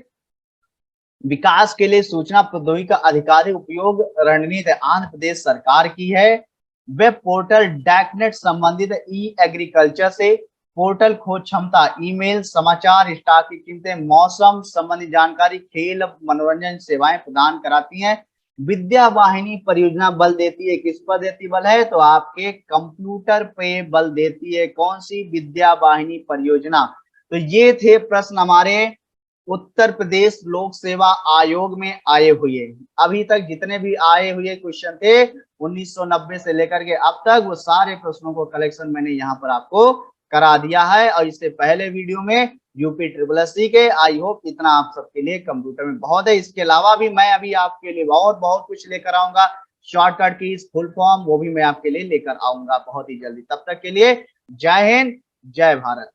विकास के लिए सूचना प्रौद्योगिकी का आधिकारिक उपयोग रणनीति आंध्र प्रदेश सरकार की है। वेब पोर्टल डैकनेट संबंधित ई एग्रीकल्चर से पोर्टल खोज क्षमता, ईमेल, समाचार, स्टॉक की कीमतें, मौसम संबंधी जानकारी, खेल, मनोरंजन सेवाएं प्रदान कराती हैं। विद्या वाहिनी परियोजना बल देती है, किस पर देती बल है? तो आपके कंप्यूटर पे बल देती है। कौन सी? विद्या वाहिनी परियोजना। तो ये थे प्रश्न हमारे उत्तर प्रदेश लोक सेवा आयोग में आए हुए। अभी तक जितने भी आए हुए क्वेश्चन थे 1990 से लेकर के अब तक, वो सारे प्रश्नों को कलेक्शन मैंने यहाँ पर आपको करा दिया है। और इससे पहले वीडियो में यूपी ट्रिपल एससी के, आई होप इतना आप सबके लिए कंप्यूटर में बहुत है। इसके अलावा भी मैं अभी आपके लिए और बहुत कुछ लेकर आऊंगा, शॉर्टकट की फुल फॉर्म वो भी मैं आपके लिए लेकर आऊंगा बहुत ही जल्दी। तब तक के लिए जय हिंद, जय भारत।